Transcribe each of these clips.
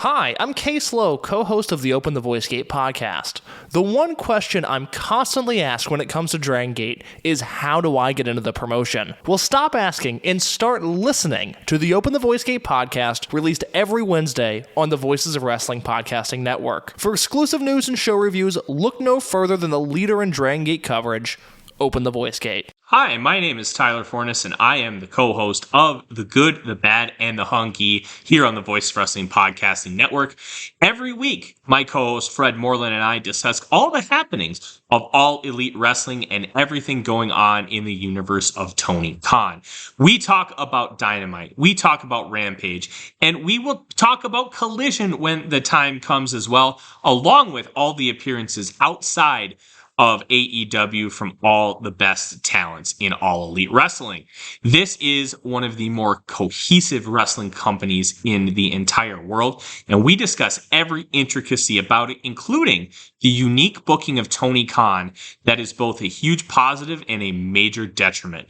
Hi, I'm Case Lowe, co-host of the Open the Voice Gate podcast. The one question I'm constantly asked when it comes to Dragon Gate is, how do I get into the promotion? Well, stop asking and start listening to the Open the Voice Gate podcast, released every Wednesday on the Voices of Wrestling podcasting network. For exclusive news and show reviews, look no further than the leader in Dragon Gate coverage, Open the Voice Gate. Hi, my name is Tyler Fornes, and I am the co-host of The Good, the Bad, and the Hunky here on the Voice Wrestling Podcasting Network. Every week, my co-host Fred Moreland and I discuss all the happenings of All Elite Wrestling and everything going on in the universe of Tony Khan. We talk about Dynamite, we talk about Rampage, and we will talk about Collision when the time comes as well, along with all the appearances outside of AEW from all the best talents in All Elite Wrestling. This is one of the more cohesive wrestling companies in the entire world, and we discuss every intricacy about it, including the unique booking of Tony Khan that is both a huge positive and a major detriment.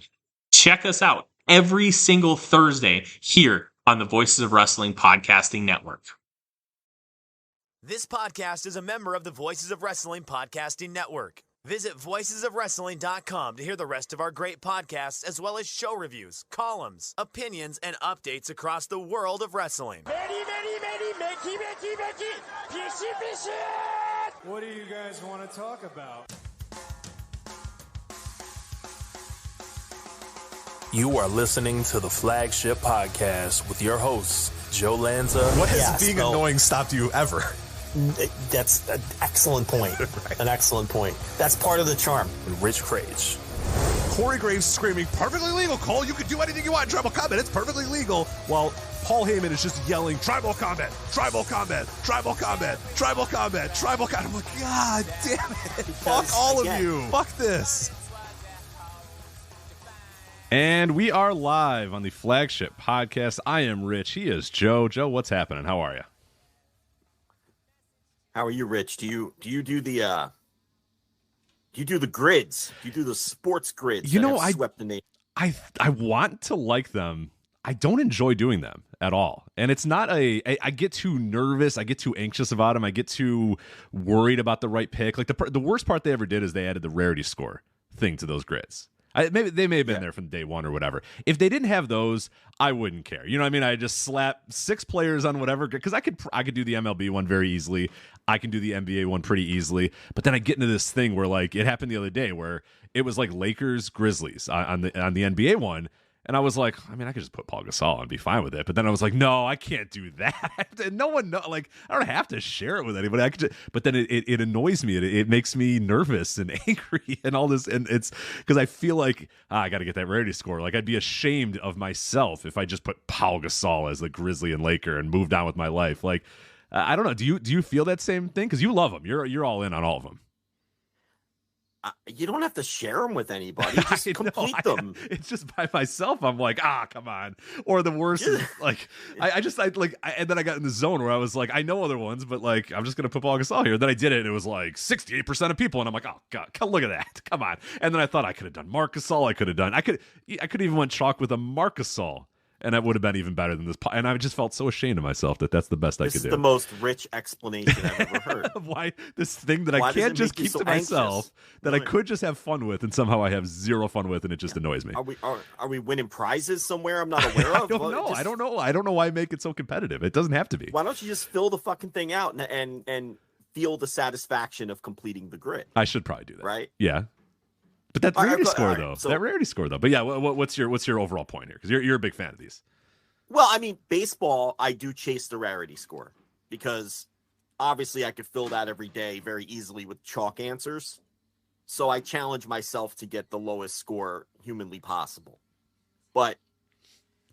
Check us out every single Thursday here on the Voices of Wrestling Podcasting Network. This podcast is a member of the Voices of Wrestling Podcasting Network. Visit voicesofwrestling.com to hear the rest of our great podcasts, as well as show reviews, columns, opinions, and updates across the world of wrestling. What do you guys want to talk about? You are listening to the Flagship Podcast with your hosts, Joe Lanza. What has being annoying stopped you ever? That's an excellent point. Right. An excellent point. That's part of the charm. And Rich Crage. Corey Graves screaming, perfectly legal, Cole. You can do anything you want in Tribal Combat. It's perfectly legal. While Paul Heyman is just yelling, Tribal Combat, Tribal Combat, Tribal Combat, Tribal Combat, Tribal Combat. I'm like, God damn it. Fuck all of you. Fuck this. And we are live on the Flagship Podcast. I am Rich. He is Joe. Joe, what's happening? How are you? How are you, Rich? Do you do the grids? Do you do the sports grids? You know, I swept the nation? I want to like them. I don't enjoy doing them at all. And it's not I get too nervous. I get too anxious about them. I get too worried about the right pick. Like the worst part they ever did is they added the rarity score thing to those grids. Maybe they may have been there from day one or whatever. If they didn't have those, I wouldn't care. You know what I mean? I just slap 6 players on whatever, because I could do the MLB one very easily. I can do the NBA one pretty easily. But then I get into this thing where, like, it happened the other day where it was like Lakers Grizzlies on the NBA one. And I was like, I mean, I could just put Paul Gasol and be fine with it. But then I was like, no, I can't do that. No one know. Like, I don't have to share it with anybody. I could just, but then it annoys me. It makes me nervous and angry and all this. And it's because I feel like I got to get that rarity score. Like, I'd be ashamed of myself if I just put Paul Gasol as the Grizzly and Laker and moved on with my life. Like, I don't know. Do you feel that same thing? Because you love them. You're all in on all of them. You don't have to share them with anybody. Just complete them. It's just by myself. I'm like, come on. Or the worst is like, and then I got in the zone where I was like, I know other ones, but like, I'm just gonna put Paul Gasol here. Then I did it, and it was like 68% of people, and I'm like, oh god, look at that, come on. And then I thought I could have done Marc Gasol. I could even went chalk with a Marc Gasol. And that would have been even better than this. And I just felt so ashamed of myself that's the best I could do. This is the most rich explanation I've ever heard. Why this thing that I can't just keep to myself, that I could just have fun with, and somehow I have zero fun with, and it just annoys me. Are we winning prizes somewhere I'm not aware of? I don't know. I don't know why I make it so competitive. It doesn't have to be. Why don't you just fill the fucking thing out and feel the satisfaction of completing the grid? I should probably do that. Right? Yeah. But that rarity score, though. That rarity score, though. But yeah, what's your overall point here? Because you're a big fan of these. Well, I mean, baseball, I do chase the rarity score because obviously I could fill that every day very easily with chalk answers. So I challenge myself to get the lowest score humanly possible. But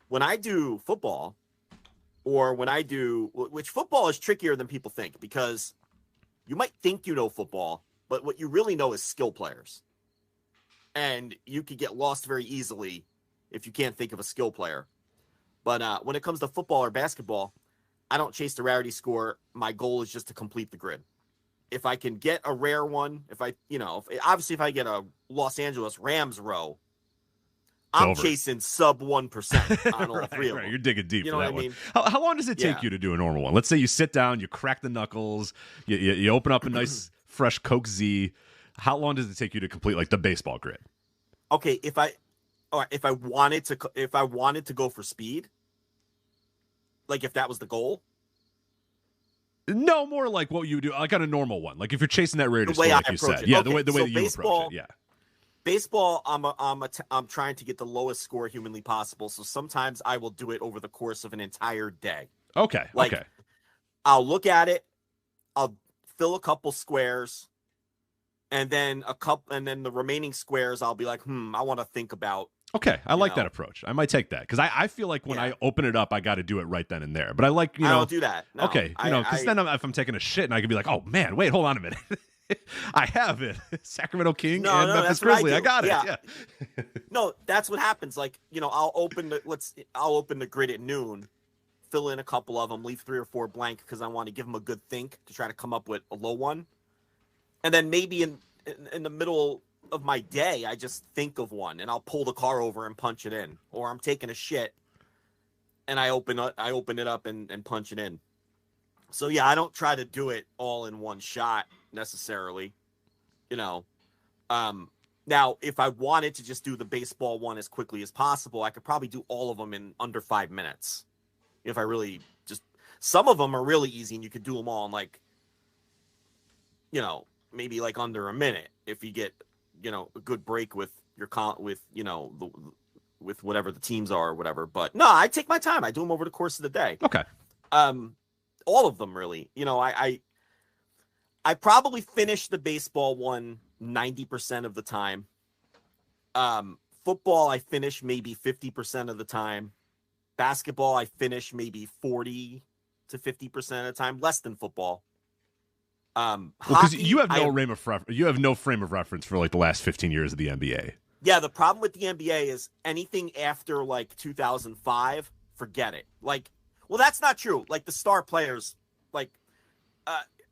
when I do football, which football is trickier than people think, because you might think you know football, but what you really know is skill players. And you could get lost very easily if you can't think of a skill player. But when it comes to football or basketball, I don't chase the rarity score. My goal is just to complete the grid. If I can get a rare one, if I get a Los Angeles Rams row, I'm over. chasing sub 1% on all three of them. You're digging deep You for know that what I one. mean? How long does it take you to do a normal one? Let's say you sit down, you crack the knuckles, you open up a nice fresh Coke Z. How long does it take you to complete like the baseball grid? Okay, if I wanted to go for speed, like if that was the goal. No, more like what you do, like on a normal one. Like if you're chasing that Raiders score, like you said. it. Yeah, Okay, the way so that you approach it. Yeah. Baseball, I'm trying to get the lowest score humanly possible. So sometimes I will do it over the course of an entire day. Okay. Like, I'll look at it, I'll fill a couple squares, and then the remaining squares I'll be like, I want to think about. Okay, I like that approach. I might take that because I feel like when I open it up, I got to do it right then and there. But I like, I don't do that. No, okay, because then if I'm taking a shit and I can be like, oh man, wait, hold on a minute. I have it. Sacramento King and Memphis Grizzly. I got it. Yeah. No, that's what happens. Like, I'll open the grid at noon, fill in a couple of them, leave 3 or 4 blank because I want to give them a good think to try to come up with a low one. And then maybe in the middle of my day, I just think of one and I'll pull the car over and punch it in. Or I'm taking a shit and I open it up and punch it in. So yeah, I don't try to do it all in one shot necessarily. Now, if I wanted to just do the baseball one as quickly as possible, I could probably do all of them in under 5 minutes. If I really some of them are really easy and you could do them all in like, maybe like under a minute if you get, a good break with your with whatever the teams are or whatever. But no, I take my time. I do them over the course of the day. Okay. All of them really. I probably finish the baseball one 90% of the time. Football, I finish maybe 50% of the time. Basketball, I finish maybe 40 to 50% of the time, less than football. Because you have no frame of reference for like the last 15 years of the NBA. Yeah, the problem with the NBA is anything after like 2005, forget it. Like, well, that's not true. Like the star players, like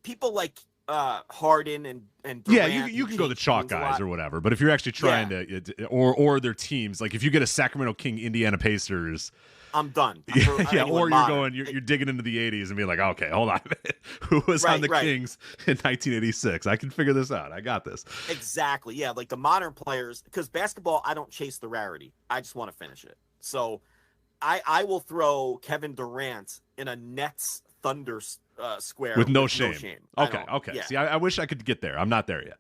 people like Harden and Durant, you can go the chalk guys or whatever. But if you're actually trying to, or their teams, like if you get a Sacramento King, Indiana Pacers, I'm done. Or you're digging into the 80s and being like, okay, hold on a minute. Who was on the Kings in 1986? I can figure this out. I got this. Exactly. Yeah, like the modern players, because basketball, I don't chase the rarity. I just want to finish it. So I will throw Kevin Durant in a Nets Thunder square with no shame. Okay. Yeah. See, I wish I could get there. I'm not there yet.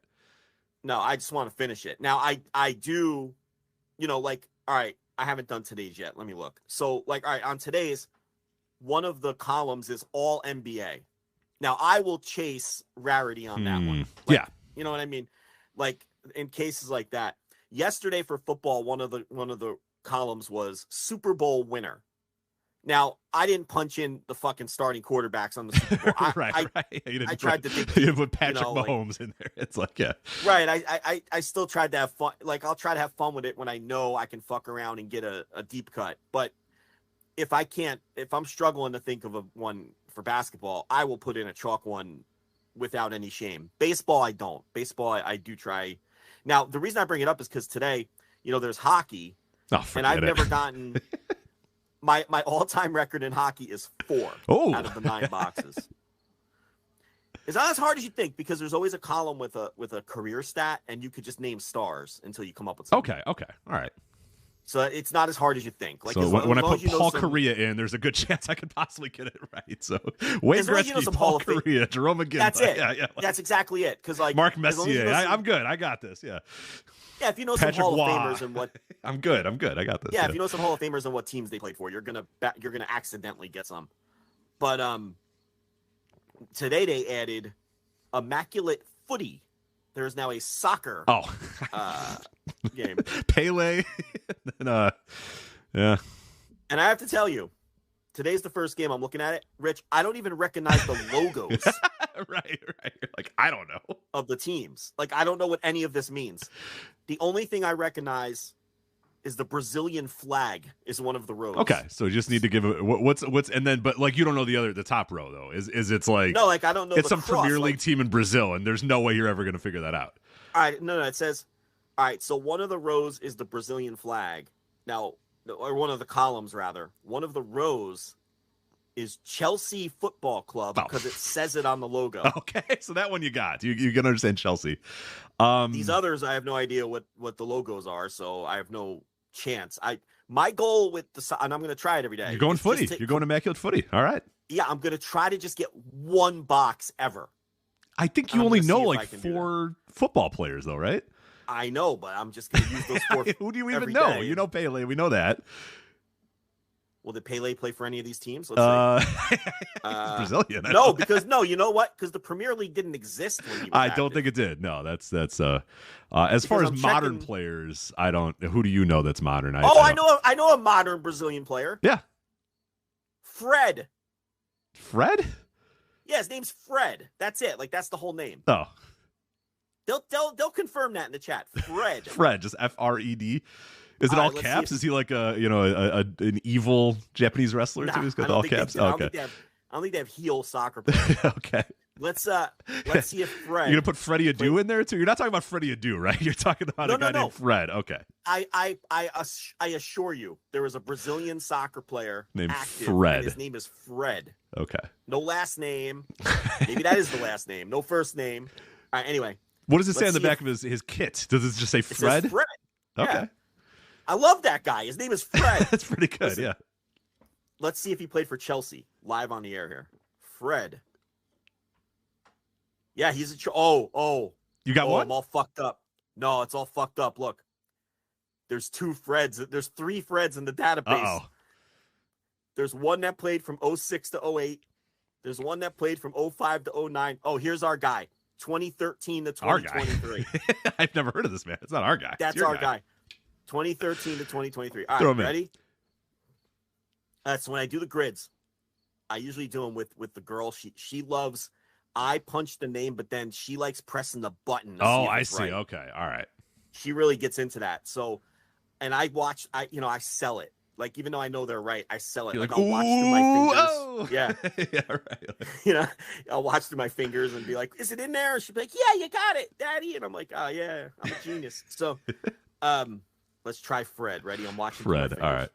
No, I just want to finish it. Now, I do, like, all right, I haven't done today's yet. Let me look. So, like, all right, on today's, one of the columns is all NBA. Now, I will chase rarity on that one. Like, yeah. You know what I mean? Like, in cases like that. Yesterday for football, one of the columns was Super Bowl winner. Now, I didn't punch in the fucking starting quarterbacks on the Super Bowl. Right. I tried to think. You put Patrick Mahomes in there. It's like, yeah. Right. I still tried to have fun. Like, I'll try to have fun with it when I know I can fuck around and get a deep cut. But if I'm struggling to think of one for basketball, I will put in a chalk one without any shame. Baseball, I don't. Baseball, I do try. Now, the reason I bring it up is because today, there's hockey. Oh, and I've never gotten... My all-time record in hockey is 4 out of the 9 boxes. It's not as hard as you think because there's always a column with a career stat, and you could just name stars until you come up with something. Okay, all right. So it's not as hard as you think. Like, so when I put Paul Correa in, there's a good chance I could possibly get it right. So Wayne Gretzky, Paul Correa, Jerome McGinley. That's it. Yeah. That's exactly it. Because like Mark Messier, I'm good. I got this. Yeah. Yeah, if you know Patrick some Hall of Famers and what I'm good. I got this. Yeah, if you know some Hall of Famers and what teams they played for, you're gonna accidentally get some. But today they added Immaculate Footy. There is now a soccer game. Pele. And, yeah. And I have to tell you, today's the first game I'm looking at it. Rich, I don't even recognize the logos. Right. You're like, I don't know. Of the teams. Like, I don't know what any of this means. The only thing I recognize is the Brazilian flag is one of the rows. Okay, so you just need to give it what's and then but like you don't know the top row though. Is it's like no, like I don't know. It's some Premier League team in Brazil, and there's no way you're ever going to figure that out. All right, no, it says all right. So one of the rows is the Brazilian flag, Now, or one of the columns rather. One of the rows is Chelsea Football Club because it says it on the logo. Okay, so that one you got. You can understand Chelsea. These others, I have no idea what the logos are, so I have no chance. My goal with and I'm going to try it every day. You're going footy. You're going Immaculate footy. All right. Yeah, I'm going to try to just get one box ever. I think you only know like 4 football players, though, right? I know, but I'm just going to use those 4. Who do you even know? Day. You know Pele. We know that. Well, did Pele play for any of these teams? Let's see. Brazilian. You know what? Because the Premier League didn't exist when he was I active. don't think it did. No, that's as far as modern players, I don't. Who do you know that's modern? I know a modern Brazilian player. Yeah, Fred. Fred? Yeah, his name's Fred. That's it. Like that's the whole name. Oh, they'll confirm that in the chat. Fred. Fred, just FRED. Is it all caps? Is he like an evil Japanese wrestler too? He's got all caps. I don't think they have heel soccer players. Okay. Let's see if Fred. You're gonna put Freddie Adu in there too. You're not talking about Freddie Adu, right? You're talking about a guy named Fred. Okay. I assure you, there was a Brazilian soccer player named active, Fred. And his name is Fred. Okay. No last name. Maybe that is the last name. No first name. All right. Anyway. What does it say on the back of his kit? Does it just say Fred? It says Fred. Okay. Yeah. I love that guy. His name is Fred. That's pretty good. Listen, yeah. Let's see if he played for Chelsea. Live on the air here. Fred. Yeah, he's a. You got one? I'm all fucked up. No, it's all fucked up. Look, there's 2 Freds. There's 3 Freds in the database. Uh-oh. There's one that played from 06 to 08. There's one that played from 05 to 09. Oh, here's our guy. 2013 to 2023. I've never heard of this man. It's not our guy. That's our guy. 2013 to 2023. All right, ready? So when I do the grids, I usually do them with the girl. She loves. I punch the name, but then she likes pressing the button. Oh, I see. Right. Okay, all right. She really gets into that. So, and I watch. I sell it. Like even though I know they're right, I sell it. You're I'll watch through my fingers. Oh. Yeah, yeah, right. I'll watch through my fingers and be like, "Is it in there?" And she'll be like, "Yeah, you got it, Daddy." And I'm like, "Oh yeah, I'm a genius." So, let's try Fred. Ready? I'm watching. Fred. All right.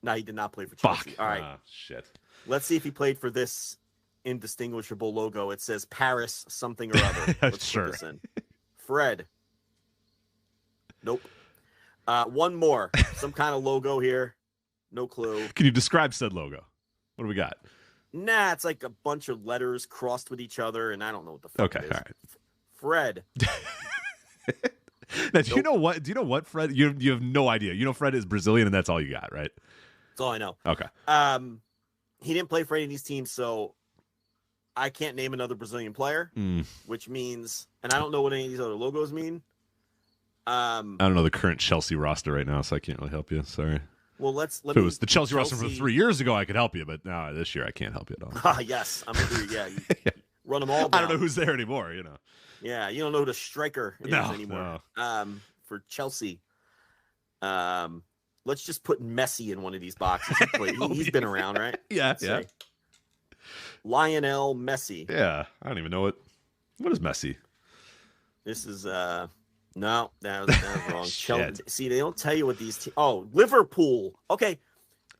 No, he did not play for Chelsea. All right. Shit. Let's see if he played for this indistinguishable logo. It says Paris something or other. Let's put this in. Fred. Nope. One more. Some kind of logo here. No clue. Can you describe said logo? What do we got? Nah, it's like a bunch of letters crossed with each other, and I don't know what the fuck it is. All right. Fred. Now, do you know what? Do you know what Fred? You have no idea. You know Fred is Brazilian, and that's all you got, right? That's all I know. Okay. He didn't play for any of these teams, so I can't name another Brazilian player, which means, and I don't know what any of these other logos mean. I don't know the current Chelsea roster right now, so I can't really help you. Sorry. Well, if it was the Chelsea roster from 3 years ago, I could help you, but no, this year I can't help you at all. Yes, I'm agree. Yeah, run them all down. I don't know who's there anymore. Yeah, you don't know who the striker is anymore. No. For Chelsea, let's just put Messi in one of these boxes. He's been around, right? Yeah, yeah. Lionel Messi. Yeah, I don't even know what is Messi. This is no, that was wrong. Chelsea. See, they don't tell you what these teams. Oh, Liverpool. Okay.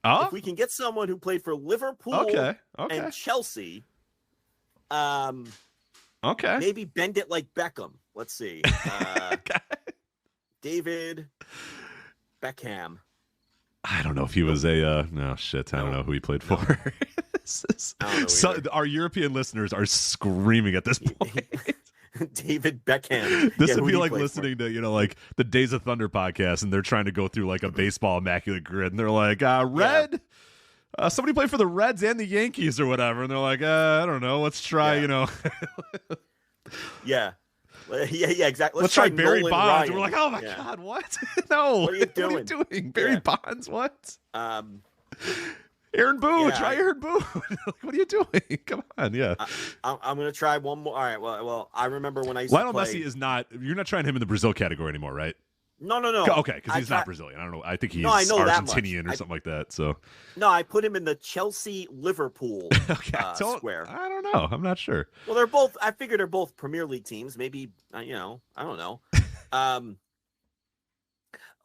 Oh? If we can get someone who played for Liverpool and Chelsea, okay, maybe bend it like Beckham. Let's see. David Beckham. I don't know if he was a no shit. I don't know who he played for. Our European listeners are screaming at this point. David Beckham. This would be like listening to like the Days of Thunder podcast, and they're trying to go through like a baseball immaculate grid, and they're like, Red. Yeah. Somebody played for the Reds and the Yankees or whatever, and they're like, I don't know. Let's try, Yeah, exactly. Let's try Barry Nolan Bonds. Ryan. And we're like, oh my God, what? No. What are you doing? What are you doing? Barry Bonds, what? Aaron Boone, Yeah, try Aaron Boone. What are you doing? Come on, yeah. I'm gonna try one more. All right. Well, I remember when I used Lionel to play. Messi is not. You're not trying him in the Brazil category anymore, right? No. Okay, because he's not Brazilian. I don't know. I think he's I know Argentinian or something like that. So. No, I put him in the Chelsea Liverpool square. I don't know. I'm not sure. Well, they're both. I figure they're both Premier League teams. Maybe I don't know.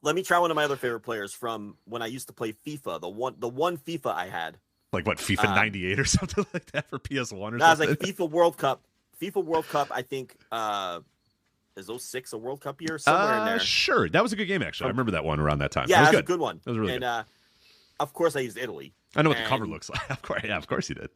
Let me try one of my other favorite players from when I used to play FIFA. The one FIFA I had. Like what, FIFA 98 or something like that for PS1 or something? No, it was like FIFA World Cup. FIFA World Cup, I think, is 06 a World Cup year? Somewhere in there. Sure. That was a good game, actually. I remember that one around that time. Yeah, that was good. good. A good one. That was really good. Of course, I used Italy. I know what the cover looks like. Of course you did.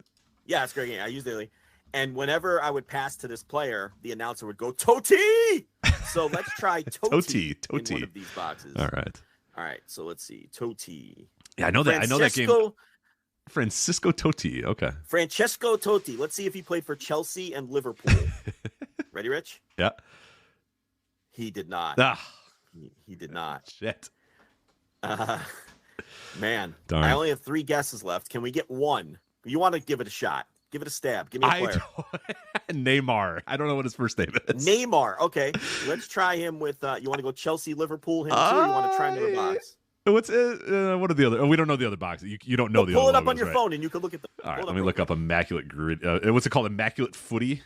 Yeah, it's a great game. I used Italy. And whenever I would pass to this player, the announcer would go, Totti! So let's try Totti in one of these boxes. All right. So let's see. Totti. Yeah, I know that. I know that game. Francisco Totti. Okay. Francesco Totti. Let's see if he played for Chelsea and Liverpool. Ready, Rich? Yeah. He did not. He did not. Shit. Man. Darn. I only have 3 guesses left. Can we get one? You want to give it a shot? Give it a stab. Give me a player. Neymar. I don't know what his first name is. Neymar. Okay. Let's try him with, you want to go Chelsea, Liverpool, him too, or you want to try him in the box? What are the other? Oh, we don't know the other boxes. You don't know the other. Pull it up logos, on your right? phone and you can look at them. All right, let me look up Immaculate Grid. What's it called? Immaculate Footy?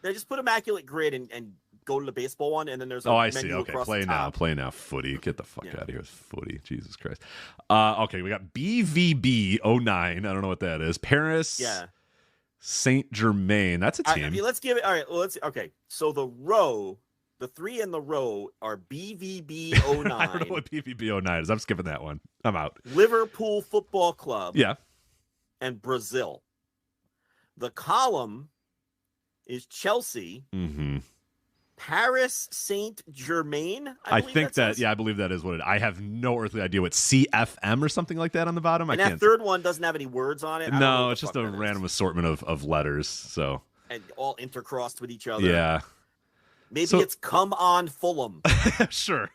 Yeah, just put Immaculate Grid and go to the baseball one, and then there's a I menu see. Okay, across play the now. top. Play now. Footy. Get the fuck out of here with Footy. Jesus Christ. Okay, we got BVB 09. I don't know what that is. Paris. Yeah. Saint Germain. That's a team. I mean, let's give it. All right. Well, okay. So the 3 in the row are BVB 09. I don't know what BVB 09 is. I'm skipping that one. I'm out. Liverpool Football Club. Yeah. And Brazil. The column is Chelsea. Mm-hmm. Paris Saint Germain. I think that. Yeah, I believe that is what it. I have no earthly idea what CFM or something like that on the bottom. And I that can't. third one doesn't have any words on it. No, it's just a random assortment of letters. So. And all intercrossed with each other. Yeah. Maybe it's Come On Fulham. Sure.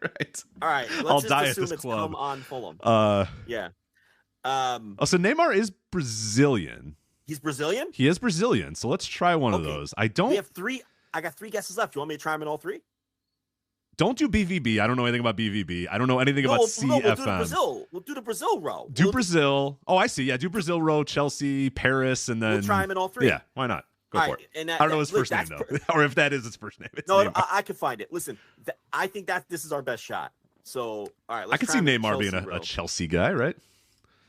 Right. All right. Let's just assume it's Come On Fulham. Yeah. So Neymar is Brazilian. He's Brazilian? He is Brazilian. So let's try one of those. I got 3 guesses left. You want me to try them in all 3? Don't do BVB. I don't know anything about BVB. I don't know anything about CFM. We'll do the Brazil. We'll do the Brazil row. Brazil. Oh, I see. Yeah, do Brazil row, Chelsea, Paris, and then we'll try them in all 3. Yeah, why not? Go for it. I don't know his first name, though. Or if that is his first name. I can find it. Listen, I think this is our best shot. So, all right, let's I can see Neymar being a Chelsea guy, right?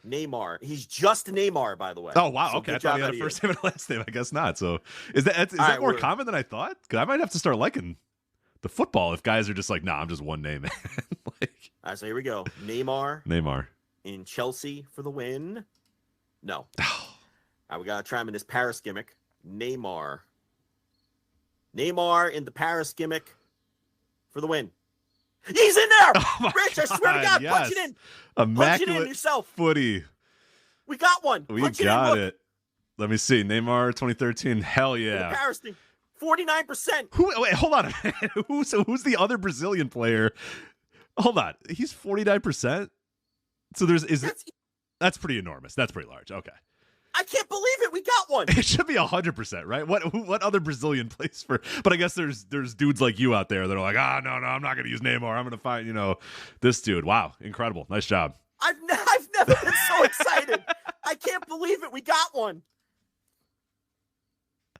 Neymar. He's just Neymar, by the way. Oh, wow. So okay. I thought he had a first name and a last name. I guess not. So is that more common than I thought? Because I might have to start liking the football if guys are just like, nah, I'm just one name. All right, so here we go. Neymar. In Chelsea for the win. No. All right, we got to try him in this Paris gimmick. Neymar in the Paris gimmick for the win. He's in there! Oh Rich, I swear to God, yes. punch it in. Immaculate punch it in yourself. Footy. We got one. Punch it. Let me see. Neymar 2013. Hell yeah. The Paris thing. 49%. Wait, hold on a minute. Who's the other Brazilian player? Hold on. He's 49%? So that's pretty enormous. That's pretty large. Okay. I can't believe it. We got one. It should be 100%, right? What other Brazilian plays for? But I guess there's dudes like you out there that are like, no, I'm not going to use Neymar. I'm going to find, this dude. Wow, incredible, nice job. I've never been so excited. I can't believe it. We got one.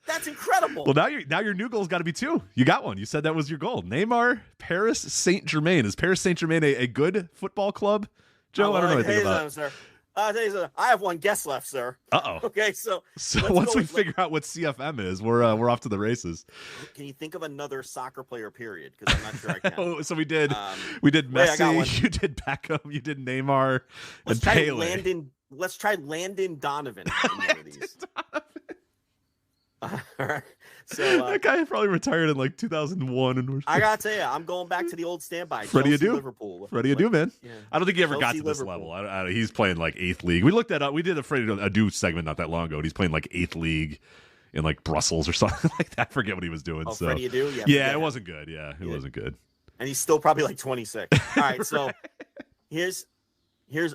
That's incredible. Well, now your new goal's got to be 2. You got one. You said that was your goal. Neymar, Paris Saint Germain. Is Paris Saint Germain a good football club? Joe, I don't know anything about. Sir. I have one guess left, sir. Uh-oh. Okay, so once we figure out what CFM is, we're off to the races. Can you think of another soccer player? Period, because I'm not sure I can. So we did Messi, you did Beckham, you did Neymar, and Pele. Let's try Landon Donovan. In one of these. All right. So that guy probably retired in like 2001. And I gotta tell you, I'm going back to the old standby. Freddie Adu, Liverpool. Freddie Adu, man. Yeah. I don't think he ever got Chelsea, to this Liverpool. level. He's playing like 8th league. We looked that up. We did a Freddie Adu segment not that long ago. And he's playing like 8th league in like Brussels or something like that. I forget what he was doing. Oh, so Freddie Adu? Yeah, it wasn't good. Yeah, it wasn't good. And he's still probably like 26. All right, so here's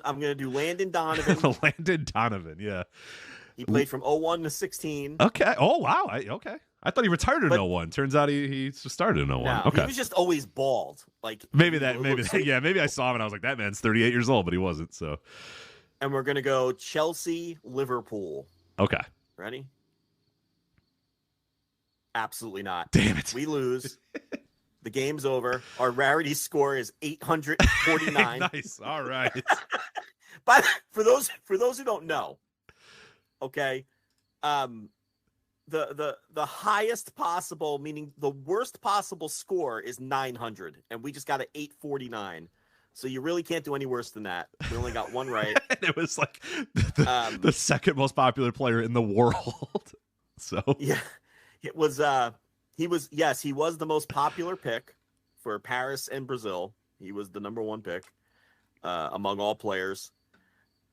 I'm gonna do Landon Donovan. Landon Donovan, yeah. He played from 01 to 16. Okay. Oh wow. Okay. I thought he retired in 01. Turns out he just started in 01. No, okay. He was just always bald. Like maybe I saw him and I was like, that man's 38 years old, but he wasn't. So. And we're gonna go Chelsea, Liverpool. Okay. Ready? Absolutely not. Damn it. We lose. The game's over. Our rarity score is 849. Nice. All right. But for those who don't know, okay, the highest possible, meaning the worst possible score is 900, and we just got an 849. So you really can't do any worse than that. We only got one right. And it was like the second most popular player in the world. So yeah, it was. He was the most popular pick for Paris and Brazil. He was the number one pick among all players.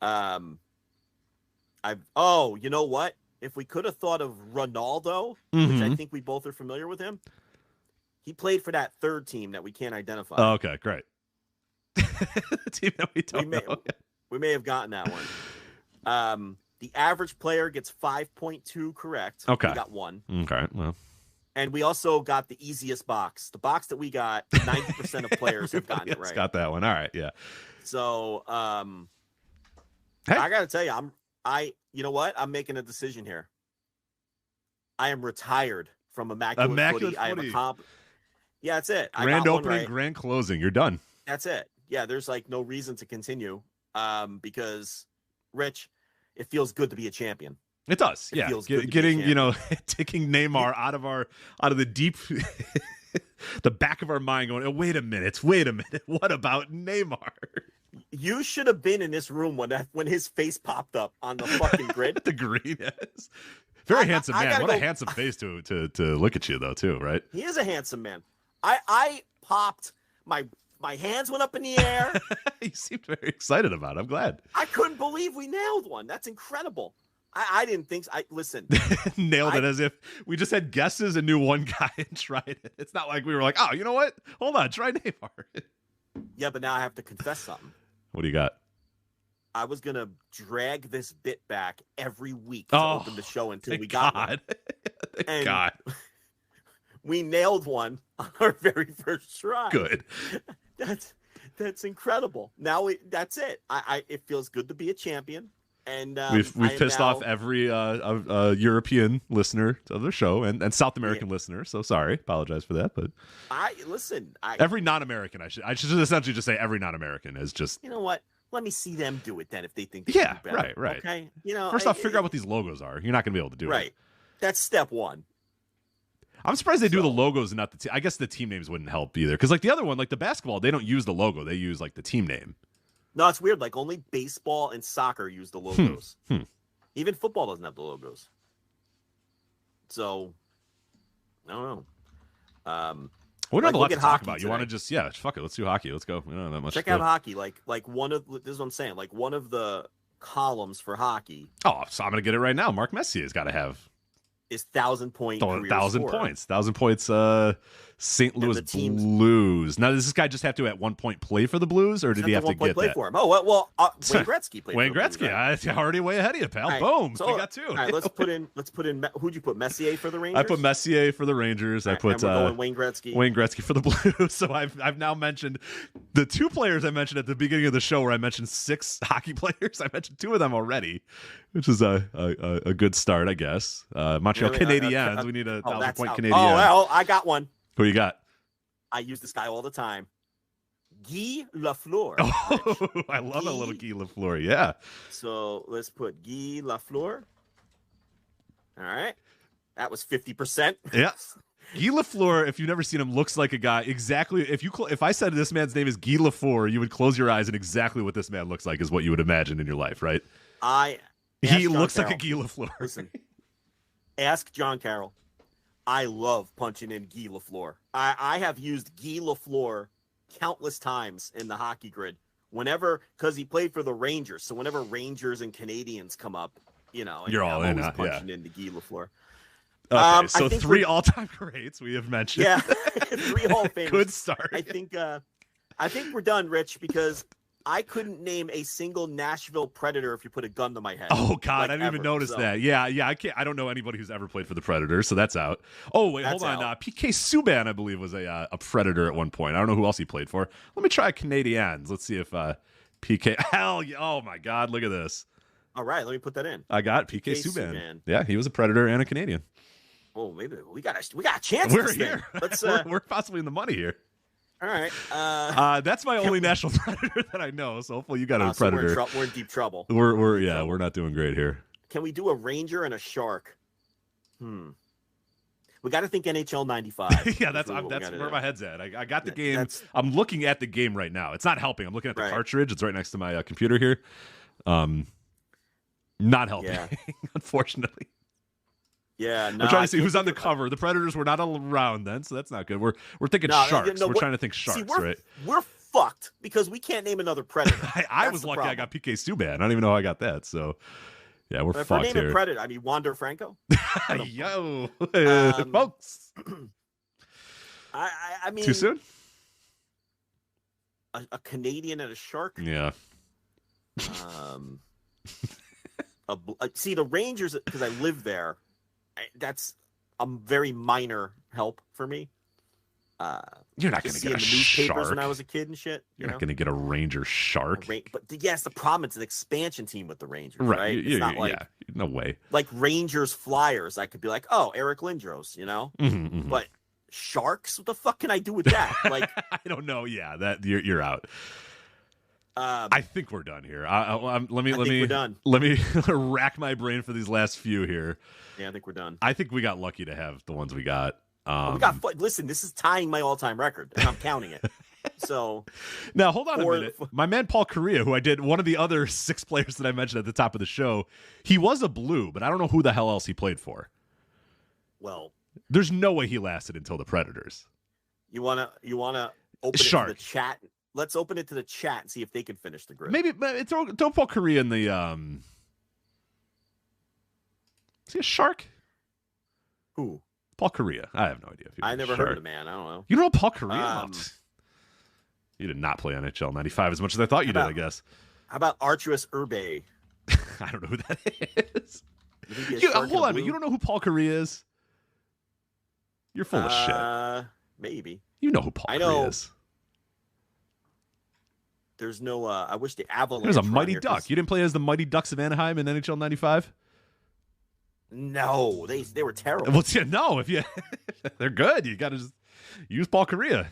You know what? If we could have thought of Ronaldo, which I think we both are familiar with him, he played for that third team that we can't identify. Oh, okay, great. The team that we don't know. We may have gotten that one. The average player gets 5.2 correct. Okay. We got one. Okay, well. And we also got the easiest box. The box that we got, 90% of players have gotten it right. Got that one. All right, yeah. So, hey. I got to tell you, you know what? I'm making a decision here. I am retired from Immaculate Footy. I am yeah, that's it. Grand opening, grand closing. You're done. That's it. Yeah, there's like no reason to continue because, Rich, it feels good to be a champion. It does. It feels good getting, taking Neymar out of the deep, the back of our mind going, oh, wait a minute. What about Neymar? You should have been in this room when his face popped up on the fucking grid. The green, yes. Very handsome man. What a handsome face to look at you, though, too, right? He is a handsome man. I popped, my hands went up in the air. You seemed very excited about it. I'm glad. I couldn't believe we nailed one. That's incredible. I didn't think so. Listen. Nailed it as if we just had guesses and knew one guy and tried it. It's not like we were like, oh, you know what? Hold on, try Neymar. Yeah, but now I have to confess something. What do you got? I was going to drag this bit back every week to open the show until we got one. Thank God. We nailed one on our very first try. Good. That's incredible. Now that's it. It feels good to be a champion. And we've pissed off every European listener to the show and South American listener. So sorry, apologize for that. But every non-American, I should essentially just say every non-American is just. You know what? Let me see them do it then if they think they can do better. Right. Okay. First off, figure out what these logos are. You're not going to be able to do it. Right. That's step one. I'm surprised they do the logos and not the team. I guess the team names wouldn't help either. Because like the other one, like the basketball, they don't use the logo. They use like the team name. No, it's weird. Like only baseball and soccer use the logos. Even football doesn't have the logos. So I don't know. We don't have a lot to talk about. You want to just fuck it. Let's do hockey. Let's go. We don't have that much. Check out hockey. Like one of this is what I'm saying. Like one of the columns for hockey. Oh, so I'm gonna get it right now. Mark Messier's got to have is 1,000-point. 1,000 points. 1,000 points. St. Louis Blues. Now, does this guy just have to at one point play for the Blues, or did he have to get that? For him? Oh well, Wayne Gretzky played. Wayne Gretzky, Blues, right? already way ahead of you, pal. Right. Boom, we got two. All right, let's put in. Who'd you put? Messier for the Rangers. I put Messier for the Rangers. I put Wayne Gretzky. Wayne Gretzky for the Blues. So I've now mentioned the two players I mentioned at the beginning of the show, where I mentioned 6 hockey players. I mentioned 2 of them already, which is a good start, I guess. Montreal Canadiens. We need a 1,000-point Canadian. Oh well, I got one. Who you got? I use this guy all the time. Guy Lafleur. Oh, I love a little Guy Lafleur. Yeah. So let's put Guy Lafleur. All right. That was 50%. Yeah. Guy Lafleur, if you've never seen him, looks like a guy exactly. If I said this man's name is Guy Lafleur, you would close your eyes and exactly what this man looks like is what you would imagine in your life, right? He looks like a Guy Lafleur. Listen, ask John Carroll. I love punching in Guy Lafleur. I have used Guy Lafleur countless times in the hockey grid. Because he played for the Rangers. So whenever Rangers and Canadians come up, you're all in. Punching into Guy Lafleur. Okay, so 3 all-time greats we have mentioned. Yeah, 3 Hall of Famers. Good start. I think we're done, Rich, because I couldn't name a single Nashville Predator if you put a gun to my head. Oh God, I didn't even notice that. Yeah, I can't. I don't know anybody who's ever played for the Predators, so that's out. Oh wait, hold on. PK Subban, I believe, was a Predator at one point. I don't know who else he played for. Let me try Canadiens. Let's see if PK. Hell, oh my God, look at this. All right, let me put that in. I got PK Subban. Yeah, he was a Predator and a Canadian. Oh, maybe we got a chance. We're here. Let's. We're possibly in the money here. All right. That's my only national predator that I know. So hopefully you got a so predator. we're in deep trouble. We're not doing great here. Can we do a ranger and a shark? We got to think NHL 95. Yeah, that's where my head's at. I got the game. I'm looking at the game right now. It's not helping. I'm looking at the cartridge. It's right next to my computer here. Not helping, unfortunately. Yeah, I'm trying to see who's on the cover. The Predators were not around then, so that's not good. We're thinking sharks. We're trying to think sharks, right? We're fucked because we can't name another predator. I was lucky. I got PK Subban. I don't even know how I got that. So, yeah, we're fucked here. Naming predator, I mean Wander Franco. Yo, folks. I mean, too soon. A Canadian and a shark. Yeah. See the Rangers because I live there. That's a very minor help for me. You're not going to get a newspapers shark when I was a kid and shit. You're not going to get a Ranger shark. But yes, the problem it's an expansion team with the Rangers, right? It's not like no way. Like Rangers Flyers, I could be like, oh, Eric Lindros, But sharks, what the fuck can I do with that? Like I don't know. Yeah, that you're out. I think we're done here. Let me rack my brain for these last few here. Yeah, I think we're done. I think we got lucky to have the ones we got. Listen, this is tying my all-time record, and I'm counting it. So now hold on a minute. My man Paul Correa, who I did one of the other 6 players that I mentioned at the top of the show, he was a Blue, but I don't know who the hell else he played for. Well, there's no way he lasted until the Predators. You wanna open it to the chat? Let's open it to the chat and see if they can finish the grid. Maybe throw Paul Correa in the. Is he a shark? Who? Paul Correa. I have no idea. I never heard of the man. I don't know. You don't know Paul Correa? You did not play NHL 95 as much as I thought you did, I guess. How about Arturas Urbe? I don't know who that is. Hold on, but you don't know who Paul Correa is? You're full of shit. Maybe. You know who Paul Correa is. There's no. I wish the Avalanche. There's a Mighty Duck. You didn't play as the Mighty Ducks of Anaheim in NHL 95? No, they were terrible. Well, no, if you they're good. You got to just use Paul Correa.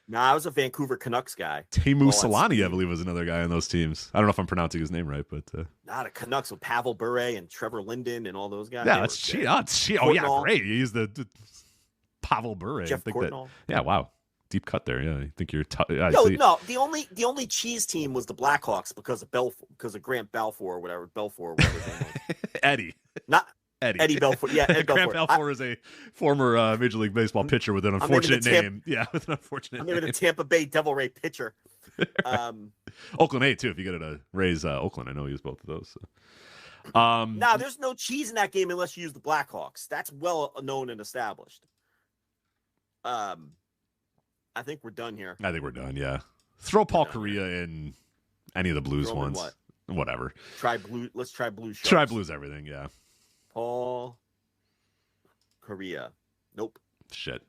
Nah, I was a Vancouver Canucks guy. Teemu Solani, I believe, was another guy on those teams. I don't know if I'm pronouncing his name right, but the Canucks with Pavel Bure and Trevor Linden and all those guys. Yeah, that's cheat. Oh, yeah, great. You use the Pavel Bure. Jeff Courtnall. Yeah, wow. Deep cut there. Yeah, I think you're. No. The only cheese team was the Blackhawks because of Grant Balfour or whatever. Whatever his name was. Eddie. Not Eddie Belfour. Yeah, Eddie Grant Balfour is a former Major League Baseball pitcher with an unfortunate name. Yeah, with an unfortunate name. I'm even a Tampa Bay Devil Ray pitcher. Oakland A too. If you get it to raise Oakland, I know he was both of those. So. There's no cheese in that game unless you use the Blackhawks. That's well known and established. I think we're done here. I think we're done. Yeah, throw Paul Correa in any of the Blues ones. Whatever. Try blue. Let's try Blues. Try Blues everything. Yeah. Paul Correa. Nope. Shit.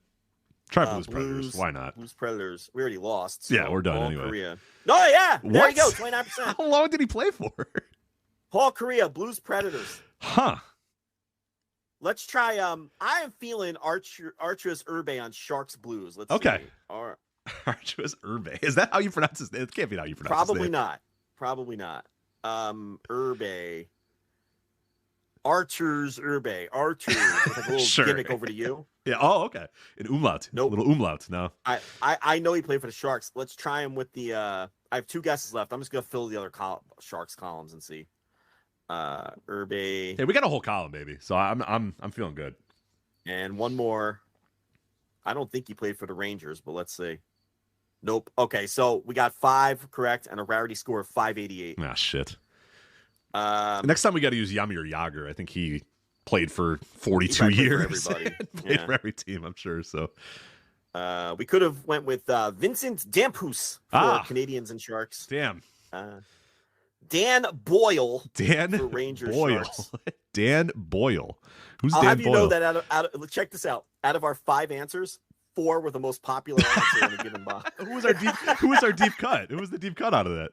Try Blues Predators. Why not? Blues Predators. We already lost. So yeah, we're done Paul anyway. Correa. No, yeah. There you go. 29%. How long did he play for? Paul Correa, Blues Predators. Huh. Let's try. I am feeling Arturas Urbe on Sharks Blues. Let's see. All right. Arturas Urbe. Is that how you pronounce his name? It can't be how you pronounce his name. Probably not. Urbe. Arturas Urbe. Artur. With like a little gimmick over to you. Yeah. Oh, okay. An umlaut. Nope. Little umlaut. No. I know he played for the Sharks. Let's try him with the. I have 2 guesses left. I'm just gonna fill the other Sharks columns and see. Urbe. Hey, we got a whole column, baby. So I'm feeling good. And one more. I don't think he played for the Rangers, but let's see. Nope. Okay, so we got 5 correct and a rarity score of 588. Ah, shit. Next time we got to use Jaromir Jagr. I think he played for 42 years. For everybody. Played for every team, I'm sure. So we could have went with Vincent Damphus for Canadians and Sharks. Damn. Dan Boyle. For Rangers Boyle. Sharks. Dan Boyle. Who's I'll Dan have you Boyle? know that out of check this out. Out of our 5 answers, 4 were the most popular answer in a given box. Who was our deep cut? Who was the deep cut out of that?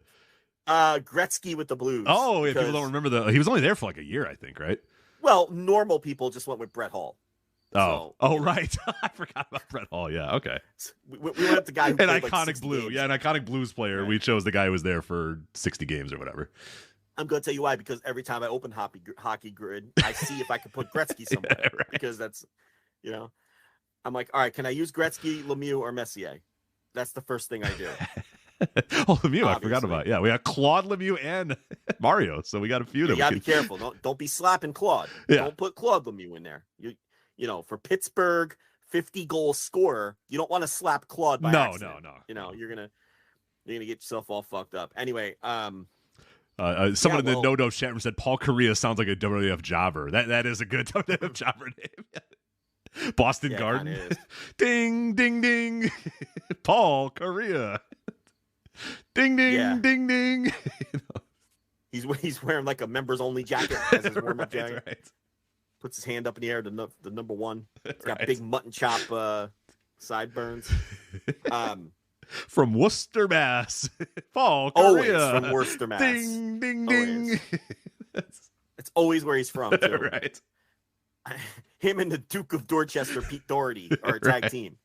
Gretzky with the Blues. Oh, yeah, people don't remember he was only there for like a year, I think, right? Well, normal people just went with Brett Hull. Right. I forgot about Brett Hall. Yeah, okay. We went with the guy who an played iconic 60 blue. games. Yeah, an iconic Blues player. Right. We chose the guy who was there for 60 games or whatever. I'm going to tell you why, because every time I open Hockey Grid, I see if I can put Gretzky somewhere. Yeah, right. Because that's, I'm like, all right, can I use Gretzky, Lemieux, or Messier? That's the first thing I do. Lemieux, I forgot Obviously. about. Yeah, we got Claude Lemieux and Mario, so we got a few. You got to be careful. Don't be slapping Claude. Yeah. Don't put Claude Lemieux in there. For Pittsburgh, 50-goal scorer, you don't want to slap Claude by accident. No. You're gonna get yourself all fucked up. Anyway, someone in the no chat room said Paul Correa sounds like a WWF jobber. That is a good WWF jobber name. Boston Garden. Ding, ding, ding. Paul Correa. Ding, ding, ding, ding. He's wearing like a members only jacket as his warm up jacket. Right. Puts his hand up in the air. The number one. He's got big mutton chop sideburns. From Worcester, Mass. Paul Correa. Always from Worcester, Mass. Ding, ding, ding. It's always where he's from, too. Right. Him and the Duke of Dorchester, Pete Doherty, are a tag team.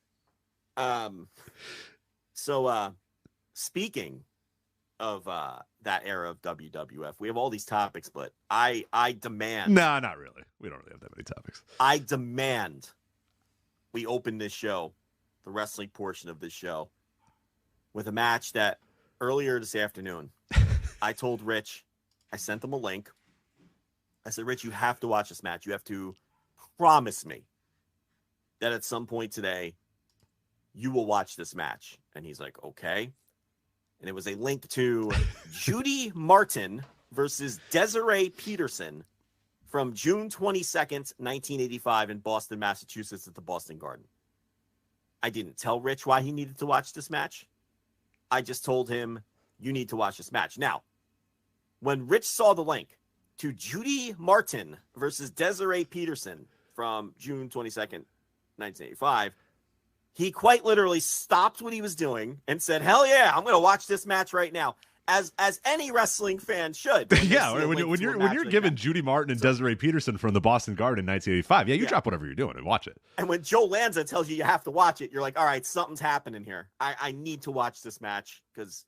So speaking of that era of WWF, we have all these topics, but I demand. No, not really. We don't really have that many topics. I demand we open this show, the wrestling portion of this show, with a match that earlier this afternoon, I told Rich, I sent him a link. I said, Rich, you have to watch this match. You have to promise me that at some point today, you will watch this match. And he's like, okay. And it was a link to Judy Martin versus Desiree Peterson from June 22nd, 1985 in Boston, Massachusetts at the Boston Garden. I didn't tell Rich why he needed to watch this match. I just told him, you need to watch this match. Now, when Rich saw the link to Judy Martin versus Desiree Peterson from June 22nd, 1985, he quite literally stopped what he was doing and said, hell yeah, I'm going to watch this match right now. As any wrestling fan should. Yeah, when you're given Judy Martin and Desiree Peterson from the Boston Garden in 1985, you drop whatever you're doing and watch it. And when Joe Lanza tells you have to watch it, you're like, all right, something's happening here. I need to watch this match because,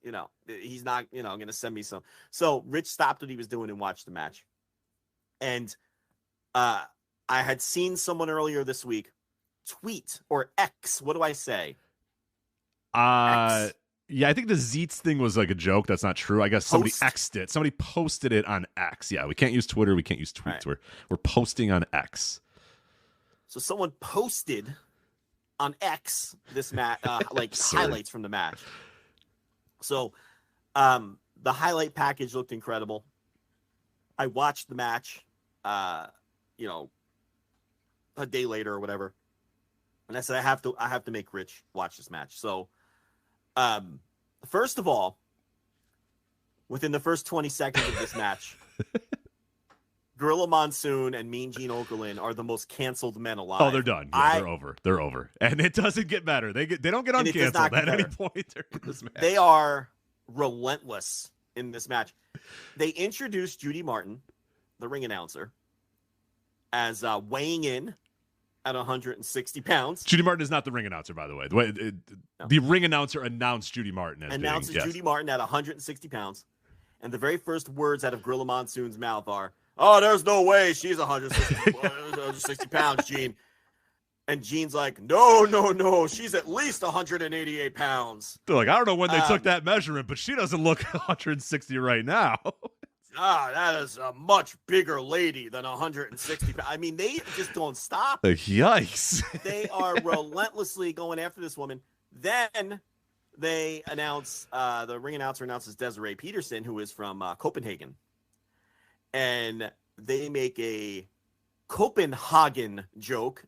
he's not, going to send me some. So Rich stopped what he was doing and watched the match. And I had seen someone earlier this week tweet or X. What do I say? X. Yeah, I think the Zeets thing was like a joke. That's not true. I guess somebody X'd it. Somebody posted it on X. Yeah, we can't use Twitter. We can't use tweets. Right. We're posting on X. So someone posted on X this match, highlights from the match. So the highlight package looked incredible. I watched the match, a day later or whatever, and I said I have to make Rich watch this match. So. First of all, within the first 20 seconds of this match, Gorilla Monsoon and Mean Gene Okerlund are the most canceled men alive. Oh, they're done. Yeah, they're over. They're over. And it doesn't get better. They don't get uncanceled at any point during this match. They are relentless in this match. They introduced Judy Martin, the ring announcer, as weighing in at 160 pounds. Judy Martin is not the ring announcer, by the way. The ring announcer announced Judy Martin as Judy Martin at 160 pounds. And the very first words out of Gorilla Monsoon's mouth are, oh, there's no way she's 160 pounds, Gene. And Gene's like, no, she's at least 188 pounds. They're like, I don't know when they took that measurement, but she doesn't look 160 right now. That is a much bigger lady than 160 pounds. I mean, they just don't stop. Yikes. They are relentlessly going after this woman. Then they announce, the ring announcer announces Desiree Peterson, who is from Copenhagen. And they make a Copenhagen joke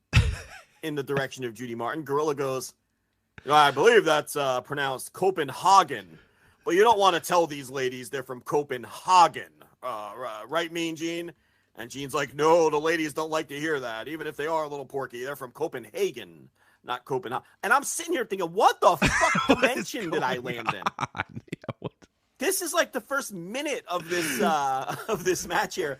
in the direction of Judy Martin. Gorilla goes, I believe that's pronounced Copenhagen. But you don't want to tell these ladies they're from Copenhagen. Right, Mean Gene? And Gene's like, no, the ladies don't like to hear that. Even if they are a little porky, they're from Copenhagen, not Copenhagen. And I'm sitting here thinking, what the fuck dimension did I land in? Yeah, this is like the first minute of this match here.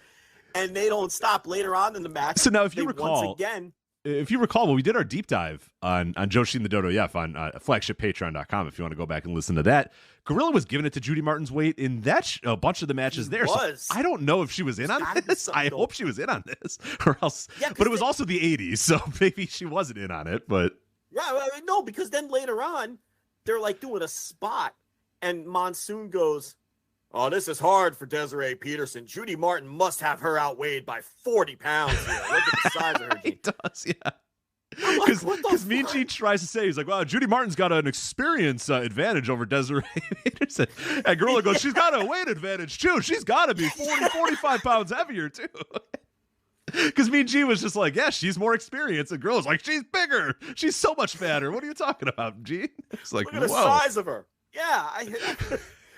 And they don't stop later on in the match. So now if you recall, once again, if you recall, when we did our deep dive on Joshi and the Dodo Yef on flagshippatreon.com, if you want to go back and listen to that, Gorilla was giving it to Judy Martin's weight in that a bunch of the matches there. So I don't know if she was in on this. I hope she was in on this, or else. Yeah, but it was also the 80s, so maybe she wasn't in on it. But yeah, no, because then later on, they're like doing a spot, and Monsoon goes, "Oh, this is hard for Desiree Peterson. Judy Martin must have her outweighed by 40 pounds here. Look at the size of her." He does, yeah. Because Mean Gene tries to say, he's like, "Well, Judy Martin's got an experience advantage over Desiree Peterson." And Gorilla goes, "She's got a weight advantage, too. She's got to be 40, 45 pounds heavier, too." Because Mean Gene was just like, "Yeah, she's more experienced." And Gorilla's like, "She's bigger. She's so much fatter. What are you talking about, Gene?" It's like, look at the size of her. Yeah, I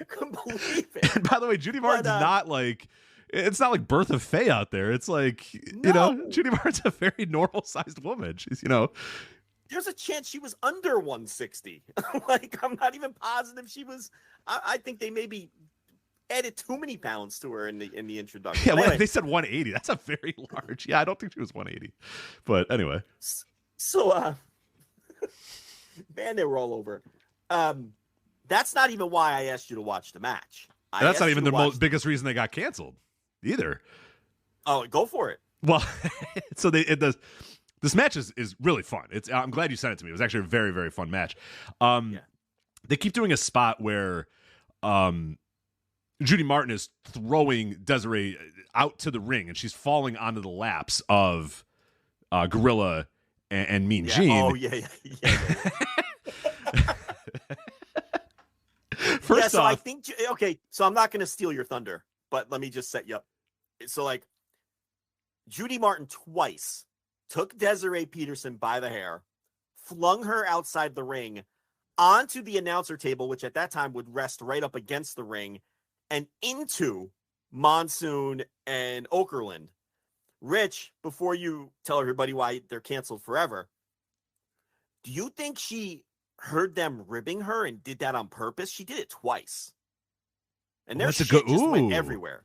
couldn't believe it. And by the way, Judy Martin's not like, it's not like Bertha Faye out there. It's like, Judy Martin's a very normal sized woman. She's, there's a chance she was under 160. Like, I'm not even positive she was. I think they maybe added too many pounds to her in the introduction. Yeah, anyway, they said 180. That's a very large. Yeah, I don't think she was 180. But anyway. So, man, they were all over. That's not even why I asked you to watch the match. That's not even the biggest reason they got canceled either. Oh, go for it. Well, so this match is really fun. I'm glad you sent it to me. It was actually a very, very fun match. They keep doing a spot where Judy Martin is throwing Desiree out to the ring, and she's falling onto the laps of Gorilla and Mean Gene. Oh, yeah. First off, I think, okay, so I'm not going to steal your thunder, but let me just set you up. So, like, Judy Martin twice took Desiree Peterson by the hair, flung her outside the ring onto the announcer table, which at that time would rest right up against the ring, and into Monsoon and Okerlund. Rich, before you tell everybody why they're canceled forever, do you think she heard them ribbing her and did that on purpose? She did it twice. And their shit just went everywhere.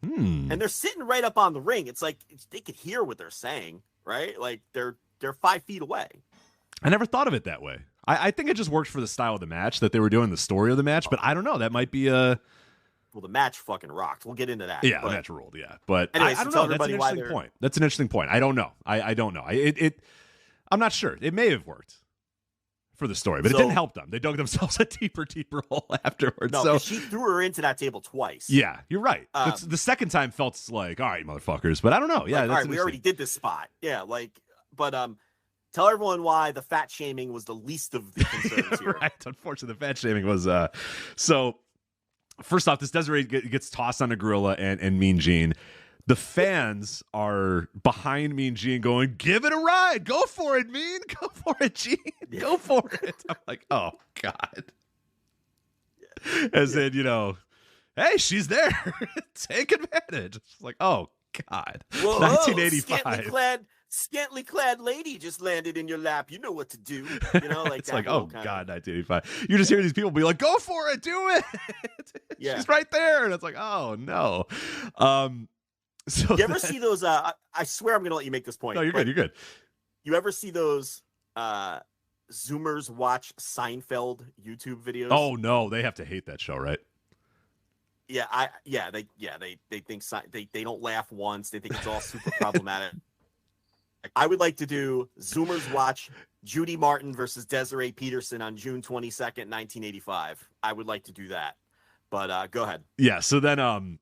And they're sitting right up on the ring. It's like they could hear what they're saying, right? Like they're 5 feet away. I never thought of it that way. I think it just worked for the style of the match that they were doing, the story of the match, but I don't know. That might be a... Well, the match fucking rocked. We'll get into that. Yeah, the match ruled, yeah. But anyways, I don't know. That's an interesting point. That's an interesting point. I don't know. I don't know. I'm not sure. It may have worked for the story, but it didn't help them. They dug themselves a deeper hole afterwards. No, she threw her into that table twice. Yeah, you're right. The second time felt like, all right, motherfuckers. But I don't know. Yeah, like, all right, we already did this spot. Yeah, but tell everyone why the fat shaming was the least of the concerns here. Right. Unfortunately, the fat shaming was so. First off, this Desiree gets tossed on a Gorilla and Mean Gene. The fans are behind Mean Gene going, "Give it a ride. Go for it, Mean. Go for it, Gene. Go for it." I'm like, oh, God. As in, hey, she's there. Take advantage. It's like, oh, God. Whoa, 1985. Scantily clad lady just landed in your lap. You know what to do. Like it's like, oh, God, 1985. You just hear these people be like, go for it. Do it. Yeah. She's right there. And it's like, oh, no. So you ever see those? I swear I'm going to let you make this point. No, you're good. You're good. You ever see those Zoomers watch Seinfeld YouTube videos? Oh, no. They have to hate that show, right? Yeah. They think they don't laugh once. They think it's all super problematic. I would like to do Zoomers watch Judy Martin versus Desiree Peterson on June 22nd, 1985. I would like to do that. But go ahead. Yeah. So then,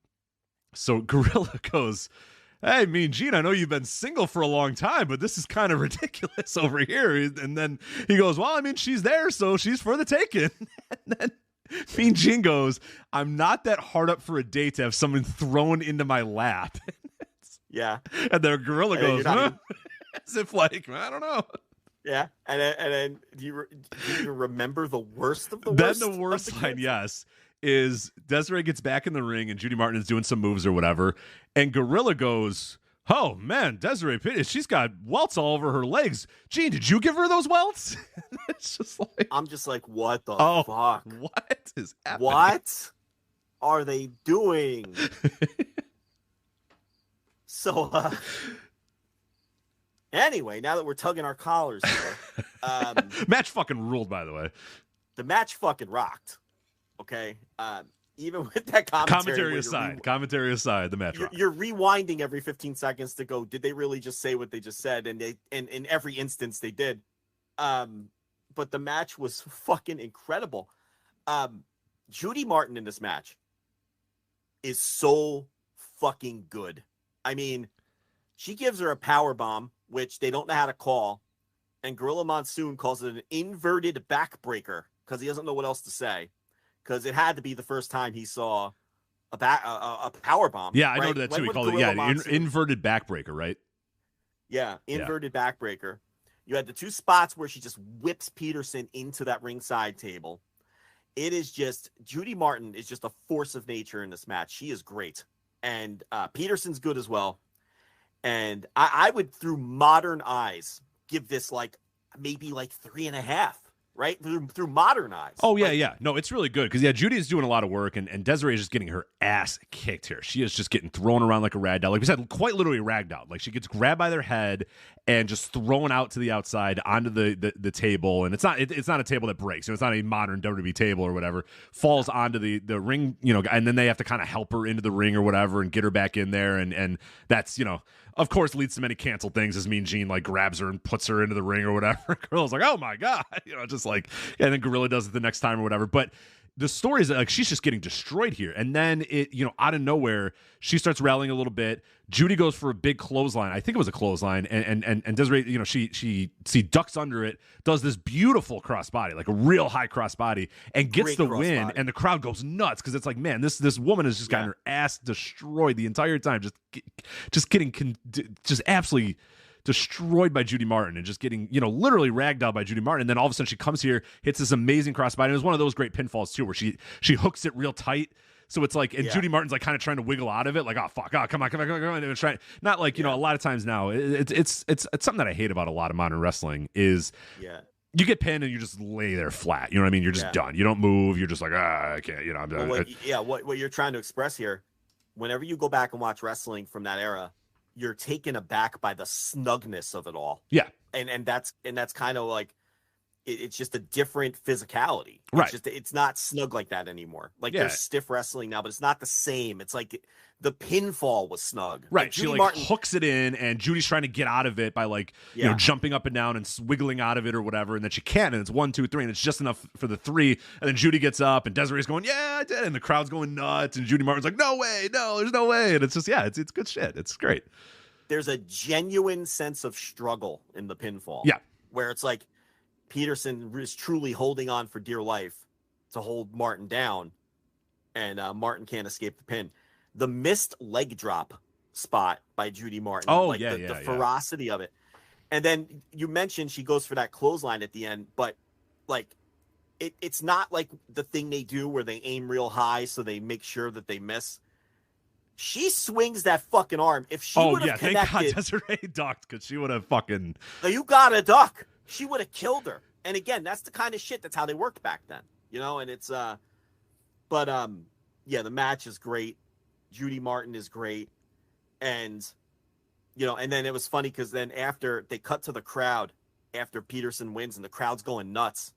so Gorilla goes, "Hey, Mean Gene, I know you've been single for a long time, but this is kind of ridiculous over here." And then he goes, "Well, I mean, she's there, so she's for the taking." And then Mean Gene goes, "I'm not that hard up for a date to have someone thrown into my lap." Yeah. And then Gorilla goes, huh? As if like, I don't know. Yeah. And then do you even remember the worst of the worst? Then the worst line, yes, is Desiree gets back in the ring and Judy Martin is doing some moves or whatever. And Gorilla goes, "Oh, man, Desiree, she's got welts all over her legs. Gene, did you give her those welts?" It's just like, I'm just like, what the fuck? What is happening? What are they doing? So, Anyway, now that we're tugging our collars here, Match fucking ruled, by the way. the match fucking rocked. Okay, even with that commentary aside, the match rocked. You're rewinding every 15 seconds to go, did they really just say what they just said? And in every instance they did. But the match was fucking incredible. Judy Martin in this match is so fucking good. I mean, she gives her a power bomb, which they don't know how to call, and Gorilla Monsoon calls it an inverted backbreaker because he doesn't know what else to say. Because it had to be the first time he saw a power bomb. Yeah, I right? know that too. When He called it inverted backbreaker, right? Yeah, inverted backbreaker. You had the two spots where she just whips Peterson into that ringside table. It is just, Judy Martin is just a force of nature in this match. She is great. And Peterson's good as well. And I would, through modern eyes, give this maybe 3.5. Right? Through modern eyes. Oh, yeah. No, it's really good because, Judy is doing a lot of work, and Desiree is just getting her ass kicked here. She is just getting thrown around like a rag doll. Like we said, quite literally ragged out. Like she gets grabbed by their head and just thrown out to the outside onto the table. And it's not a table that breaks. It's not a modern WWE table or whatever. Falls onto the ring, and then they have to kind of help her into the ring or whatever and get her back in there. And that's, of course, leads to many canceled things as Mean Gene grabs her and puts her into the ring or whatever. Gorilla's like, oh my God, just and then Gorilla does it the next time or whatever. But the story is that she's just getting destroyed here. And then it, out of nowhere, she starts rallying a little bit. Judy goes for a big clothesline. I think it was a clothesline. And Desiree, she ducks under it, does this beautiful crossbody, like a real high crossbody, and gets the win. And the crowd goes nuts because it's like, man, this woman has just gotten her ass destroyed the entire time, just getting just absolutely destroyed by Judy Martin and just getting, literally ragged out by Judy Martin. And then all of a sudden she comes here, hits this amazing crossbody. And it was one of those great pinfalls too, where she hooks it real tight. So it's Judy Martin's kind of trying to wiggle out of it, oh fuck, oh come on. And it's trying, not a lot of times now. It's something that I hate about a lot of modern wrestling is you get pinned and you just lay there flat. You know what I mean? You're just done. You don't move. You're just I can't. I'm done. What you're trying to express here, whenever you go back and watch wrestling from that era, you're taken aback by the snugness of it all. Yeah. And that's kind of it's just a different physicality. Right. It's not snug like that anymore. There's stiff wrestling now, but it's not the same. It's the pinfall was snug. Right. She Martin hooks it in and Judy's trying to get out of it by jumping up and down and wiggling out of it or whatever. And then she can't. And it's 1, 2, 3. And it's just enough for the 3. And then Judy gets up and Desiree's going, yeah, I did. And the crowd's going nuts. And Judy Martin's like, no way. No, there's no way. And it's just, it's good shit. It's great. There's a genuine sense of struggle in the pinfall. Yeah. Where it's Peterson is truly holding on for dear life to hold Martin down, and Martin can't escape the pin. The missed leg drop spot by Judy Martin. Oh, the ferocity of it. And then you mentioned she goes for that clothesline at the end, but it's not the thing they do where they aim real high so they make sure that they miss. She swings that fucking arm. If she would have connected, thank God Desiree ducked because she would have fucking. You gotta duck. She would have killed her. And again, that's the kind of shit. That's how they worked back then, And it's the match is great. Judy Martin is great, and and then it was funny because then after they cut to the crowd after Peterson wins and the crowd's going nuts.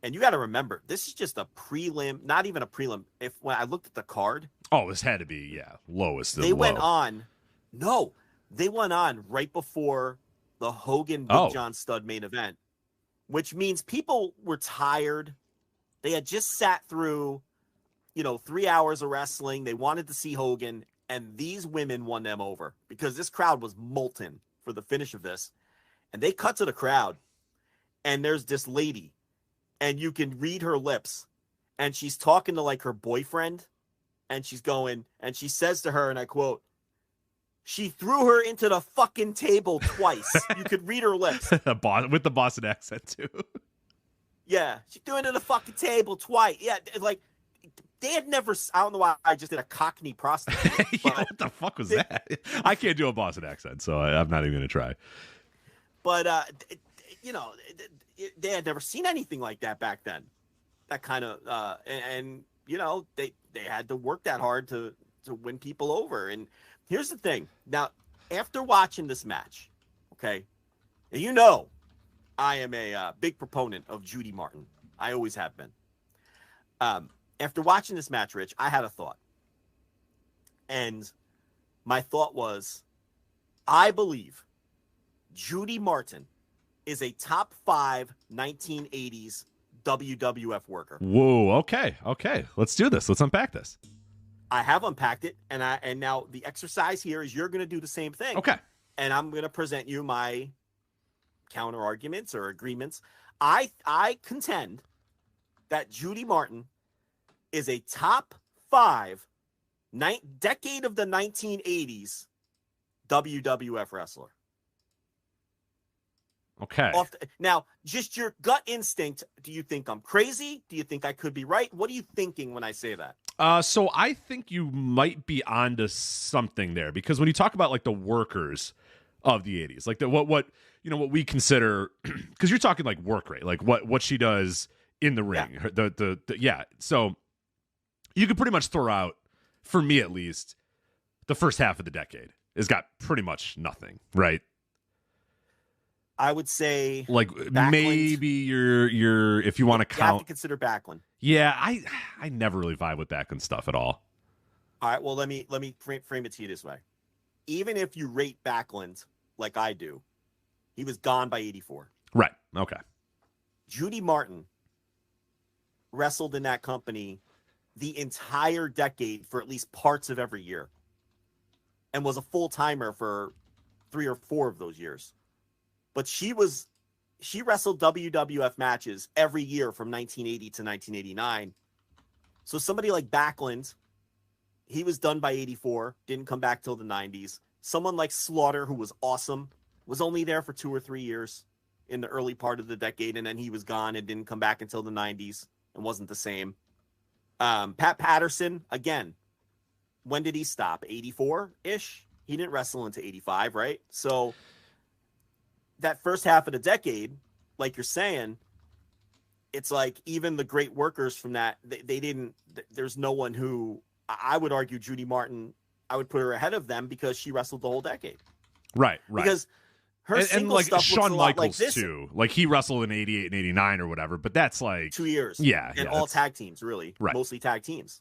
And you got to remember, this is just a prelim, not even a prelim. When I looked at the card. Oh, this had to be, lowest. They went on. No, they went on right before the Hogan Big John Studd main event, which means people were tired. They had just sat through, 3 hours of wrestling. They wanted to see Hogan, and these women won them over because this crowd was molten for the finish of this. And they cut to the crowd, and there's this lady. And you can read her lips, and she's talking to her boyfriend, and she's going, and she says to her, and I quote, she threw her into the fucking table twice. You could read her lips. With the Boston accent, too. Yeah, she threw into the fucking table twice. Yeah, they had never, I don't know why I just did a Cockney prostitute. What the fuck was that? I can't do a Boston accent, so I'm not even going to try. But, they had never seen anything like that back then. That kind of they had to work that hard to win people over. And here's the thing. Now, after watching this match, Okay. And you know, I am a big proponent of Judy Martin. I always have been. After watching this match, Rich, I had a thought. And my thought was, I believe Judy Martin is a top 5 1980s WWF worker. Whoa, okay. Let's do this. Let's unpack this. I have unpacked it, and now the exercise here is you're going to do the same thing. Okay. And I'm going to present you my counter arguments or agreements. I contend that Judy Martin is a top 5 decade of the 1980s WWF wrestler. Okay. Now, just your gut instinct. Do you think I'm crazy? Do you think I could be right? What are you thinking when I say that? So I think you might be onto something there, because when you talk about like the workers of the 80s, like what we consider, because you're talking like work rate, like what she does in the ring. Yeah. So you could pretty much throw out, for me at least, the first half of the decade has got pretty much nothing, right? I would say like Backlund. Maybe you're if you want to count. You have to consider Backlund. Yeah, I never really vibe with Backlund stuff at all. All right, well let me frame it to you this way. Even if you rate Backlund like I do, he was gone by 84. Right. Okay. Judy Martin wrestled in that company the entire decade for at least parts of every year, and was a full-timer for 3 or 4 of those years. But she wrestled WWF matches every year from 1980 to 1989. So somebody like Backlund, he was done by 84, didn't come back till the 90s. Someone like Slaughter, who was awesome, was only there for 2 or 3 years in the early part of the decade, and then he was gone and didn't come back until the 90s and wasn't the same. Pat Patterson, again, when did he stop? 84-ish? He didn't wrestle into 85, right? So that first half of the decade, like you're saying, it's like even the great workers from that, they didn't, there's no one who, I would argue Judy Martin, I would put her ahead of them because she wrestled the whole decade. Right. Because her single like stuff Shawn looks a lot Michaels like this. too. Like he wrestled in 88 and 89 or whatever, but that's like 2 years. Yeah. And all tag teams, really. Right. Mostly tag teams.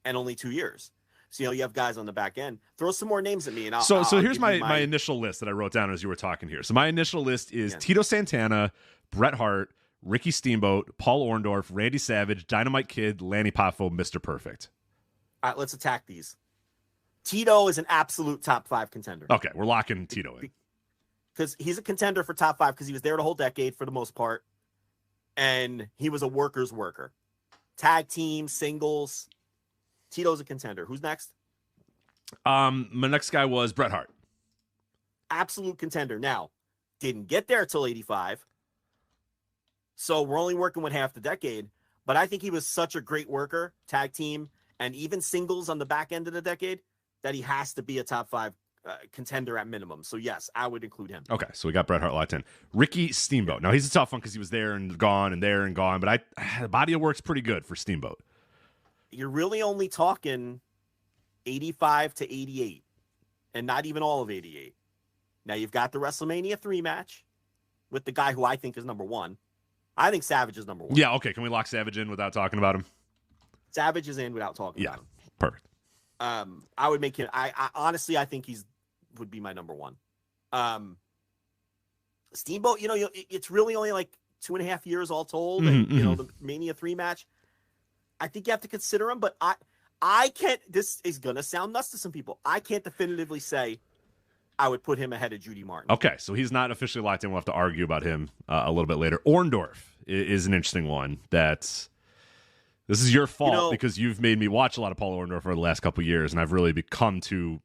And only 2 years. So, you have guys on the back end. Throw some more names at me. And So here's my initial list that I wrote down as you were talking here. So my initial list is Tito Santana, Bret Hart, Ricky Steamboat, Paul Orndorff, Randy Savage, Dynamite Kid, Lanny Poffo, Mr. Perfect. All right, let's attack these. Tito is an absolute top 5 contender. Okay, we're locking Tito in. Because he's a contender for top 5 because he was there the whole decade for the most part. And he was a worker's worker. Tag team, singles. Tito's a contender. Who's next? My next guy was Bret Hart. Absolute contender. Now, didn't get there till 85. So we're only working with half the decade. But I think he was such a great worker, tag team, and even singles on the back end of the decade, that he has to be a top 5 contender at minimum. So yes, I would include him. Okay, so we got Bret Hart locked in. Ricky Steamboat. Now he's a tough one because he was there and gone and there and gone, but the body of work's pretty good for Steamboat. You're really only talking 85 to 88, and not even all of 88. Now you've got the WrestleMania 3 match with the guy who I think is number 1. I think Savage is number 1. Yeah, okay. Can we lock Savage in without talking about him? Savage is in without talking about him. Perfect. I would make him. I honestly, I think would be my number 1. Steamboat, it's really only like 2.5 years all told, and the Mania 3 match. I think you have to consider him, but I can't. This is gonna sound nuts to some people. I can't definitively say I would put him ahead of Judy Martin. Okay, so he's not officially locked in. We'll have to argue about him a little bit later. Orndorff is an interesting one. This is your fault because you've made me watch a lot of Paul Orndorff over the last couple of years, and I've really become to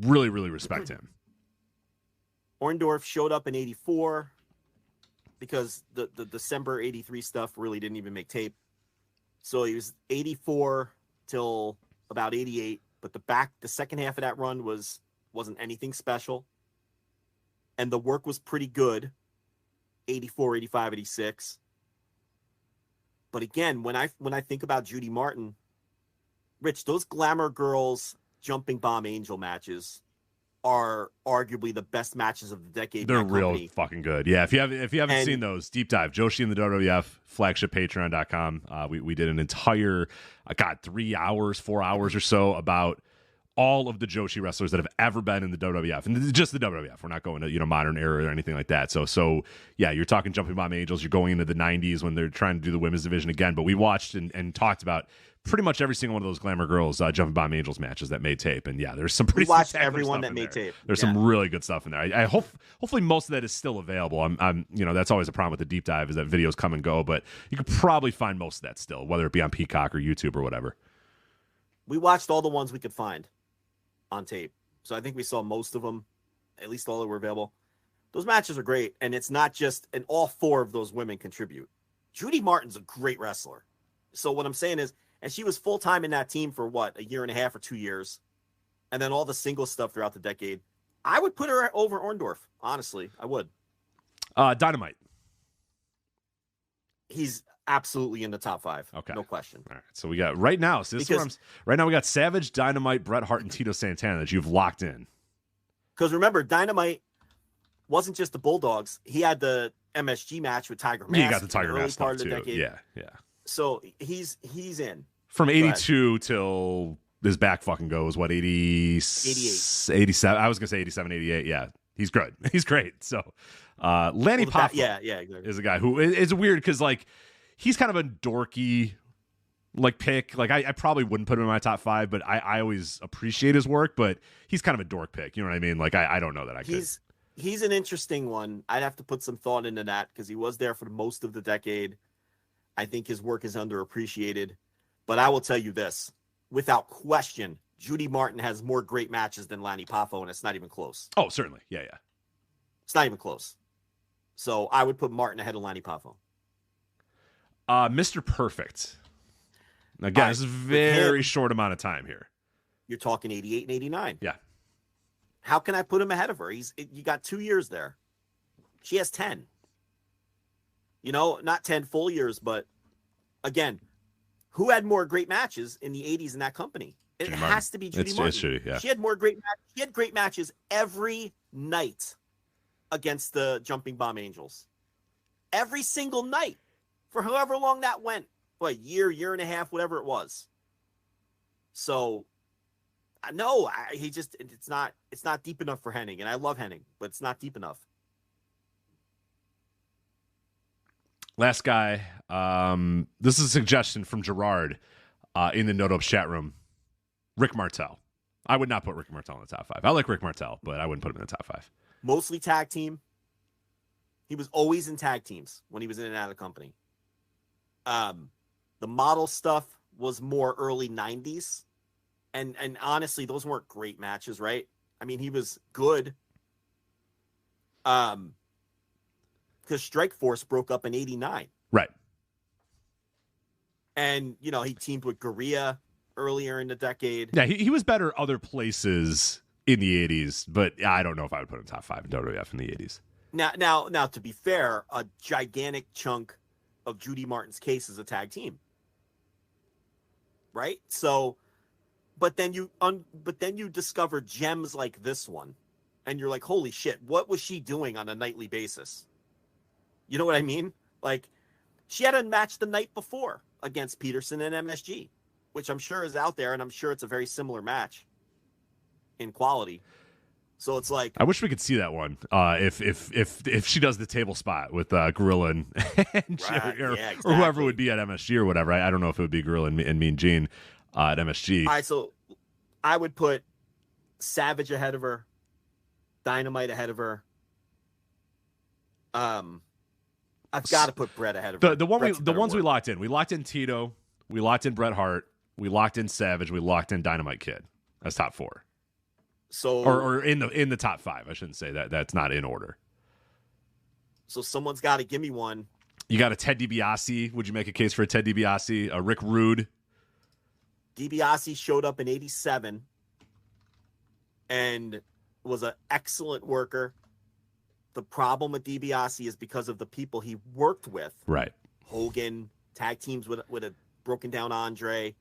really, really respect him. Orndorff showed up in 84 because the December 83 stuff really didn't even make tape. So he was 84 till about 88, but the second half of that run wasn't anything special. And the work was pretty good. 84, 85, 86. But again, when I think about Judy Martin, Rich, those Glamour Girls Jumping Bomb Angel matches are arguably the best matches of the decade. They're real fucking good. Yeah, if you haven't seen those, deep dive Joshi and the WWF, flagship patreon.com. We did an entire 3 hours, 4 hours or so about all of the Joshi wrestlers that have ever been in the WWF, and just the WWF. We're not going to modern era or anything like that. So yeah, you're talking Jumping Bomb Angels. You're going into the 90s when they're trying to do the women's division again. But we watched and talked about pretty much every single one of those Glamour Girls Jumping Bomb Angels matches that made tape. And yeah, there's some pretty. We watched everyone that made tape. There's some really good stuff in there. I hopefully most of that is still available. I'm that's always a problem with the deep dive is that videos come and go, but you could probably find most of that still, whether it be on Peacock or YouTube or whatever. We watched all the ones we could find on tape. So I think we saw most of them, at least all that were available. Those matches are great, and it's not just, and all 4 of those women contribute. Judy Martin's a great wrestler. So what I'm saying is, and she was full-time in that team for a year and a half or 2 years, and then all the single stuff throughout the decade. I would put her over Orndorff, honestly. I would. Dynamite. He's absolutely in the top 5. Okay. No question. All right. So we got right now. So right now we got Savage, Dynamite, Bret Hart, and Tito Santana that you've locked in. Because remember, Dynamite wasn't just the Bulldogs. He had the MSG match with Tiger Mask. He got the Tiger Mask part of the too. decade. Yeah. So he's in. From 82 till his back fucking goes, 88? 87. I was going to say 87, 88. Yeah. He's good. He's great. So Lanny Poffo exactly. is a guy who is weird because, he's kind of a dorky, pick. I probably wouldn't put him in my top 5, but I always appreciate his work, but he's kind of a dork pick. You know what I mean? I don't know that I could. He's an interesting one. I'd have to put some thought into that because he was there for most of the decade. I think his work is underappreciated. But I will tell you this, without question, Judy Martin has more great matches than Lanny Poffo, and it's not even close. Oh, certainly. Yeah. It's not even close. So I would put Martin ahead of Lanny Poffo. Mr. Perfect. Again, this is a very short amount of time here. You're talking 88 and 89. Yeah. How can I put him ahead of her? You got 2 years there. She has 10. Not 10 full years, but again, who had more great matches in the 80s in that company? It has to be Judy Martin. It's Judy, yeah. She had more great matches. She had great matches every night against the Jumping Bomb Angels. Every single night. For however long that went, year and a half, whatever it was. So, no, it's not deep enough for Hennig, and I love Hennig, but it's not deep enough. Last guy, this is a suggestion from Gerard in the No Dopes chat room. Rick Martel. I would not put Rick Martel in the top 5. I like Rick Martel, but I wouldn't put him in the top 5. Mostly tag team. He was always in tag teams when he was in and out of the company. The model stuff was more early 90s. And honestly, those weren't great matches, right? I mean, he was good. Because Strike Force broke up in 89. Right. And, he teamed with Gorilla earlier in the decade. Yeah, he was better other places in the 80s, but I don't know if I would put him top 5 in WWF in the 80s. Now, to be fair, a gigantic chunk of Judy Martin's case is a tag team, right? So, but then you discover gems like this one, and you're like, holy shit, what was she doing on a nightly basis? You know what I mean? She had a match the night before against Peterson and MSG, which I'm sure is out there, and I'm sure it's a very similar match in quality. So it's I wish we could see that one. If she does the table spot with Gorilla and right, or exactly. whoever would be at MSG or whatever. I don't know if it would be Gorilla and Mean Gene at MSG. All right, so I would put Savage ahead of her, Dynamite ahead of her. I've got to put Bret ahead of her. The ones we locked in. We locked in Tito. We locked in Bret Hart. We locked in Savage. We locked in Dynamite Kid. That's top 4. So or in the top 5. I shouldn't say that. That's not in order. So someone's got to give me one. You got a Ted DiBiase. Would you make a case for a Ted DiBiase? A Rick Rude? DiBiase showed up in 87 and was an excellent worker. The problem with DiBiase is because of the people he worked with. Right. Hogan, tag teams with a broken down Andre.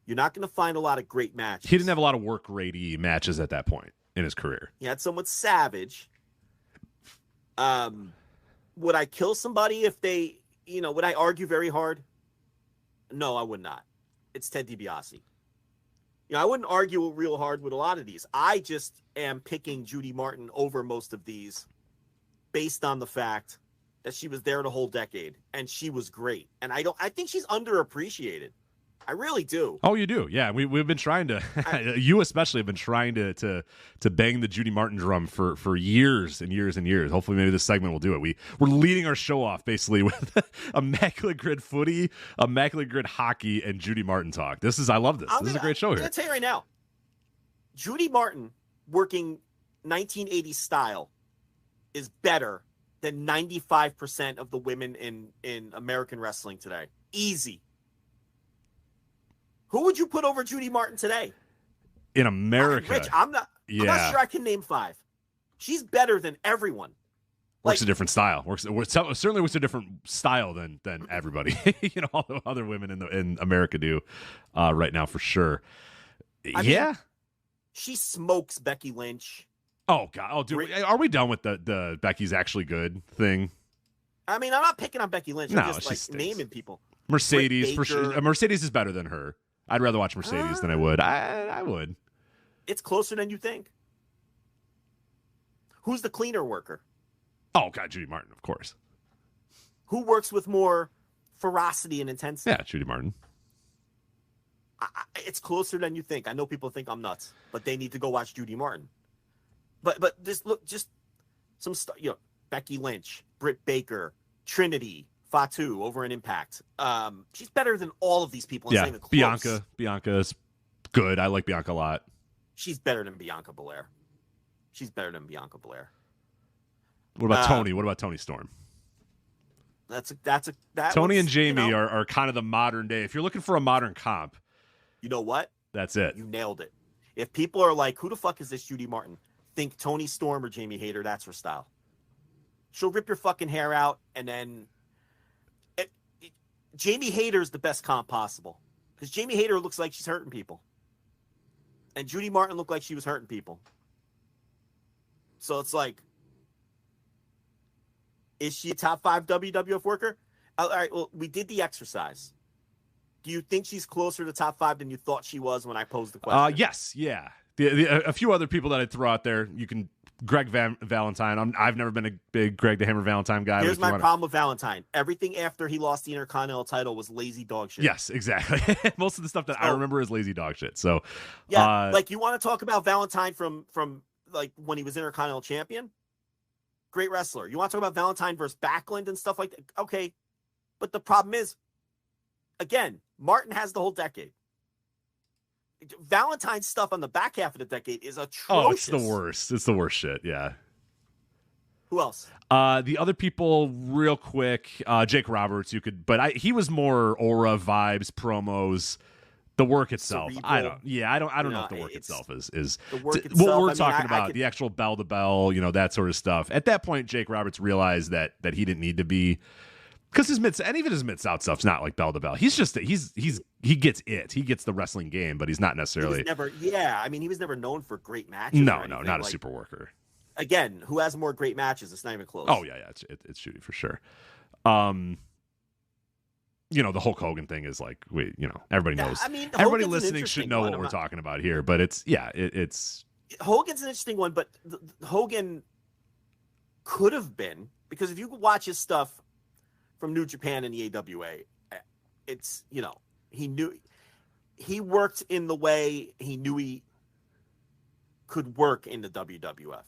You're not going to find a lot of great matches. He didn't have a lot of work rate matches at that point. in his career. He had someone savage. Would I kill somebody if they, would I argue very hard? No, I would not. It's Ted DiBiase. I wouldn't argue real hard with a lot of these. I just am picking Judy Martin over most of these based on the fact that she was there the whole decade and she was great. And I think she's underappreciated. I really do. Oh, you do? Yeah, we've been trying to. You especially have been trying to bang the Judy Martin drum for years and years and years. Hopefully, maybe this segment will do it. We're leading our show off basically with Immaculate Grid footy, Immaculate Grid hockey, and Judy Martin talk. I love this. This is a great show here. I'm gonna tell you right now, Judy Martin working 1980s style is better than 95% of the women in American wrestling today. Easy. Who would you put over Judy Martin today? In America? Rich, I'm not sure I can name 5. She's better than everyone. Works a different style. Certainly works a different style than everybody. All the other women in America do right now for sure. I mean, she smokes Becky Lynch. Oh God! Oh, dude, are we done with the Becky's actually good thing? I mean, I'm not picking on Becky Lynch. I'm just naming people. Mercedes for sure. Mercedes is better than her. I'd rather watch Mercedes than I would. I would. It's closer than you think. Who's the cleaner worker? Oh, God, Judy Martin, of course. Who works with more ferocity and intensity? Yeah, Judy Martin. It's closer than you think. I know people think I'm nuts, but they need to go watch Judy Martin. But just some stuff. Becky Lynch, Britt Baker, Trinity, Fatu over in Impact. She's better than all of these people. Yeah, Bianca is good. I like Bianca a lot. She's better than Bianca Belair. What about Tony? What about Tony Storm? Tony and Jamie are kind of the modern day. If you're looking for a modern comp, you know what? That's it. You nailed it. If people are like, who the fuck is this Judy Martin? Think Tony Storm or Jamie Hayter. That's her style. She'll rip your fucking hair out, and then Jamie Hayter is the best comp possible because Jamie Hayter looks like she's hurting people, and Judy Martin looked like she was hurting people. So it's like, is she a top 5 WWF worker? All right, well, we did the exercise. Do you think she's closer to top 5 than you thought she was when I posed the question? Yes, yeah. A few other people that I'd throw out there, you can. Greg Valentine. I've never been a big Greg the Hammer Valentine guy. Here's my problem with Valentine. Everything after he lost the Intercontinental title was lazy dog shit. Yes, exactly. Most of the stuff that I remember is lazy dog shit. So yeah, like you want to talk about Valentine from like when he was Intercontinental champion? Great wrestler. You want to talk about Valentine versus Backlund and stuff like that? Okay. But the problem is, again, Martin has the whole decade. Valentine's stuff on the back half of the decade is atrocious. Oh, it's the worst. It's the worst shit. Yeah. Who else? The other people, real quick, Jake Roberts. But he was more aura, vibes, promos. The work itself, cerebral. I don't know if the work itself is the work itself, what we're talking about. The actual bell to bell, that sort of stuff. At that point, Jake Roberts realized that he didn't need to be. Because his and even his Mid-South stuff's not like bell to bell. He's just he gets it. He gets the wrestling game, but he's not necessarily. He was never known for great matches. No, not a super worker. Again, who has more great matches? It's not even close. Oh yeah, it's Judy for sure. The Hulk Hogan thing is like everybody knows. I mean, everybody listening should know what we're talking about here. But it's Hogan's an interesting one, but Hogan could have been, because if you watch his stuff from New Japan and the AWA, it's, he worked in the way he knew he could work in the WWF.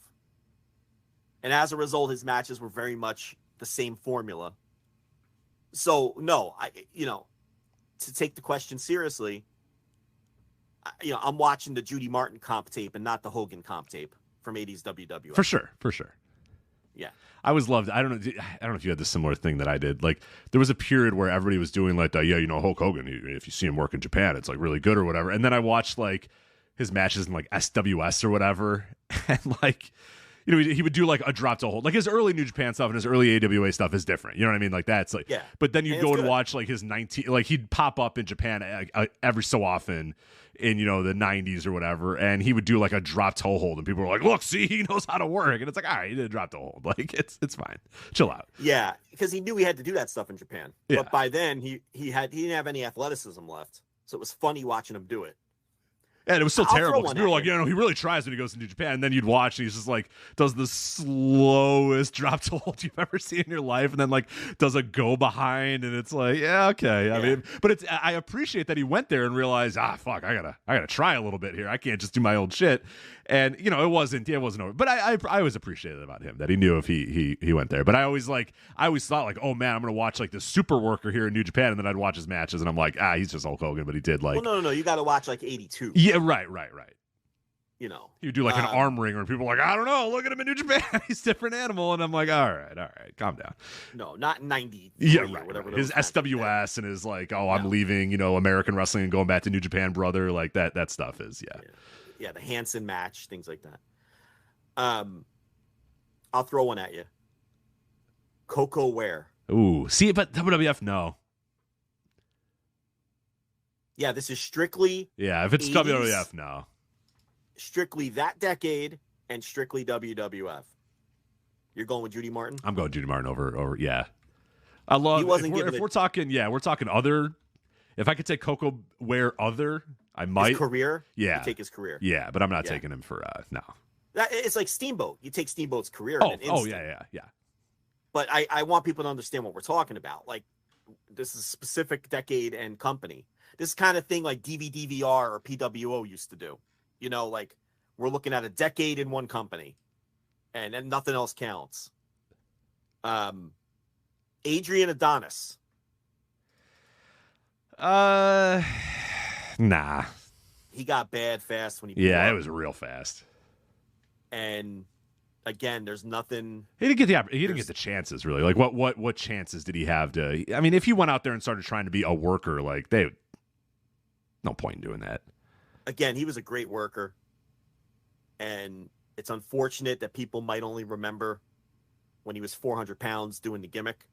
And as a result, his matches were very much the same formula. So, no, to take the question seriously, I'm watching the Judy Martin comp tape and not the Hogan comp tape from 80s WWF. For sure. Yeah. I always loved. I don't know if you had the similar thing that I did. Like there was a period where everybody was doing like Hulk Hogan. If you see him work in Japan, it's like really good or whatever. And then I watched like his matches in like SWS or whatever, and like he would do like a drop to hold. Like his early New Japan stuff and his early AWA stuff is different. You know what I mean? Like that's like. Yeah. But then you go and watch like his 19. Like he'd pop up in Japan every so often in, the 90s or whatever, and he would do like a drop toe hold, and people were like, look, see, he knows how to work. And it's like, all right, he did a drop toe hold. Like, it's fine. Chill out. Yeah, because he knew he had to do that stuff in Japan. Yeah. But by then, he didn't have any athleticism left. So it was funny watching him do it. And it was still terrible because one people were at like, you. he really tries when he goes into Japan. And then you'd watch and he's just like, does the slowest drop to hold you've ever seen in your life. And then like does a go behind. And it's like, yeah, okay. I mean, but I appreciate that he went there and realized, fuck, I gotta try a little bit here. I can't just do my old shit. And it wasn't over. But I always appreciated about him that he knew if he went there. But I always thought like, oh man, I'm gonna watch like the super worker here in New Japan, and then I'd watch his matches and I'm like, he's just Hulk Hogan, but he did like, well, no, you got to watch like 82. yeah, right. He would do like an arm ring, where people are like, I don't know, look at him in New Japan, he's a different animal, and I'm like, all right, calm down. No, not 90. Yeah, right. Whatever. His SWS and his like, I'm leaving, American wrestling and going back to New Japan, brother. Like that stuff is, Yeah, the Hansen match, things like that. I'll throw one at you. Coco Ware. Ooh, see, but WWF, no. Yeah, this is strictly. Yeah, if it's 80s, WWF, no. Strictly that decade and strictly WWF. You're going with Judy Martin? I'm going Judy Martin over. Yeah, I love. If we're talking, we're talking other. If I could take Coco Ware other, I might. His career? Yeah. You take his career. Yeah, but I'm not taking him for no. It's like Steamboat. You take Steamboat's career. Yeah. But I want people to understand what we're talking about. Like, this is a specific decade and company. This kind of thing like DVR or PWO used to do. Like we're looking at a decade in one company, and then nothing else counts. Adrian Adonis. Nah. He got bad fast when he. Yeah, it was real fast. And again, there's nothing. He didn't get the chances really. Like what chances did he have to? I mean, if he went out there and started trying to be a worker, like no point in doing that. Again, he was a great worker, and it's unfortunate that people might only remember when he was 400 pounds doing the gimmick.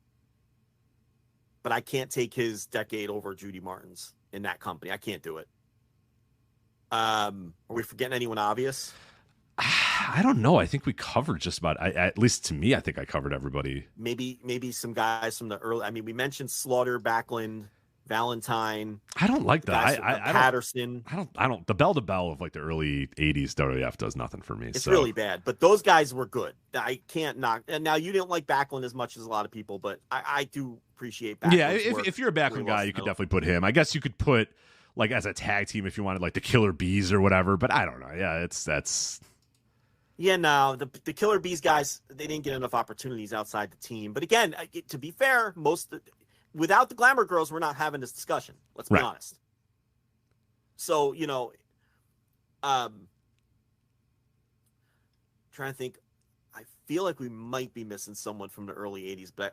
But I can't take his decade over Judy Martin's in that company. I can't do it. Are we forgetting anyone obvious? I don't know. I think we covered just about. At least to me, I think I covered everybody. Maybe some guys from the early. I mean, we mentioned Slaughter, Backlund, Valentine. I don't like that. Patterson. I don't. The bell to bell of like the early '80s WWF does nothing for me. It's really bad. But those guys were good. I can't knock. And now you didn't like Backlund as much as a lot of people, but I do appreciate Backlund's work. If you're a Backlund guy, you could definitely put him. I guess you could put like as a tag team if you wanted like the Killer Bees or whatever. But I don't know. Yeah, that's. Yeah, no, the Killer Bees guys, they didn't get enough opportunities outside the team. But again, to be fair, without the Glamour Girls, we're not having this discussion. Let's be honest. So, trying to think, I feel like we might be missing someone from the early 80s. But,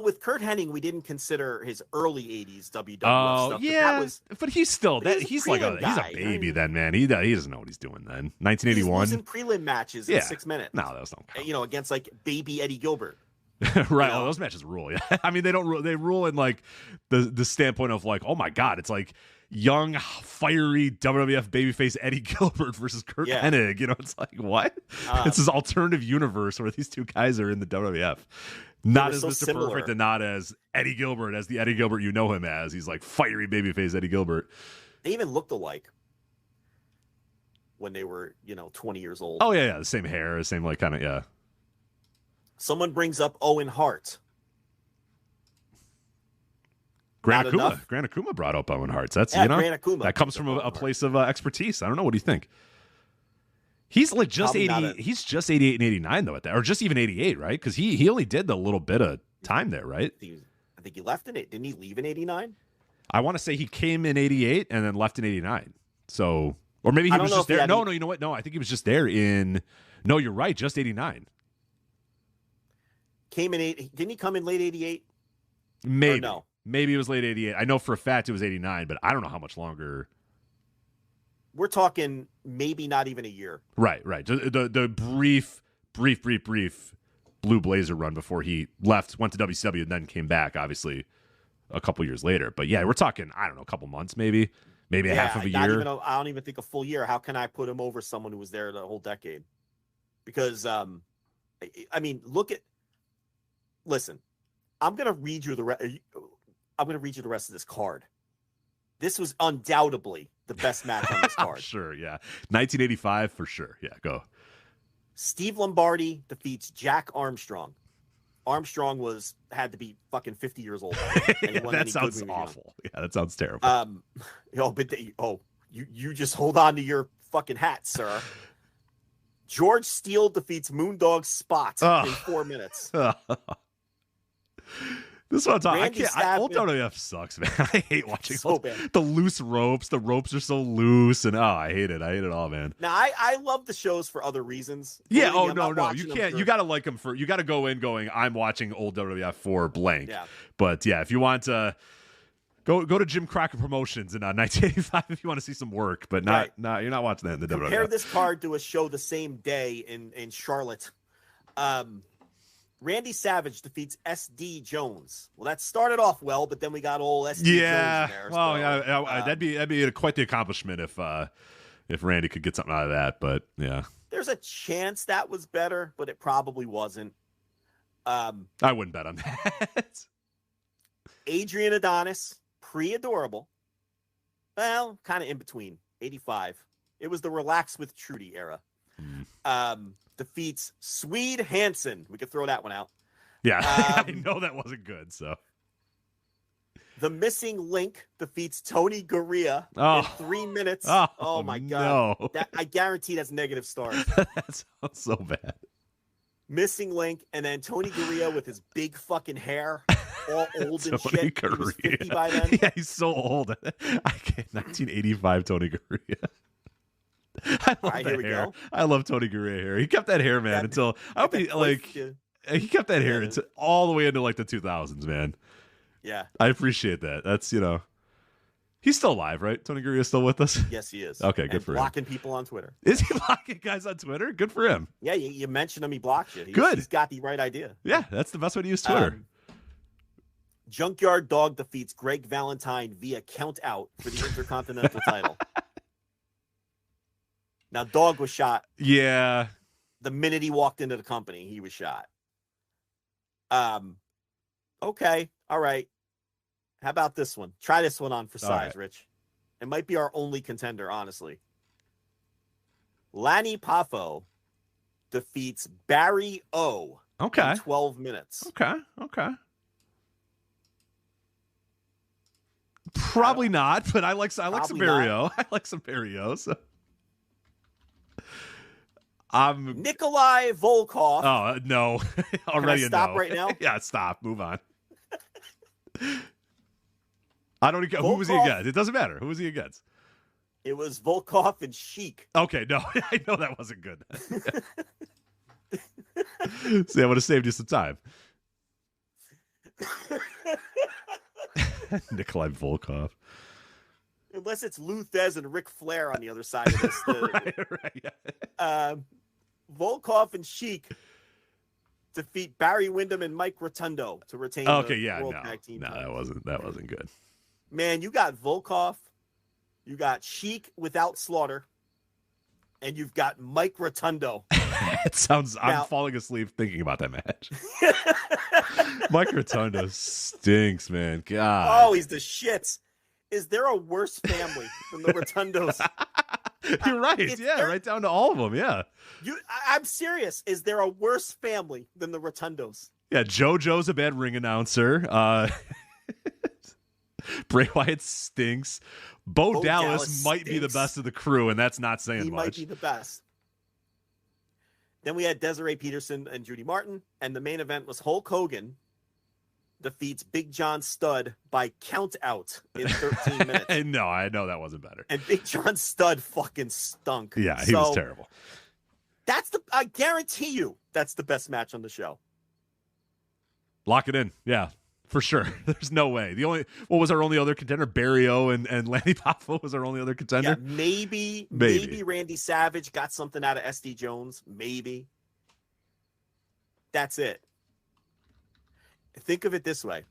with Kurt Hennig, we didn't consider his early 80s WWF stuff. Yeah, but he's still he's a baby then, man. He doesn't know what he's doing then. 1981. He's losing prelim matches in 6 minutes. No, that was no count. Against like baby Eddie Gilbert. Right. Oh, those matches rule. Yeah. I mean, they don't rule. They rule in like the standpoint of like, oh my God, it's like young, fiery WWF babyface Eddie Gilbert versus Kurt Hennig. It's like, what? It's this alternative universe where these two guys are in the WWF. Not as Mr. Perfect and not as Eddie Gilbert, as the Eddie Gilbert you know him as. He's like fiery babyface Eddie Gilbert. They even looked alike when they were, 20 years old. Oh, yeah. The same hair, the same like kind of, yeah. Someone brings up Owen Hart. Grant Akuma brought up Owen Hart. That's Grant Akuma that comes from a place of expertise. I don't know. What do you think? He's like just 80. He's just 88 and 89 though at that, or just even 88, right? Because he only did the little bit of time there, right? I think he left in it. Didn't he leave in 89? I want to say he came in 88 and then left in 89. So, or maybe he was just there. No, you know what? No, I think he was just there in. No, you're right. Just 89. Came in didn't he come in late 88? Maybe. No. Maybe it was late 88. I know for a fact it was 89, but I don't know how much longer. We're talking maybe not even a year. Right. The brief Blue Blazer run before he left, went to WCW, and then came back, obviously, a couple years later. But yeah, we're talking, I don't know, a couple months, maybe maybe half of a year. I don't even think a full year. How can I put him over someone who was there the whole decade? Because, I mean, listen, I'm going to read you the rest of this card. This was undoubtedly the best match on this card. Sure, yeah. 1985 for sure. Yeah, go. Steve Lombardi defeats Jack Armstrong. Armstrong had to be fucking 50 years old. That sounds awful. Yeah, that sounds terrible. You just hold on to your fucking hat, sir. George Steele defeats Moondog Spot in 4 minutes. This is what I'm talking. Randy Old WWF sucks, man. I hate watching bad. The loose ropes. The ropes are so loose, and I hate it. I hate it all, man. Now I love the shows for other reasons. Yeah. No. You can't. You got to like them for. You got to go in going, I'm watching old WWF for blank. Yeah. But yeah, if you want to go to Jim Crockett Promotions in 1985 if you want to see some work, but not you're not watching that in the WWF. Compare this card to a show the same day in Charlotte. Randy Savage defeats SD Jones. Well, that started off well, but then we got old SD Jones in there. Well, that'd be quite the accomplishment if Randy could get something out of that. But yeah, there's a chance that was better, but it probably wasn't. I wouldn't bet on that. Adrian Adonis, pre-adorable. Well, kind of in between. 85. It was the relax with Trudy era. Defeats Swede Hansen. We could throw that one out. Yeah, I know that wasn't good. So the Missing Link defeats Tony Gurria in 3 minutes. Oh my god! No. I guarantee that's negative stars. That sounds so bad. Missing Link, and then Tony Gurria with his big fucking hair, all old and Tony shit. Gurria. He was 50 by then. Yeah, he's so old. I can't. 1985 Tony Gurria. I love that hair. I love Tony Gurria hair. He kept that hair, man, until he kept that hair until all the way into like the 2000s, man. Yeah, I appreciate that. That's he's still alive, right? Tony Gurria is still with us. Yes, he is. Okay, good for him. Blocking people on Twitter. Is he blocking guys on Twitter? Good for him. Yeah, you mentioned him, he blocks you. Good. He's got the right idea. Yeah, that's the best way to use Twitter. Junkyard Dog defeats Greg Valentine via count out for the Intercontinental title. Now, Dog was shot. Yeah. The minute he walked into the company, he was shot. Okay. All right. How about this one? Try this one on for size, right. Rich. It might be our only contender, honestly. Lanny Poffo defeats Barry O. Okay. In 12 minutes. Okay. Probably not, but I like some Barry O. I like some Barry O. So. Nikolai Volkov. Oh, no. Already Can I stop right now? Yeah, stop. Move on. I don't know. Who was he against? It doesn't matter. Who was he against? It was Volkov and Sheik. Okay, no. I know that wasn't good. See, I would have saved you some time. Nikolai Volkov. Unless it's Lou Thez and Ric Flair on the other side of this. Right. Yeah. Volkov and Sheik defeat Barry Windham and Mike Rotundo to retain the World Tag Team. No, that wasn't good. Man, you got Volkov, you got Sheik without Slaughter, and you've got Mike Rotundo. It sounds. I'm falling asleep thinking about that match. Mike Rotundo stinks, man. God. Oh, he's the shits. Is there a worse family than the Rotundos? You're right. Yeah, right down to all of them. Yeah. I'm serious. Is there a worse family than the Rotundos? Yeah, JoJo's a bad ring announcer. Bray Wyatt stinks. Bo Dallas might be the best of the crew, and that's not saying much. He might be the best. Then we had Desiree Peterson and Judy Martin, and the main event was Hulk Hogan defeats Big John Studd by count out in 13 minutes. No, I know that wasn't better. And Big John Studd fucking stunk. Yeah, he was terrible. I guarantee you that's the best match on the show. Lock it in. Yeah, for sure. There's no way. What was our only other contender? Barry O and Lanny Poffo was our only other contender. Yeah, maybe Randy Savage got something out of SD Jones. Maybe. That's it. Think of it this way.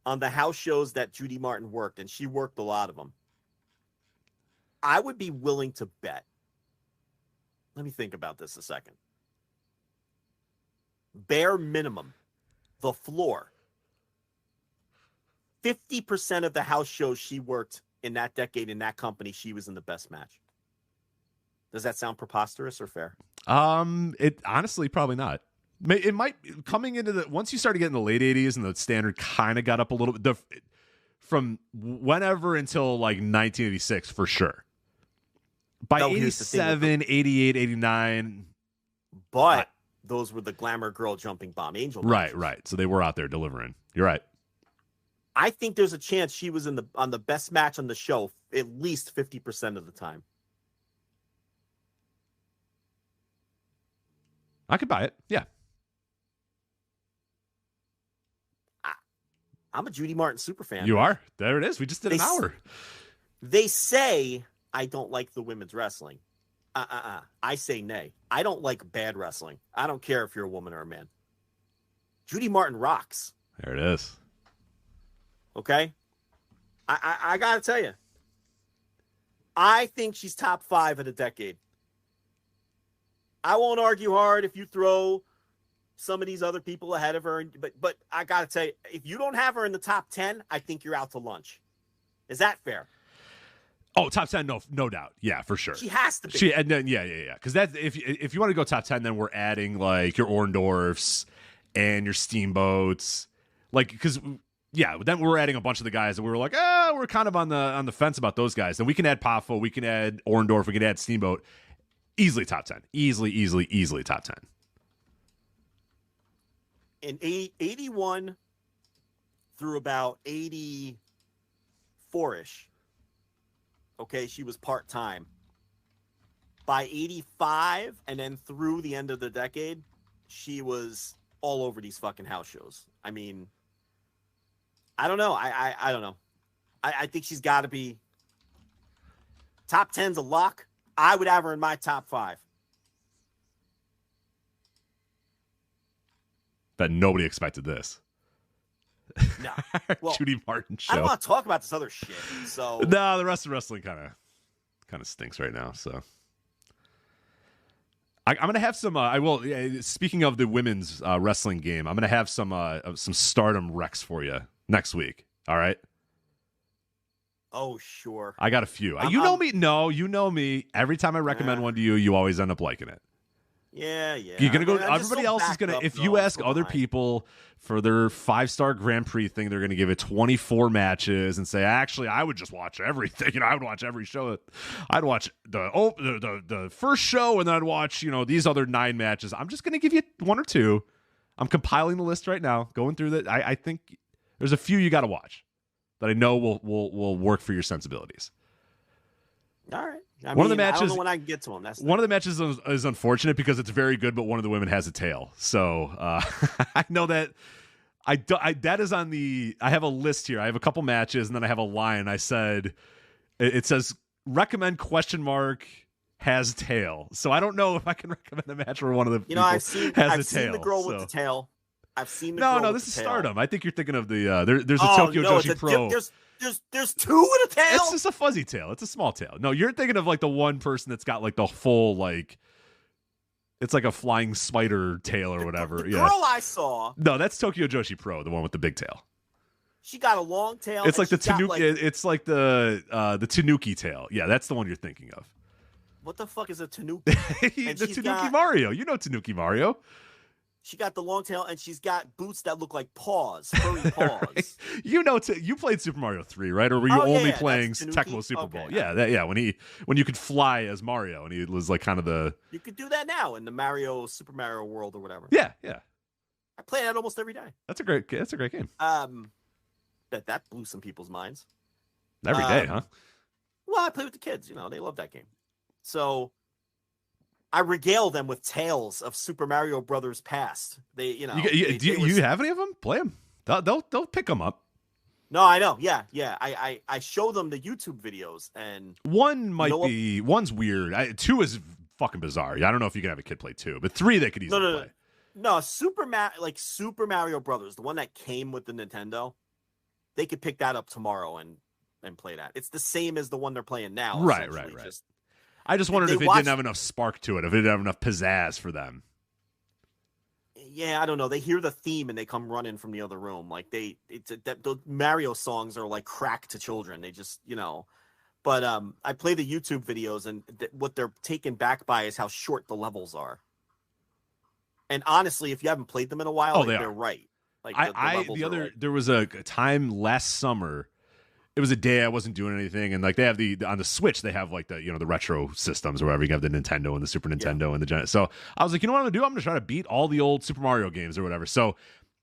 on the house shows that Judy Martin worked, and she worked a lot of them, I would be willing to bet. Let me think about this a second. Bare minimum, the floor. 50% of the house shows she worked in that decade in that company, she was in the best match. Does that sound preposterous or fair? It honestly probably not. It might coming into the once you started getting the late 80s and the standard kind of got up a little bit from whenever until like 1986 for sure. By 87, 88, 89. But those were the glamour girl jumping bomb angel matches. Right. So they were out there delivering. You're right. I think there's a chance she was on the best match on the show at least 50% of the time. I could buy it. Yeah. I'm a Judy Martin super fan. You are? There it is. We just did an hour. They say I don't like the women's wrestling. I say nay. I don't like bad wrestling. I don't care if you're a woman or a man. Judy Martin rocks. There it is. Okay? I got to tell you. I think she's top 5 of the decade. I won't argue hard if you throw some of these other people ahead of her. But I got to tell you, if you don't have her in the top 10, I think you're out to lunch. Is that fair? Oh, top 10, no doubt. Yeah, for sure. She has to be. And then, yeah. Because that's if you want to go top 10, then we're adding like your Orndorffs and your Steamboats. Like, because, yeah, then we're adding a bunch of the guys that we were like, we're kind of on the fence about those guys. Then we can add Poffo, we can add Orndorff, we can add Steamboat. Easily top 10. Easily top 10. In 81 through about 84-ish, okay, she was part-time. By 85 and then through the end of the decade, she was all over these fucking house shows. I mean, I don't know. I don't know. I think she's got to be top 10's a lock. I would have her in my top 5. But nobody expected this. No. Well, Judy Martin show. I don't want to talk about this other shit. So no, the rest of wrestling kind of stinks right now. So I'm gonna have some. I will. Speaking of the women's wrestling game, I'm gonna have some Stardom Recs for you next week. All right. Oh sure. I got a few. You know me. No, you know me. Every time I recommend one to you, you always end up liking it. Yeah. You're gonna go. Everybody else is gonna. If you ask other people for their 5-star Grand Prix thing, they're gonna give it 24 matches and say, actually, I would just watch everything. You know, I would watch every show. I'd watch the first show and then I'd watch these other 9 matches. I'm just gonna give you 1 or 2. I'm compiling the list right now, going through that. I think there's a few you got to watch that I know will work for your sensibilities. All right. One of the matches, I don't know when I can get to them. That's one of the matches is unfortunate because it's very good, but one of the women has a tail. So I know that that is on the. I have a list here. I have a couple matches, and then I have a line. I said it says recommend ? Has tail. So I don't know if I can recommend a match where one of the people I've seen the girl with the tail. I've seen the girl no. with This the is tail. Stardom. I think you're thinking of the. There's a Tokyo Joshi Pro. There's 2 with a tail. It's just a fuzzy tail. It's a small tail. No, you're thinking of like the one person that's got like the full like. It's like a flying spider tail or whatever. The girl I saw. No, that's Tokyo Joshi Pro, the one with the big tail. She got a long tail. It's like the Tanuki. It's like the Tanuki tail. Yeah, that's the one you're thinking of. What the fuck is a Tanuki? The Tanuki Mario. You know Tanuki Mario. She got the long tail, and she's got boots that look like paws, furry paws. Right. You played Super Mario 3, right? Or were you only playing Tecmo Super Bowl? Yeah, when you could fly as Mario, and he was like kind of the. You could do that now in the Super Mario world or whatever. Yeah. I play that almost every day. That's a great game. That blew some people's minds. Every day, huh? Well, I play with the kids. They love that game. So I regale them with tales of Super Mario Brothers past. Do you have any of them? Play them. They'll pick them up. No, I know. Yeah. I show them the YouTube videos, and one one's weird. 2 is fucking bizarre. I don't know if you can have a kid play 2, but 3 they could easily play. No, Super Mario Brothers, the one that came with the Nintendo. they could pick that up tomorrow and play that. It's the same as the one they're playing now. Right. I just wondered if it didn't have enough spark to it, if it didn't have enough pizzazz for them. Yeah, I don't know. They hear the theme and they come running from the other room. Like the Mario songs are like crack to children. They just, But I play the YouTube videos, and what they're taken back by is how short the levels are. And honestly, if you haven't played them in a while, they're right. Like there was a time last summer. It was a day I wasn't doing anything, and like they have on the Switch, they have like the the retro systems or whatever. You have the Nintendo and the Super Nintendo and the Genesis. So I was like, you know what I'm gonna do? I'm gonna try to beat all the old Super Mario games or whatever. So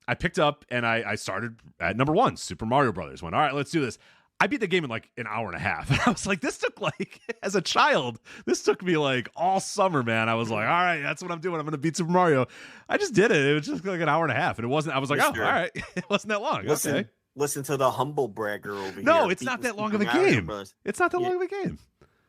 I picked up and I started at number 1, Super Mario Brothers. Went, all right, let's do this. I beat the game in like an hour and a half. And I was like, this took as a child, this took me like all summer, man. I was like, all right, that's what I'm doing. I'm going to beat Super Mario. I just did it. It was just like an hour and a half. And it wasn't, I was like, all right, it wasn't that long. Okay. Listen to the humble bragger over here. No, it's not that long of a game. It's not that long of a game.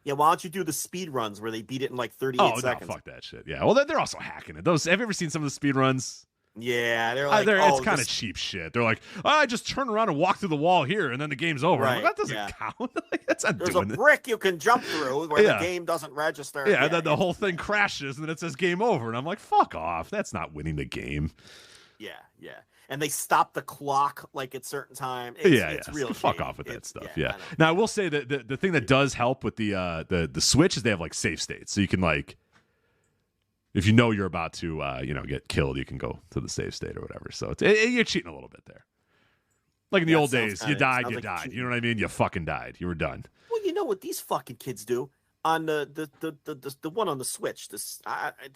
Yeah, why don't you do the speed runs where they beat it in like 38 seconds? Oh, fuck that shit. Yeah, well, they're also hacking it. Have you ever seen some of the speed runs? Yeah, they're like, it's kind of cheap shit. They're like, I just turn around and walk through the wall here, and then the game's over. Right, like, that doesn't count. That's not There's a brick you can jump through where the game doesn't register. Yeah, and then the whole thing crashes, and then it says game over, and I'm like, fuck off. That's not winning the game. Yeah. And they stop the clock like at certain time. It's real. Fuck off with that stuff. Yeah. Now I will say that the thing that does help with the Switch is they have like save states, so you can like. If you know you're about to, get killed, you can go to the save state or whatever. So you're cheating a little bit there. Like in the old days, you died. You know what I mean? You fucking died. You were done. Well, you know what these fucking kids do on the one on the Switch, the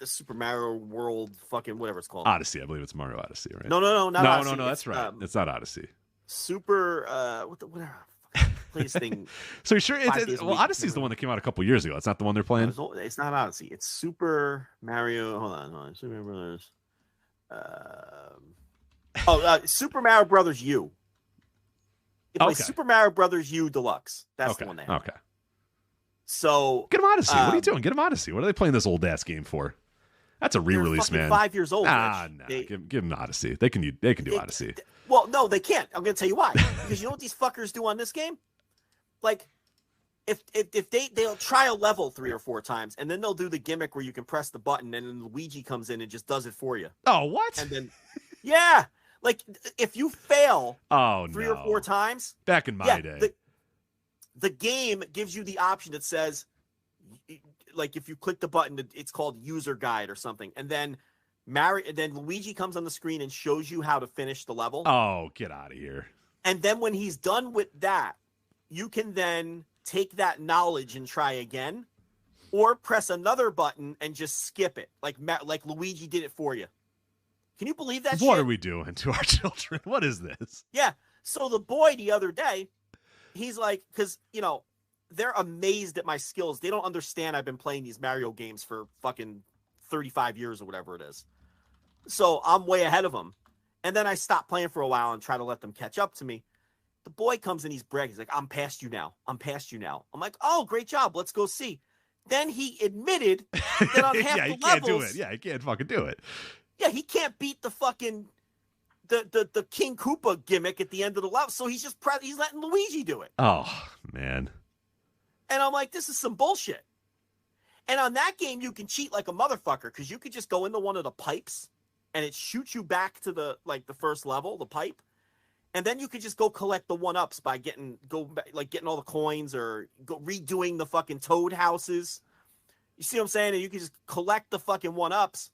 Super Mario World, fucking whatever it's called. Odyssey, I believe it's Mario Odyssey, right? No, not Odyssey. No, that's right. It's not Odyssey. Super, whatever. Thing. So you're sure Odyssey's the one that came out a couple years ago. It's not the one they're playing. It's not Odyssey. It's Super Mario. Hold on. Super Mario Brothers. Super Mario Brothers U. It's Super Mario Brothers U Deluxe. That's the one they have. Okay. So get them Odyssey. What are you doing? Get them Odyssey. What are they playing this old ass game for? That's a re-release, man. 5 years old. No. Give them Odyssey. They can do Odyssey. Well, no, they can't. I'm going to tell you why. Because you know what these fuckers do on this game? Like, if they'll try a level 3 or 4 times, and then they'll do the gimmick where you can press the button, and then Luigi comes in and just does it for you. Oh, what? And then, yeah, like if you fail 3 or 4 times, back in my day, the game gives you the option that says, like, if you click the button, it's called user guide or something, and then Luigi comes on the screen and shows you how to finish the level. Oh, get out of here! And then when he's done with that, you can then take that knowledge and try again, or press another button and just skip it, like Luigi did it for you. Can you believe that shit? What are we doing to our children? What is this? Yeah. So the boy the other day, he's like, because, they're amazed at my skills. They don't understand I've been playing these Mario games for fucking 35 years or whatever it is. So I'm way ahead of them. And then I stop playing for a while and try to let them catch up to me. The boy comes in, he's bragging. He's like, I'm past you now. I'm like, oh, great job. Let's go see. Then he admitted that on half the levels. Can't do it. Yeah, he can't fucking do it. Yeah, he can't beat the fucking the King Koopa gimmick at the end of the level. So he's letting Luigi do it. Oh, man. And I'm like, this is some bullshit. And on that game, you can cheat like a motherfucker because you could just go into one of the pipes and it shoots you back to the first level, the pipe. And then you could just go collect the 1-ups by getting all the coins or redoing the fucking Toad houses. You see what I'm saying? And you can just collect the fucking 1-ups.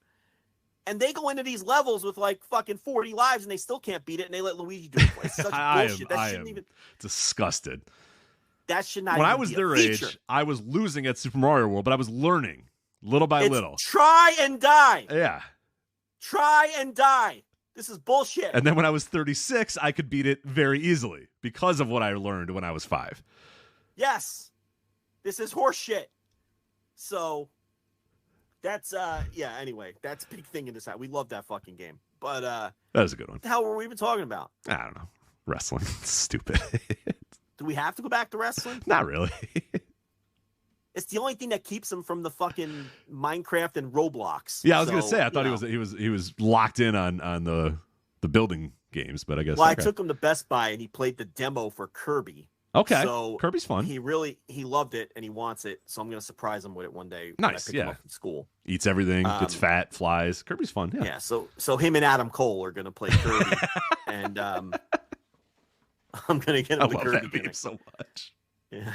And they go into these levels with like fucking 40 lives and they still can't beat it. And they let Luigi do it. It's such bullshit. I am disgusted. That should not. When I was their age, I was losing at Super Mario World, but I was learning little by little. Try and die. Yeah. Try and die. This is bullshit. And then when I was 36, I could beat it very easily because of what I learned when I was 5. Yes. This is horseshit. So that's anyway, that's a big thing in this house. We love that fucking game. But that was a good one. What the hell were we even talking about? I don't know. Wrestling. Stupid. Do we have to go back to wrestling? Not really. It's the only thing that keeps him from the fucking Minecraft and Roblox. Yeah, I was gonna say. I thought he was locked in on the building games, but I guess. Well, okay. I took him to Best Buy and he played the demo for Kirby. Okay. So Kirby's fun. He loved it and he wants it. So I'm going to surprise him with it one day. Nice. When I pick him up from school. Eats everything, gets fat, flies. Kirby's fun. Yeah. Yeah. So him and Adam Cole are going to play Kirby, and I'm going to get him the Kirby game so much. Yeah.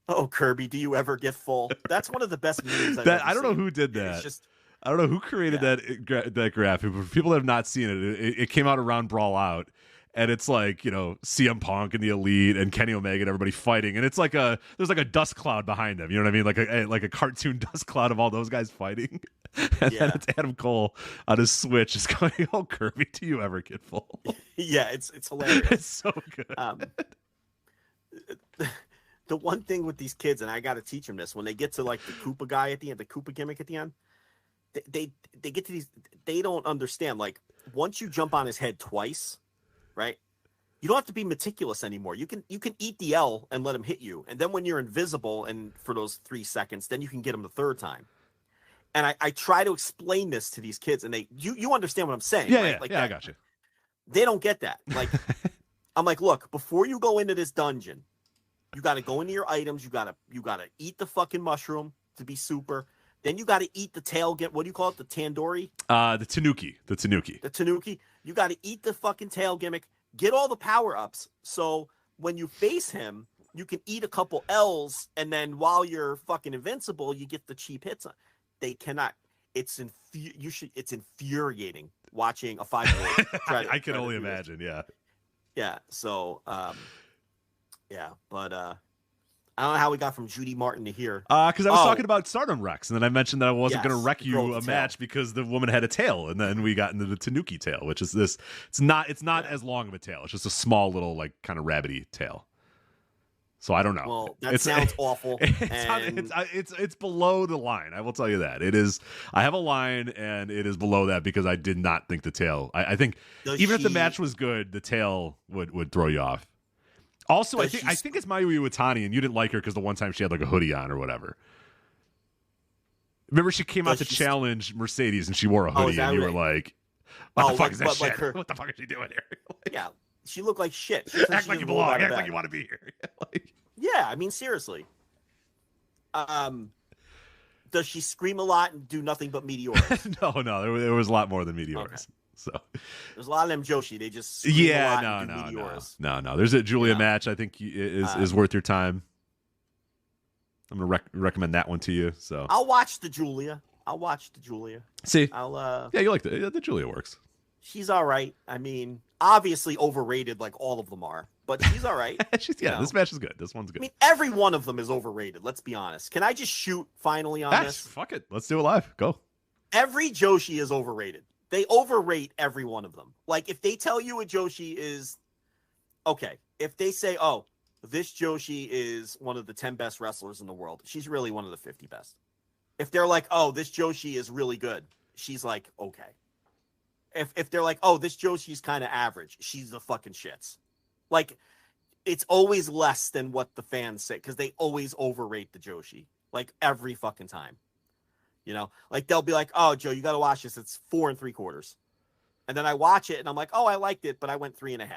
Oh, Kirby, do you ever get full? That's one of the best memes I've ever I don't know seen. who did that. It's just, I don't know who created that graphic. For people that have not seen it, it came out around Brawl Out. And it's like, CM Punk and the Elite and Kenny Omega and everybody fighting. And it's like there's like a dust cloud behind them. You know what I mean? Like a cartoon dust cloud of all those guys fighting. And then it's Adam Cole on his Switch is going, oh, Kirby, do you ever get full? Yeah, it's hilarious. It's so good. The one thing with these kids, and I got to teach them this, when they get to like the Koopa guy at the end, the Koopa gimmick at the end, they get to these, they don't understand. Like, once you jump on his head twice, right? You don't have to be meticulous anymore. You can eat the L and let him hit you. And then when you're invisible and for those 3 seconds, then you can get him the third time. And I try to explain this to these kids, and you understand what I'm saying. Yeah, right? I got you. They don't get that. Like, I'm like, look, before you go into this dungeon, you got to go into your items. You gotta eat the fucking mushroom to be super. Then you got to eat the tail. What do you call it? The tandoori? The tanuki. The tanuki. You got to eat the fucking tail gimmick. Get all the power-ups. So when you face him, you can eat a couple L's, and then while you're fucking invincible, you get the cheap hits. They cannot. It's infuriating watching a 5-year-old. I can only imagine. Yeah. Yeah. So, but I don't know how we got from Judy Martin to here. Because I was talking about Stardom Rex, and then I mentioned that I wasn't going to wreck you a tail. match because the woman had a tail, and then we got into the Tanuki tail, which is this. It's not as long of a tail. It's just a small little like kind of rabbity tail. So I don't know. Well, that sounds awful. It's below the line. I will tell you that. It is. I have a line, and it is below that because I did not think the tail. I think if the match was good, the tail would throw you off. Also, I think it's Mayu Iwatani, and you didn't like her because the one time she had like a hoodie on or whatever. Remember, she came out to challenge Mercedes, and she wore a hoodie, and you were like, "What the fuck is that shit? Like what the fuck is she doing here?" Yeah, she looked like shit. Act like you belong. Act like you want to be here. Yeah, I mean, seriously. Does she scream a lot and do nothing but meteors? No, there was a lot more than meteors. Okay. So there's a lot of them Joshi. They just no. There's a Julia match I think is worth your time. I'm gonna recommend that one to you. So I'll watch the Julia. See, you like the Julia works. She's all right. I mean, obviously overrated, like all of them are, but she's all right. This match is good. This one's good. I mean, every one of them is overrated. Let's be honest. Can I just shoot finally on this? Fuck it. Let's do it live. Go. Every Joshi is overrated. They overrate every one of them. Like, if they tell you a Joshi is okay, if they say, oh, this Joshi is one of the 10 best wrestlers in the world, she's really one of the 50 best. If they're like, oh, this Joshi is really good, she's like, okay. If they're like, oh, this Joshi's kind of average, she's the fucking shits. Like, it's always less than what the fans say because they always overrate the Joshi. Like, every fucking time. You know, like they'll be like, oh, Joe, you got to watch this. It's 4 3/4. And then I watch it and I'm like, oh, I liked it, but I went 3.5.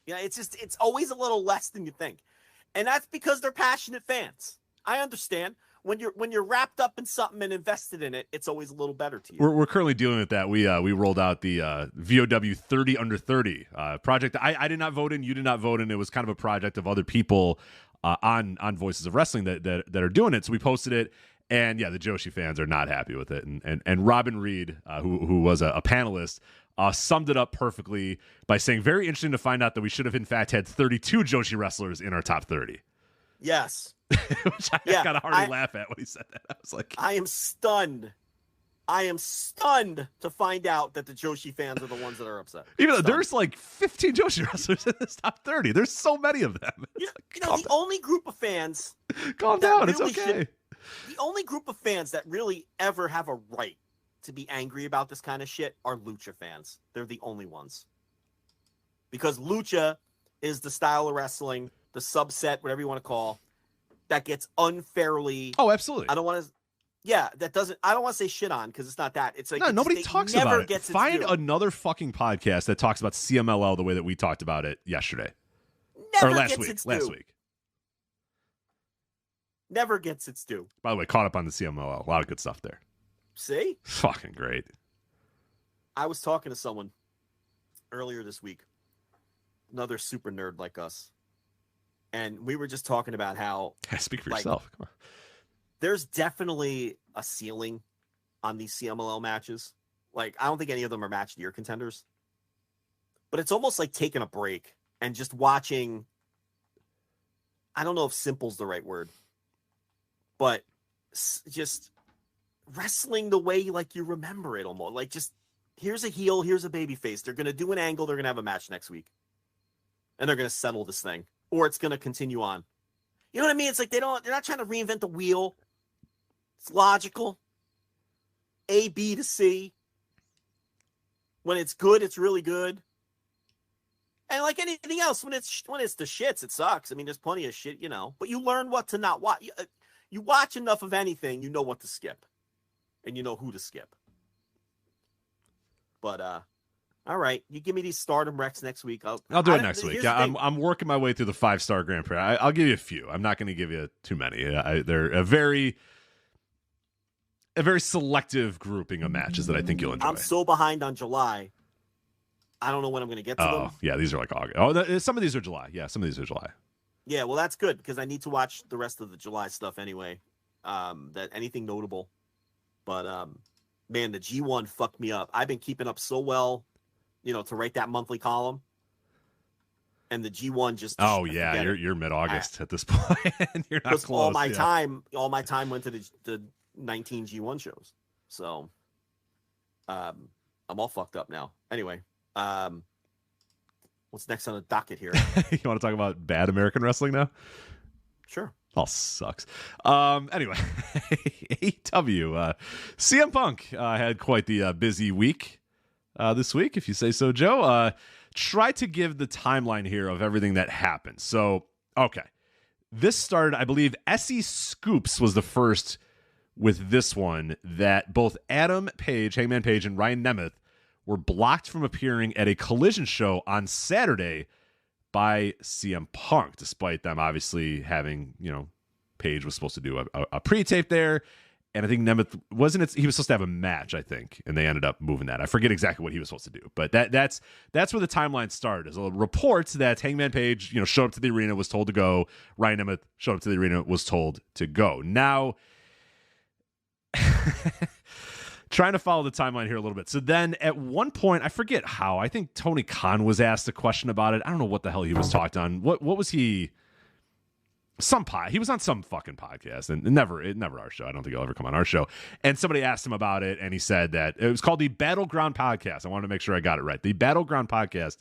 You know, it's always a little less than you think. And that's because they're passionate fans. I understand when you're wrapped up in something and invested in it, it's always a little better to you. We're currently dealing with that. We rolled out the VOW 30 under 30 project. I did not vote in. You did not vote in. It was kind of a project of other people on Voices of Wrestling that are doing it. So we posted it. And yeah, the Joshi fans are not happy with it. And Robin Reed, who was a panelist, summed it up perfectly by saying, very interesting to find out that we should have in fact had 32 Joshi wrestlers in our top 30. Yes. Which I got to hardly laugh at when he said that. I was like, I am stunned to find out that the Joshi fans are the ones that are upset. Even though there's like 15 Joshi wrestlers in this top 30. There's so many of them. Only group of fans. Calm down. It's okay. The only group of fans that really ever have a right to be angry about this kind of shit are Lucha fans. They're the only ones. Because Lucha is the style of wrestling, the subset, whatever you want to call, that gets unfairly... Oh, absolutely. I don't want Yeah, that doesn't. I don't want to say shit on because it's not that. It's like No, it nobody just, talks never about it. gets its Find due. another fucking podcast that talks about CMLL the way that we talked about it yesterday. Never Or last gets week. its Last due. week. Never gets its due. By the way, caught up on the CMLL. A lot of good stuff there. See, Fucking great. I was talking to someone earlier this week, another super nerd like us, and we were just talking about how Speak for like, yourself. Come on. there's definitely a ceiling on these CMLL matches. Like, I don't think any of them are match of the year contenders, but it's almost like taking a break and just watching. I don't know if simple's the right word, but just wrestling the way like you remember it almost. Like, just here's a heel, here's a baby face. They're going to do an angle. They're going to have a match next week, and they're going to settle this thing, or it's going to continue on. You know what I mean? It's like they're not trying to reinvent the wheel. It's logical. A, B to C. When it's good, it's really good. And like anything else, when it's the shits, it sucks. I mean, there's plenty of shit, you know. But you learn what to not watch. You watch enough of anything, you know what to skip, and you know who to skip. But all right, you give me these Stardom Recs next week. I'll do it next week. Yeah, I'm working my way through the 5-star Grand Prix. I'll give you a few. I'm not going to give you too many. They're a very selective grouping of matches that I think you'll enjoy. I'm so behind on July. I don't know when I'm going to get to them. Oh, yeah, these are like August. Oh, some of these are July. Yeah, some of these are July. Yeah, well, that's good because I need to watch the rest of the July stuff anyway. That anything notable, but man, the G1 fucked me up. I've been keeping up so well, you know, to write that monthly column, and the G1 just. Oh yeah, you're mid-August at this point. You're not close. All my time went to the 19 G1 shows, so I'm all fucked up now. Anyway, what's next on the docket here? You want to talk about bad American wrestling now? Sure. All sucks. Anyway, AEW. CM Punk had quite the busy week this week, if you say so, Joe. Try to give the timeline here of everything that happened. So, okay. This started, I believe, SE Scoops was the first with this one, that both Adam Page, Hangman Page, and Ryan Nemeth were blocked from appearing at a Collision show on Saturday by CM Punk, despite them obviously having, you know, Page was supposed to do a pre-tape there, and I think Nemeth he was supposed to have a match, I think, and they ended up moving that. I forget exactly what he was supposed to do, but that's where the timeline started. Is reports that Hangman Page, you know, showed up to the arena, was told to go. Ryan Nemeth showed up to the arena, was told to go. Now, trying to follow the timeline here a little bit. So then at one point, I forget how, I think Tony Khan was asked a question about it. I don't know what the hell he was talked on. What was he? He was on some fucking podcast, and never our show. I don't think he'll ever come on our show. And somebody asked him about it, and he said that it was called the Battleground Podcast. I wanted to make sure I got it right. The Battleground Podcast.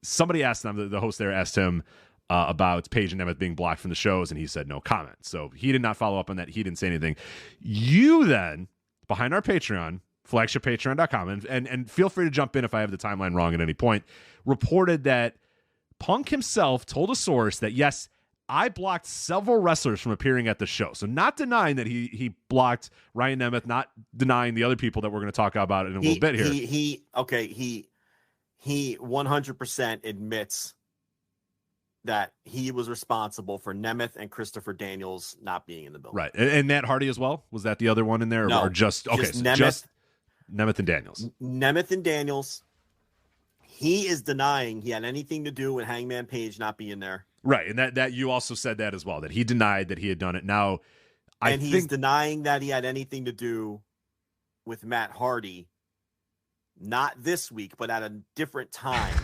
Somebody asked him, the host there asked him about Page and Nemeth being blocked from the shows, and he said no comment. So he did not follow up on that. He didn't say anything. You then, behind our Patreon, flagshippatreon.com, and feel free to jump in if I have the timeline wrong at any point, reported that Punk himself told a source that, yes, I blocked several wrestlers from appearing at the show. So not denying that he blocked Ryan Nemeth, not denying the other people that we're going to talk about in a little bit here. He 100% admits that he was responsible for Nemeth and Christopher Daniels not being in the building. Right. And Matt Hardy as well? Was that the other one in there? No, or just Nemeth and Daniels. Nemeth and Daniels. He is denying he had anything to do with Hangman Page not being there. Right. And that you also said that as well, that he denied that he had done it. Now, he's denying that he had anything to do with Matt Hardy, not this week, but at a different time.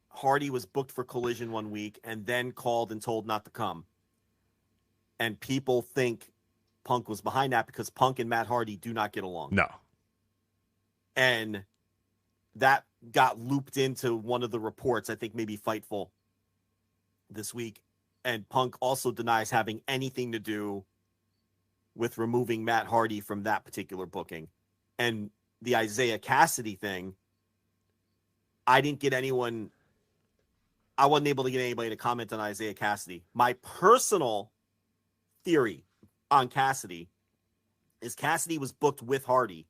Hardy was booked for Collision one week and then called and told not to come. And people think Punk was behind that because Punk and Matt Hardy do not get along. No. And that got looped into one of the reports, I think maybe Fightful this week. And Punk also denies having anything to do with removing Matt Hardy from that particular booking. And the Isaiah Cassidy thing, I wasn't able to get anybody to comment on Isaiah Cassidy. My personal theory on Cassidy is Cassidy was booked with Hardy.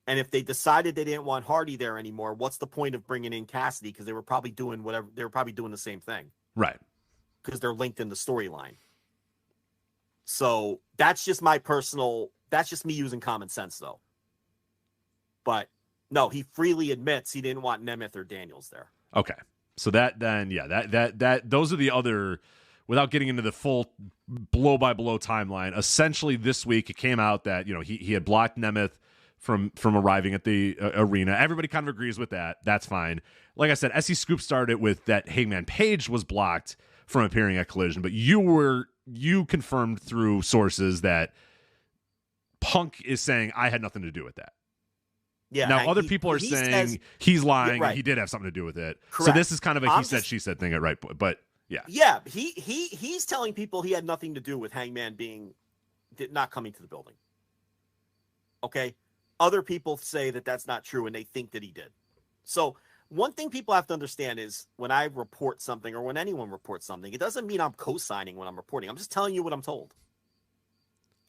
And if they decided they didn't want Hardy there anymore, what's the point of bringing in Cassidy? Because they were probably doing whatever. They were probably doing the same thing. Right. Because they're linked in the storyline. So that's just me using common sense, though. But no, he freely admits he didn't want Nemeth or Daniels there. Okay. So that those are the other, without getting into the full blow by blow timeline, essentially this week it came out that, he had blocked Nemeth from arriving at the arena. Everybody kind of agrees with that. That's fine. Like I said, SC Scoop started with that Hangman Page was blocked from appearing at Collision, but you confirmed through sources that Punk is saying I had nothing to do with that. Yeah. Now other people are saying he's lying. Right. And he did have something to do with it. Correct. So this is kind of a he said she said thing at right point. But yeah. Yeah. He's telling people he had nothing to do with Hangman not coming to the building. Okay. Other people say that that's not true and they think that he did. So one thing people have to understand is when I report something or when anyone reports something, it doesn't mean I'm co-signing when I'm reporting. I'm just telling you what I'm told.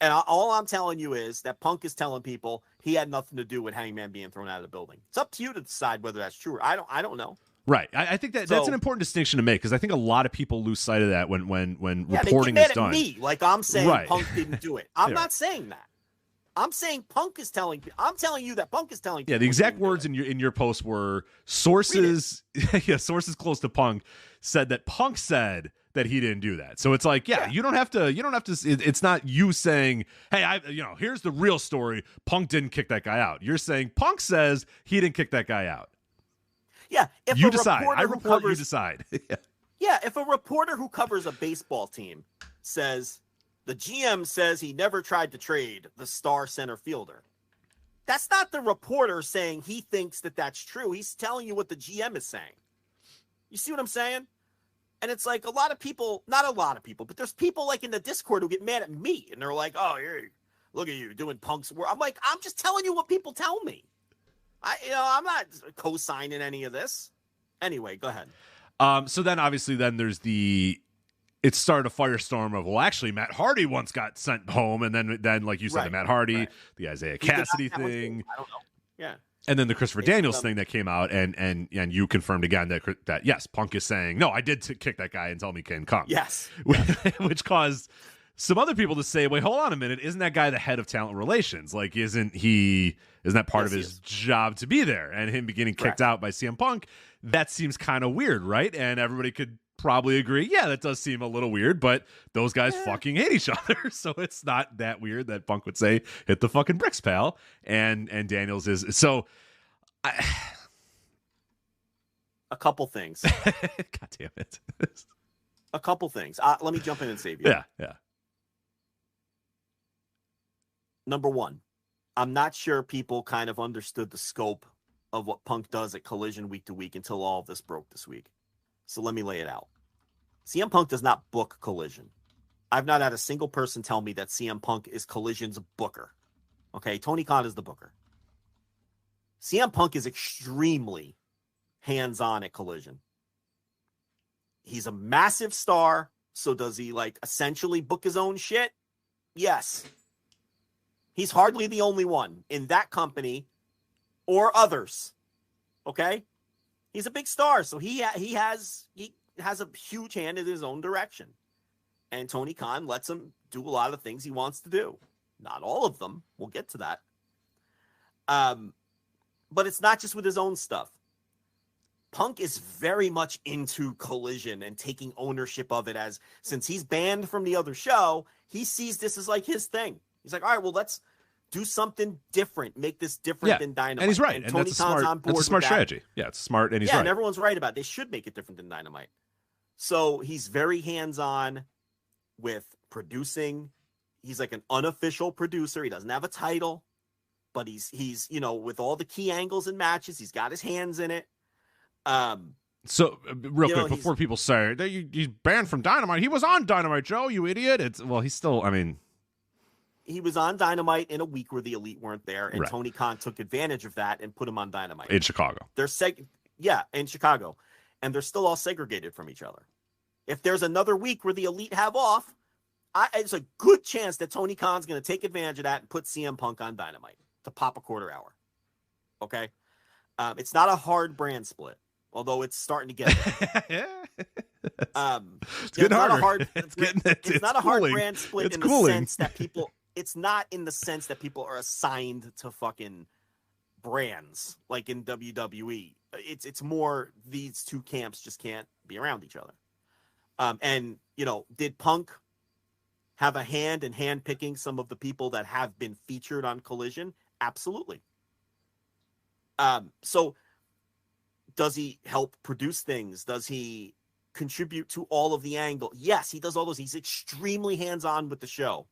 And all I'm telling you is that Punk is telling people he had nothing to do with Hangman being thrown out of the building. It's up to you to decide whether that's true or I don't know. Right. I think that's an important distinction to make because I think a lot of people lose sight of that when reporting they is get done. mad at me, like I'm saying Right. Punk didn't do it. I'm not saying that. I'm saying I'm telling you that Punk is telling people. Yeah, the exact words in your post were sources sources close to Punk said that Punk said that he didn't do that. So it's like, you don't have to it's not you saying, "Hey, here's the real story. Punk didn't kick that guy out." You're saying Punk says he didn't kick that guy out. Yeah, if you decide. I report, you decide. Yeah, if a reporter who covers a baseball team says the GM says he never tried to trade the star center fielder, that's not the reporter saying he thinks that that's true. He's telling you what the GM is saying. You see what I'm saying? And it's like a lot of people, not a lot of people, but there's people like in the Discord who get mad at me and they're like, "Oh, look at you doing Punk's work." I'm like, I'm just telling you what people tell me. I'm not co-signing any of this. Anyway, go ahead. So then obviously there's it started a firestorm of, well, actually Matt Hardy once got sent home. And then like you said, the Matt Hardy, the Isaiah Cassidy thing. I don't know. Yeah. And then the Christopher Daniels thing that came out and you confirmed again that yes, Punk is saying, no, I did kick that guy and tell me he can come. Yes. Which caused some other people to say, wait, hold on a minute. Isn't that guy the head of talent relations? Like, isn't that part of his job to be there? And him getting kicked out by CM Punk, that seems kind of weird, right? And everybody could probably agree, yeah, that does seem a little weird, but those guys fucking hate each other. So it's not that weird that Punk would say, hit the fucking bricks, pal. And Daniels is. So a couple things. God damn it. A couple things. Let me jump in and save you. Yeah. Number one, I'm not sure people kind of understood the scope of what Punk does at Collision week to week until all of this broke this week. So let me lay it out. CM Punk does not book Collision. I've not had a single person tell me that CM Punk is Collision's booker. Okay, Tony Khan is the booker. CM Punk is extremely hands-on at Collision. He's a massive star, so does he essentially book his own shit? Yes. He's hardly the only one in that company or others. Okay? He's a big star, so he has a huge hand in his own direction. And Tony Khan lets him do a lot of things he wants to do. Not all of them. We'll get to that. But it's not just with his own stuff. Punk is very much into Collision and taking ownership of it since he's banned from the other show, he sees this as his thing. He's like, all right, well, let's do something different. Make this different than Dynamite. And he's right. And And Tony that's a Khan's smart, on board that's a smart with that. strategy. Yeah, it's smart and he's right. And everyone's right about it. They should make it different than Dynamite. So he's very hands-on with producing. He's like an unofficial producer. He doesn't have a title, but he's with all the key angles and matches, he's got his hands in it. So real quick, before people say he's banned from Dynamite, he was on Dynamite, Joe, you idiot. He's still, he was on Dynamite in a week where the Elite weren't there, and Right. Tony Khan took advantage of that and put him on Dynamite. in Chicago. They're in Chicago, and they're still all segregated from each other. If there's another week where the Elite have off, it's a good chance that Tony Khan's going to take advantage of that and put CM Punk on Dynamite to pop a quarter hour. Okay? It's not a hard brand split, although it's starting to get there. It's getting harder. It's not a hard brand split it's in cooling. the sense that people – it's not in the sense that people are assigned to fucking brands like in WWE. It's more these two camps just can't be around each other. And, you know, did Punk have a hand in hand-picking some of the people that have been featured on Collision? Absolutely. So does he help produce things? Does he contribute to all of the angle? Yes, he does all those. He's extremely hands-on with the show,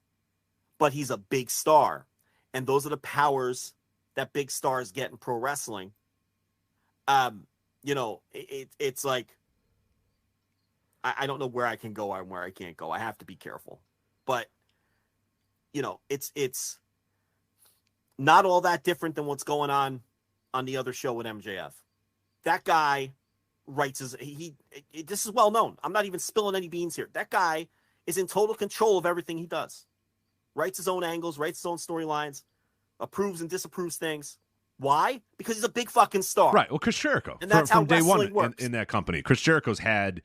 but he's a big star. And those are the powers that big stars get in pro wrestling. You know, it's like, I don't know where I can go and where I can't go. I have to be careful. But, you know, it's not all that different than what's going on the other show with MJF. That guy writes this is well known. I'm not even spilling any beans here. That guy is in total control of everything he does. Writes his own angles, writes his own storylines, approves and disapproves things. Why? Because he's a big fucking star. Right. Well, Chris Jericho. And that's from how day one works. in that company. Chris Jericho's had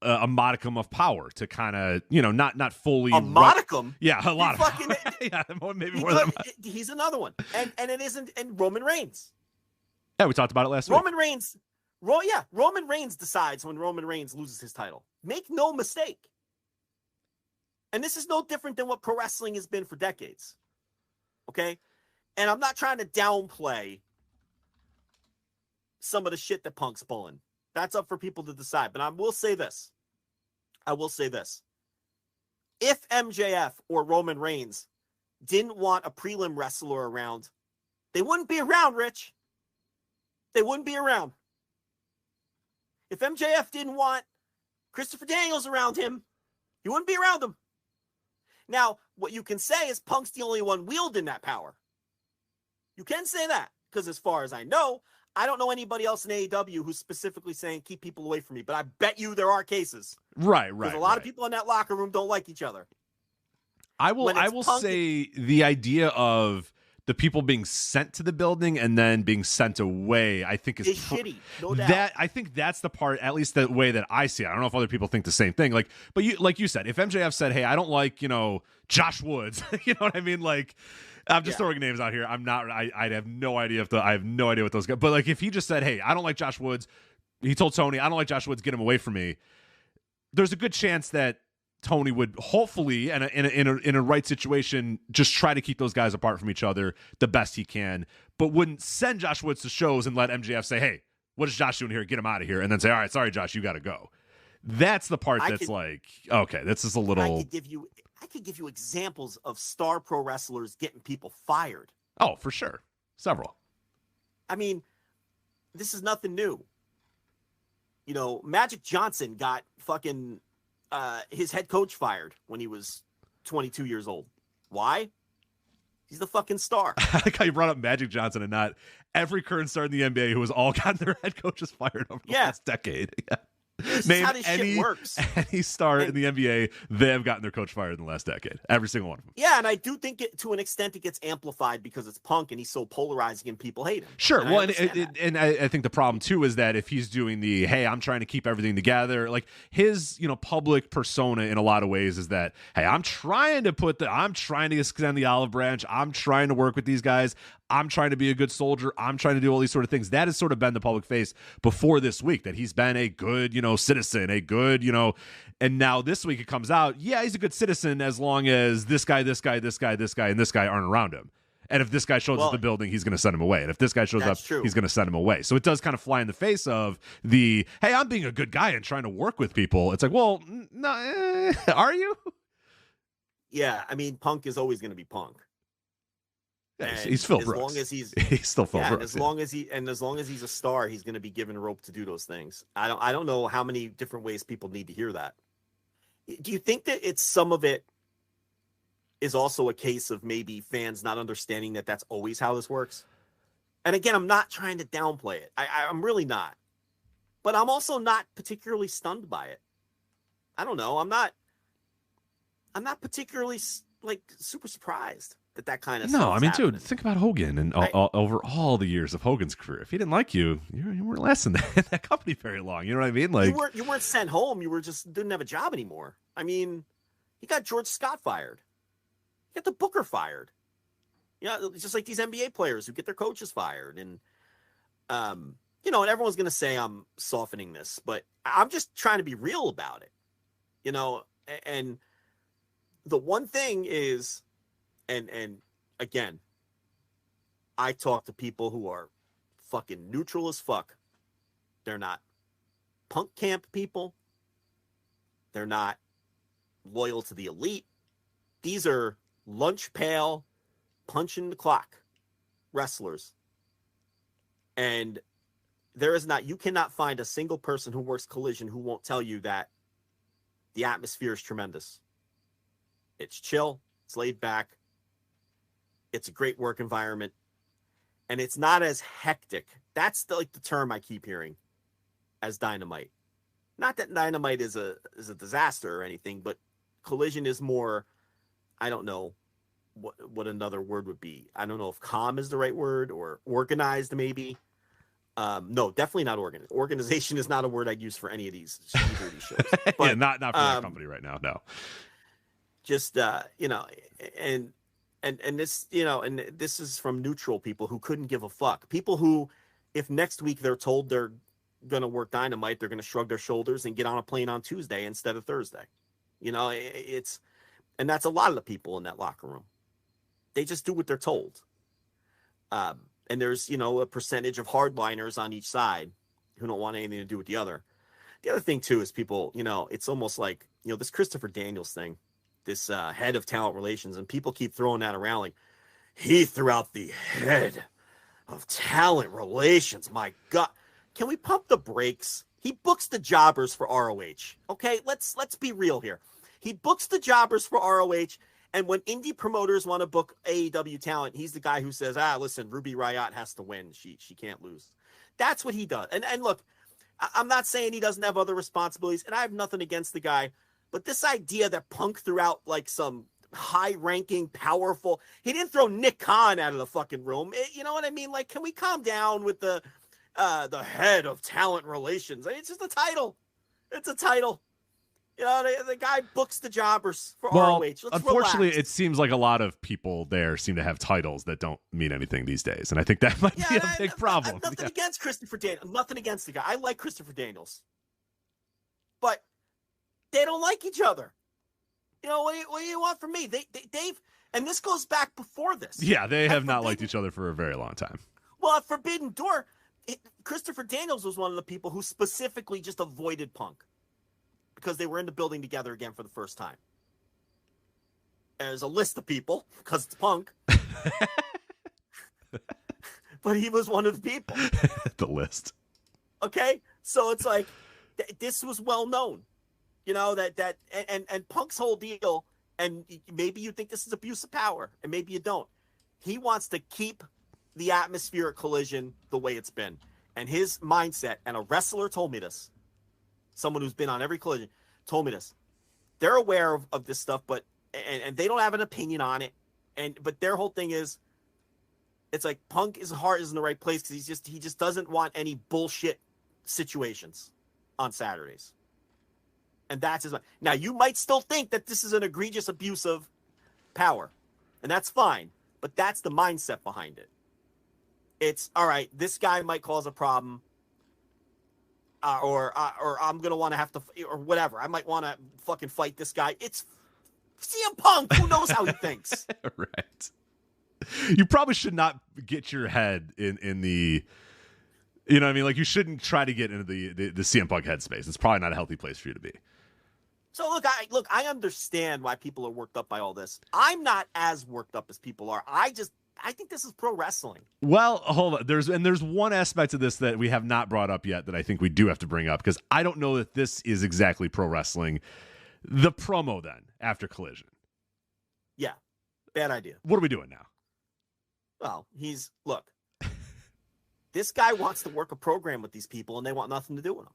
a modicum of power to kind of, you know, not fully. Modicum? Yeah, a lot of fucking, yeah, maybe more than he's another one. And it isn't, and Roman Reigns. Yeah, we talked about it last week. Roman Reigns decides when Roman Reigns loses his title. Make no mistake. And this is no different than what pro wrestling has been for decades. Okay? And I'm not trying to downplay some of the shit that Punk's pulling. That's up for people to decide. But I will say this. If MJF or Roman Reigns didn't want a prelim wrestler around, they wouldn't be around, Rich. They wouldn't be around. If MJF didn't want Christopher Daniels around him, he wouldn't be around him. Now, what you can say is Punk's the only one wielding that power. You can say that, because as far as I know, I don't know anybody else in AEW who's specifically saying keep people away from me, but I bet you there are cases. Right. Because a lot of people in that locker room don't like each other. I will say the idea of the people being sent to the building and then being sent away, I think is shitty. No doubt. I think that's the part, at least the way that I see it. I don't know if other people think the same thing. But you said, if MJF said, "Hey, I don't like, Josh Woods," you know what I mean? Like, I'm just throwing names out here. I have no idea I have no idea what those guys. But like, if he just said, "Hey, I don't like Josh Woods," he told Tony, "I don't like Josh Woods. Get him away from me." There's a good chance that Tony would hopefully, and in a right situation, just try to keep those guys apart from each other the best he can, but wouldn't send Josh Woods to shows and let MJF say, "Hey, what is Josh doing here? Get him out of here," and then say, "All right, sorry, Josh, you got to go." That's the part okay, this is a little. I could give you examples of star pro wrestlers getting people fired. Oh, for sure, several. I mean, this is nothing new. Magic Johnson got fucking his head coach fired when he was 22 years old. Why? He's the fucking star. I like how you brought up Magic Johnson and not every current star in the NBA who has all gotten their head coaches fired over the last decade. Yeah. Name how this shit works. Any star in the NBA, they have gotten their coach fired in the last decade. Every single one of them. Yeah, and I do think to an extent it gets amplified because it's Punk and he's so polarizing and people hate him. Sure. And well, and I think the problem too is that if he's doing the, "Hey, I'm trying to keep everything together," like his, public persona in a lot of ways is that, "Hey, I'm trying to extend the olive branch. I'm trying to work with these guys. I'm trying to be a good soldier. I'm trying to do all these sort of things." That has sort of been the public face before this week, that he's been a good, citizen, a good, and now this week it comes out, yeah, he's a good citizen as long as this guy, and this guy aren't around him. And if this guy shows up at the building, he's going to send him away. And if this guy shows up, he's going to send him away. So it does kind of fly in the face of the, "Hey, I'm being a good guy and trying to work with people." It's like, well, no, are you? Yeah, I mean, Punk is always going to be Punk. Yeah, he's Phil Brooks. As long as he's still Phil Brooks. As long as he's a star, he's going to be given rope to do those things. I don't know how many different ways people need to hear that. Do you think that some of it is also a case of maybe fans not understanding that that's always how this works? And again, I'm not trying to downplay it. I'm really not. But I'm also not particularly stunned by it. I don't know. I'm not. I'm not particularly super surprised that kind of No, stuff. I mean, dude, think about Hogan and over all the years of Hogan's career. If he didn't like you, you weren't lasting that company very long. You know what I mean? Like you weren't sent home. You were just didn't have a job anymore. I mean, he got George Scott fired. He got the Booker fired. It's just like these NBA players who get their coaches fired. And, and everyone's going to say I'm softening this, but I'm just trying to be real about it, and the one thing is, and again, I talk to people who are fucking neutral as fuck. They're not punk camp people. They're not loyal to the elite. These are lunch pail, punching the clock wrestlers. And you cannot find a single person who works Collision who won't tell you that the atmosphere is tremendous. It's chill. It's laid back. It's a great work environment. And it's not as hectic. That's the term I keep hearing as Dynamite. Not that Dynamite is a disaster or anything, but Collision is more, I don't know what another word would be. I don't know if calm is the right word or organized maybe. No, definitely not organized. Organization is not a word I'd use for any of these shows. But, yeah, not for that company right now. No. Just and this, and this is from neutral people who couldn't give a fuck. People who, if next week they're told they're going to work Dynamite, they're going to shrug their shoulders and get on a plane on Tuesday instead of Thursday. And that's a lot of the people in that locker room. They just do what they're told. And there's, a percentage of hardliners on each side who don't want anything to do with the other. The other thing too is people, it's almost like, this Christopher Daniels thing, this head of talent relations, and people keep throwing that around like he threw out the head of talent relations. My God, can we pump the brakes? He books the jobbers for ROH. Okay, let's be real here. He books the jobbers for ROH, and when indie promoters want to book AEW talent, he's the guy who says, listen, Ruby Riott has to win. She can't lose. That's what he does. And look, I'm not saying he doesn't have other responsibilities, and I have nothing against the guy. But this idea that Punk threw out like some high-ranking, powerful, he didn't throw Nick Khan out of the fucking room. You know what I mean? Like, can we calm down with the head of talent relations? I mean, it's just a title. It's a title. The guy books the jobbers for ROH. Let's unfortunately, relax. It seems like a lot of people there seem to have titles that don't mean anything these days, and I think that might be a big problem. Nothing against Christopher Daniels. Nothing against the guy. I like Christopher Daniels, but they don't like each other. What do you want from me? Dave, and this goes back before this. Yeah, they have not liked each other for a very long time. Well, at Forbidden Door, Christopher Daniels was one of the people who specifically just avoided Punk because they were in the building together again for the first time. There's a list of people because it's Punk. But he was one of the people. The list. Okay? So it's like, this was well known. And Punk's whole deal, and maybe you think this is abuse of power, and maybe you don't. He wants to keep the atmosphere at Collision the way it's been. And his mindset, and a wrestler told me this, someone who's been on every Collision told me this. They're aware of this stuff, but and they don't have an opinion on it. But their whole thing is, it's like Punk his heart is in the right place because he just doesn't want any bullshit situations on Saturdays. And that's his. Now, you might still think that this is an egregious abuse of power, and that's fine, but that's the mindset behind it. It's, all right, this guy might cause a problem, or I'm going to want to have to, or whatever. I might want to fucking fight this guy. It's CM Punk. Who knows how he thinks? Right. You probably should not get your head in the, you know what I mean? Like, you shouldn't try to get into the CM Punk headspace. It's probably not a healthy place for you to be. So look, I understand why people are worked up by all this. I'm not as worked up as people are. I think this is pro wrestling. Well, hold on. There's one aspect of this that we have not brought up yet that I think we do have to bring up, because I don't know that this is exactly pro wrestling. The promo then after Collision. Yeah, bad idea. What are we doing now? Well, look. This guy wants to work a program with these people, and they want nothing to do with him.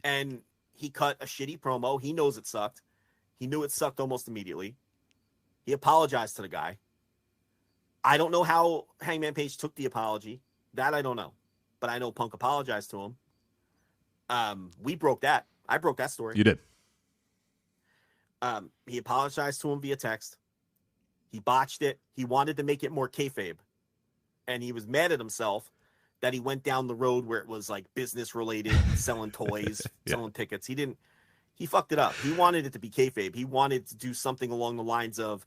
And he cut a shitty promo. He knows it sucked. He knew it sucked almost immediately. He apologized to the guy. I don't know how Hangman Page took the apology. That I don't know. But I know Punk apologized to him. We broke that. I broke that story. You did. He apologized to him via text. He botched it. He wanted to make it more kayfabe. And he was mad at himself that he went down the road where it was like business related, selling toys, selling tickets. He fucked it up. He wanted it to be kayfabe. He wanted to do something along the lines of,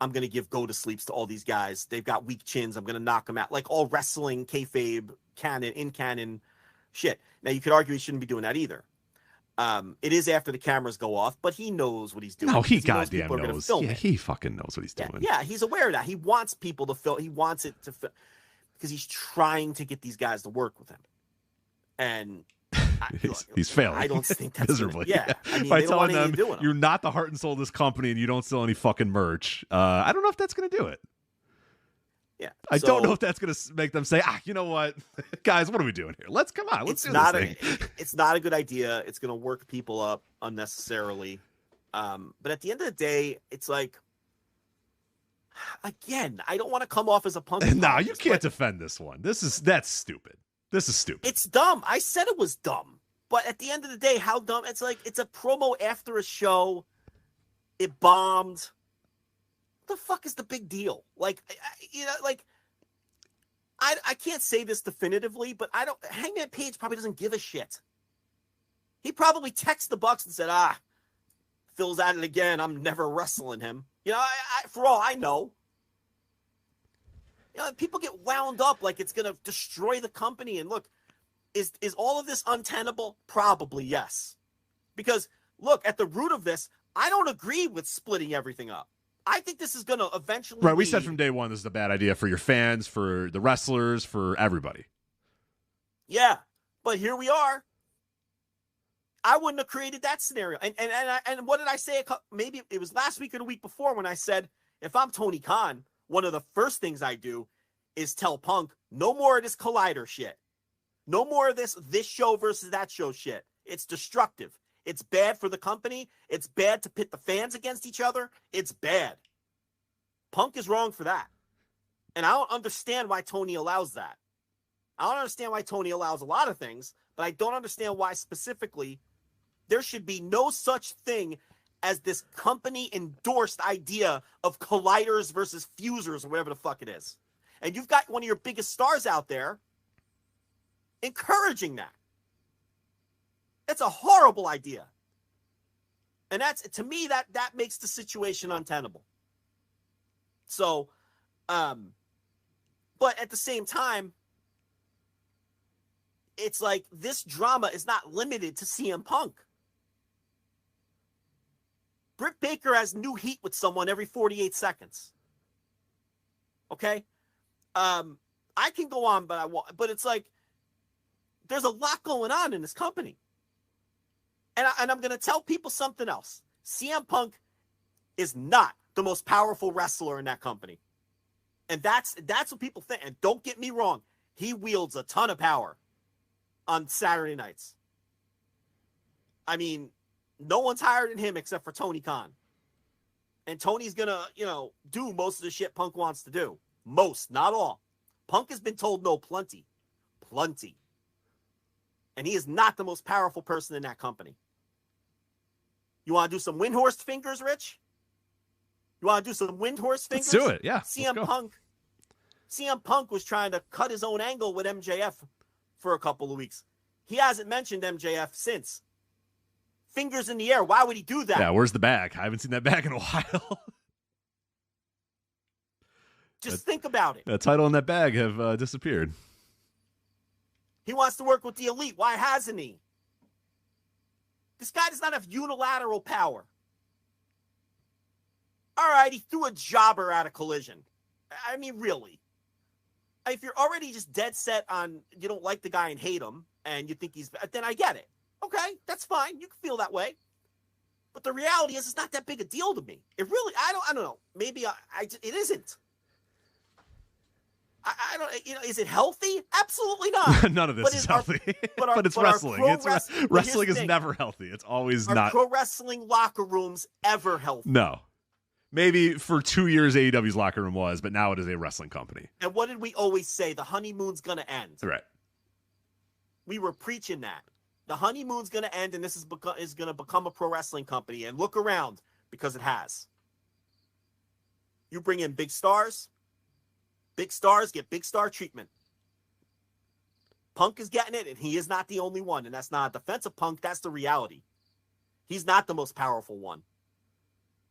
I'm going to give go-to-sleeps to all these guys. They've got weak chins. I'm going to knock them out. Like all wrestling, kayfabe, canon shit. Now, you could argue he shouldn't be doing that either. It is after the cameras go off, but he knows what he's doing. No, he goddamn knows. Yeah, he fucking knows what he's doing. Yeah, he's aware of that. He wants people to film. He wants it to film because he's trying to get these guys to work with him. And he's failing. I don't think that's miserably. I mean, by they don't telling want them you're not the heart and soul of this company and you don't sell any fucking merch. I don't know if that's going to do it. Yeah, I don't know if that's going to make them say, you know what, guys, what are we doing here? Let's do this thing. It's not a good idea. It's going to work people up unnecessarily. But at the end of the day, it's like, again, I don't want to come off as a punk. No, you can't defend this one. That's stupid. This is stupid. It's dumb. I said it was dumb. But at the end of the day, how dumb? It's like, it's a promo after a show. It bombed. What the fuck is the big deal? Like, I can't say this definitively, but Hangman Page probably doesn't give a shit. He probably texted the Bucks and said, Phil's at it again. I'm never wrestling him. For all I know. People get wound up like it's going to destroy the company. And look, is all of this untenable? Probably yes. Because, look, at the root of this, I don't agree with splitting everything up. I think this is going to eventually Right, we said from day one this is a bad idea for your fans, for the wrestlers, for everybody. Yeah, but here we are. I wouldn't have created that scenario. And what did I say? Maybe it was last week or the week before when I said, if I'm Tony Khan, one of the first things I do is tell Punk, no more of this Collider shit. No more of this show versus that show shit. It's destructive. It's bad for the company. It's bad to pit the fans against each other. It's bad. Punk is wrong for that. And I don't understand why Tony allows that. I don't understand why Tony allows a lot of things, but I don't understand why specifically there should be no such thing as this company-endorsed idea of colliders versus fusers or whatever the fuck it is. And you've got one of your biggest stars out there encouraging that. It's a horrible idea. And to me, that makes the situation untenable. So, but at the same time, it's like this drama is not limited to CM Punk. Britt Baker has new heat with someone every 48 seconds. Okay? I can go on, but it's like there's a lot going on in this company. And I'm going to tell people something else. CM Punk is not the most powerful wrestler in that company. And that's what people think. And don't get me wrong. He wields a ton of power on Saturday nights. I mean, no one's higher than him except for Tony Khan. And Tony's going to, do most of the shit Punk wants to do. Most, not all. Punk has been told no plenty. Plenty. And he is not the most powerful person in that company. You want to do some Windhorse fingers, Rich? You want to do some Windhorse fingers? Let's do it, yeah. CM Punk was trying to cut his own angle with MJF for a couple of weeks. He hasn't mentioned MJF since. Fingers in the air. Why would he do that? Yeah, where's the bag? I haven't seen that bag in a while. Just think about it. That title and that bag have disappeared. He wants to work with the Elite. Why hasn't he? This guy does not have unilateral power. All right, he threw a jobber out of Collision. I mean, really. If you're already just dead set on you don't like the guy and hate him, and you think then I get it. Okay, that's fine. You can feel that way. But the reality is it's not that big a deal to me. It really, I don't know. Maybe it isn't. I don't, is it healthy? Absolutely not. None of this is healthy, but it's wrestling. Wrestling is never healthy. It's always not. Are pro wrestling locker rooms ever healthy? No. Maybe for 2 years AEW's locker room was, but now it is a wrestling company. And what did we always say? The honeymoon's going to end. Right. We were preaching that. The honeymoon's going to end, and this is going to become a pro wrestling company. And look around, because it has. You bring in big stars get big star treatment. Punk is getting it, and he is not the only one. And that's not a defense of Punk. That's the reality. He's not the most powerful one.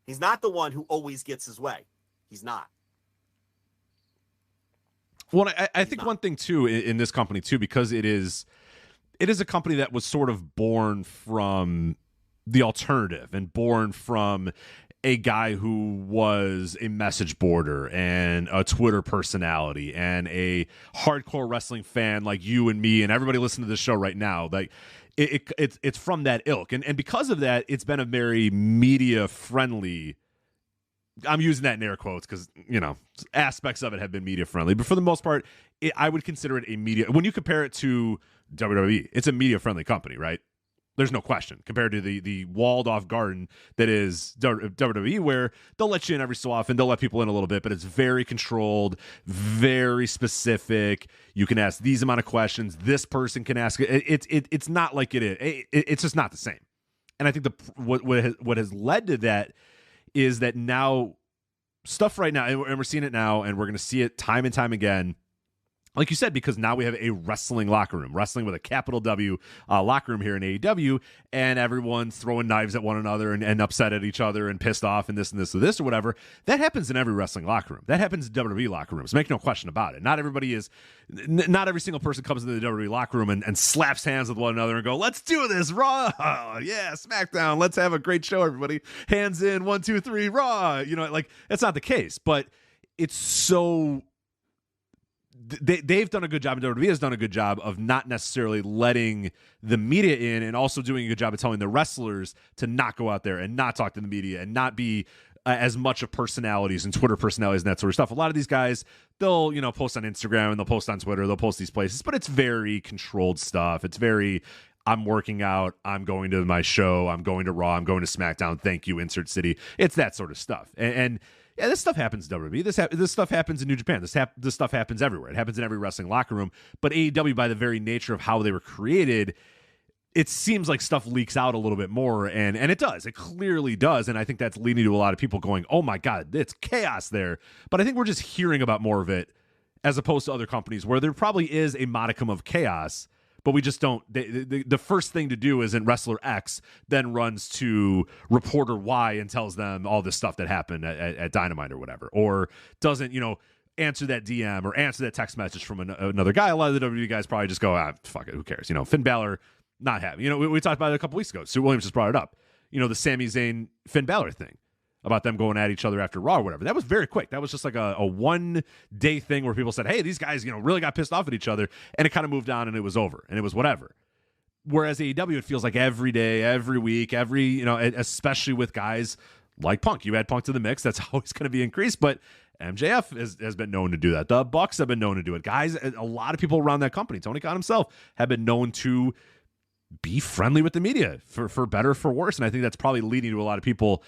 He's not the one who always gets his way. He's not. Well, I think one thing, too, in this company, too, because it is a company that was sort of born from the alternative and born from a guy who was a message boarder and a Twitter personality and a hardcore wrestling fan like you and me and everybody listening to this show right now. Like it's from that ilk. And because of that, it's been a very media friendly. I'm using that in air quotes because, aspects of it have been media friendly. But for the most part, I would consider it a media. When you compare it to WWE, it's a media friendly company, right? There's no question compared to the walled off garden that is WWE, where they'll let you in every so often. They'll let people in a little bit, but it's very controlled, very specific. You can ask these amount of questions. This person can ask it. It's not like it is. It's just not the same. And I think what has led to that is that now stuff right now, and we're seeing it now, and we're going to see it time and time again. Like you said, because now we have a wrestling locker room, wrestling with a capital W locker room here in AEW, and everyone's throwing knives at one another and upset at each other and pissed off and this and this and this or whatever. That happens in every wrestling locker room. That happens in WWE locker rooms. Make no question about it. Not every single person comes into the WWE locker room and slaps hands with one another and go, let's do this, Raw. Yeah, SmackDown. Let's have a great show, everybody. Hands in, 1, 2, 3, Raw. That's not the case, but it's so... They've done a good job, and WWE has done a good job of not necessarily letting the media in, and also doing a good job of telling the wrestlers to not go out there and not talk to the media and not be as much of personalities and Twitter personalities and that sort of stuff. A lot of these guys, they'll post on Instagram and they'll post on Twitter, they'll post these places, but it's very controlled stuff. It's very, I'm working out, I'm going to my show, I'm going to Raw, I'm going to SmackDown, thank you, insert city. It's that sort of stuff. And yeah, this stuff happens in WWE. This stuff happens in New Japan. This stuff happens everywhere. It happens in every wrestling locker room. But AEW, by the very nature of how they were created, it seems like stuff leaks out a little bit more, and it does. It clearly does, and I think that's leading to a lot of people going, oh my God, it's chaos there. But I think we're just hearing about more of it as opposed to other companies where there probably is a modicum of chaos, but we just don't. The first thing to do is in wrestler X then runs to reporter Y and tells them all this stuff that happened at Dynamite or whatever, or doesn't, answer that DM or answer that text message from another guy. A lot of the WWE guys probably just go, fuck it, who cares? Finn Balor not happy. We talked about it a couple weeks ago. Sue Williams just brought it up. The Sami Zayn Finn Balor thing about them going at each other after Raw or whatever. That was very quick. That was just like a 1 day thing where people said, hey, these guys, really got pissed off at each other, and it kind of moved on and it was over and it was whatever. Whereas AEW, it feels like every day, every week, especially with guys like Punk. You add Punk to the mix, that's always going to be increased, but MJF has been known to do that. The Bucks have been known to do it. Guys, a lot of people around that company, Tony Khan himself, have been known to be friendly with the media for better or for worse. And I think that's probably leading to a lot of people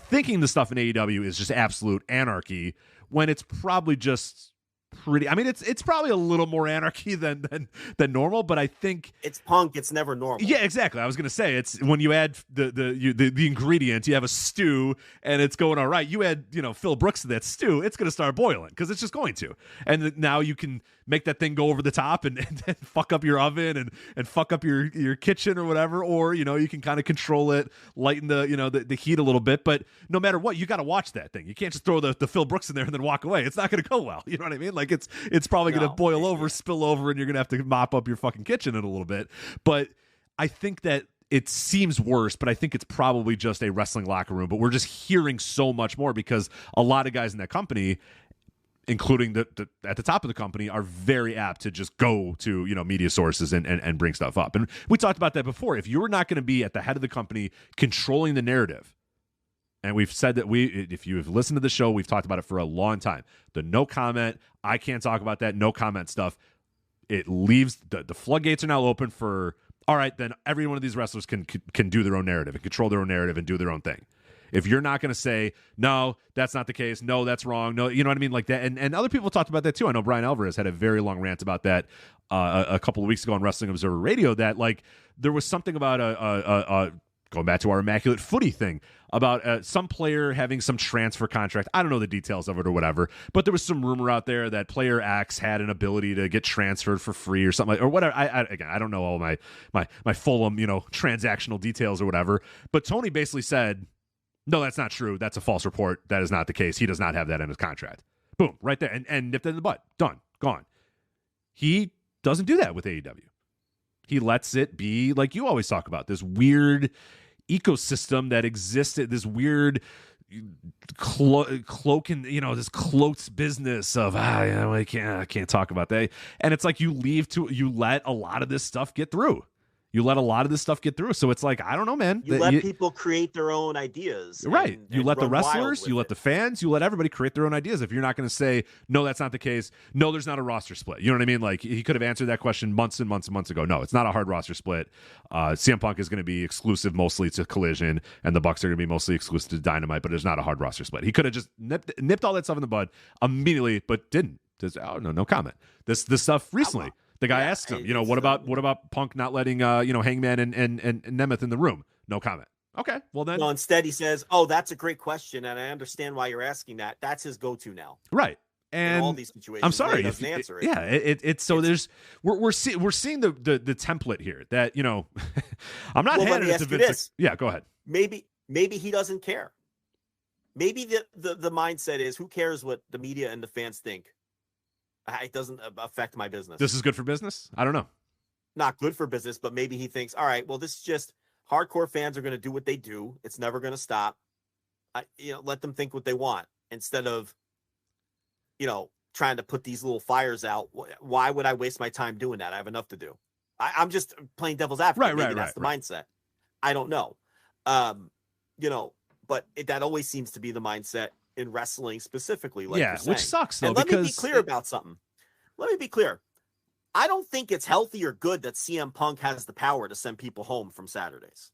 thinking the stuff in AEW is just absolute anarchy when it's probably just pretty. I mean, it's probably a little more anarchy than normal, but I think it's Punk. It's never normal. Yeah, exactly. I was gonna say it's when you add the ingredient, you have a stew and it's going all right. You add Phil Brooks to that stew, it's gonna start boiling because it's just going to. And now you can make that thing go over the top and fuck up your oven and fuck up your kitchen or whatever, or you can kind of control it, lighten the heat a little bit. But no matter what, you got to watch that thing. You can't just throw the Phil Brooks in there and then walk away. It's not going to go well. You know what I mean? Like it's probably going to boil over, spill over, and you're going to have to mop up your fucking kitchen in a little bit. But I think that it seems worse, but I think it's probably just a wrestling locker room. But we're just hearing so much more because a lot of guys in that company, including at the top of the company, are very apt to just go to media sources and bring stuff up. And we talked about that before. If you're not going to be at the head of the company controlling the narrative, And we've said that if you have listened to the show, we've talked about it for a long time. The no comment, I can't talk about that, no comment stuff. It leaves the floodgates are now open for, all right, then every one of these wrestlers can do their own narrative and control their own narrative and do their own thing. If you're not going to say, no, that's not the case, no, that's wrong, no, you know what I mean? Like that. And other people talked about that too. I know Brian Alvarez had a very long rant about that a couple of weeks ago on Wrestling Observer Radio, that like there was something about going back to our Immaculate footy thing, about some player having some transfer contract. I don't know the details of it or whatever, but there was some rumor out there that player X had an ability to get transferred for free or something, or whatever. Again, I don't know all my Fulham, transactional details or whatever, but Tony basically said, no, that's not true. That's a false report. That is not the case. He does not have that in his contract. Boom, right there. And nipped it in the butt. Done. Gone. He doesn't do that with AEW. He lets it be, like you always talk about, this weird ecosystem that existed, this weird cloak and, this cloaked business of, I can't talk about that. And it's like you let a lot of this stuff get through. So it's like, I don't know, man. You let people create their own ideas. Right. You let the wrestlers, you let it. the fans, you let everybody create their own ideas. If you're not going to say, no, that's not the case. No, there's not a roster split. You know what I mean? Like, he could have answered that question months and months and months ago. No, it's not a hard roster split. CM Punk is going to be exclusive mostly to Collision, and the Bucks are going to be mostly exclusive to Dynamite, but there's not a hard roster split. He could have just nipped all that stuff in the bud immemely, but didn't. Just, no comment. This stuff recently. The guy asked him, what about Punk not letting Hangman and Nemeth in the room? No comment. Okay, well then. No, instead he says, "Oh, that's a great question, and I understand why you're asking that. That's his go-to now." Right. And in all these situations, I'm sorry, he doesn't answer it. Yeah, we're seeing the template here that I'm not handing it to Vince. Yeah, go ahead. Maybe he doesn't care. Maybe the mindset is, who cares what the media and the fans think? It doesn't affect my business. This is good for business? I don't know. Not good for business, but maybe he thinks, all right, well, this is just hardcore fans are going to do what they do. It's never going to stop. Let them think what they want instead of, trying to put these little fires out. Why would I waste my time doing that? I have enough to do. I'm just playing devil's advocate. Maybe that's the mindset. I don't know. But that always seems to be the mindset in wrestling specifically. Like you're saying. Which sucks though. And let me be clear about something. Let me be clear. I don't think it's healthy or good that CM Punk has the power to send people home from Saturdays.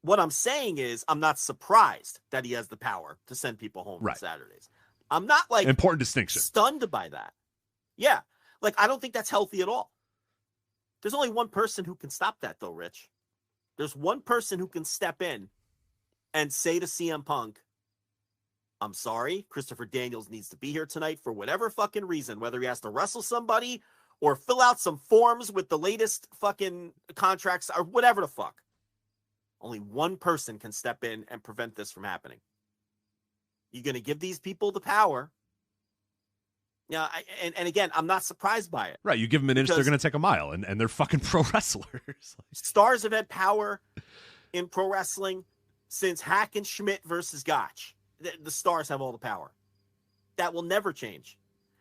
What I'm saying is, I'm not surprised that he has the power to send people home from Saturdays. I'm not important distinction, stunned by that. Yeah. I don't think that's healthy at all. There's only one person who can stop that though, Rich. There's one person who can step in and say to CM Punk, I'm sorry, Christopher Daniels needs to be here tonight for whatever fucking reason, whether he has to wrestle somebody or fill out some forms with the latest fucking contracts or whatever the fuck. Only one person can step in and prevent this from happening. You're going to give these people the power. Yeah, and again, I'm not surprised by it. Right, you give them an inch, they're going to take a mile, and they're fucking pro wrestlers. Stars have had power in pro wrestling since Hack and Schmidt versus Gotch. The stars have all the power. That will never change.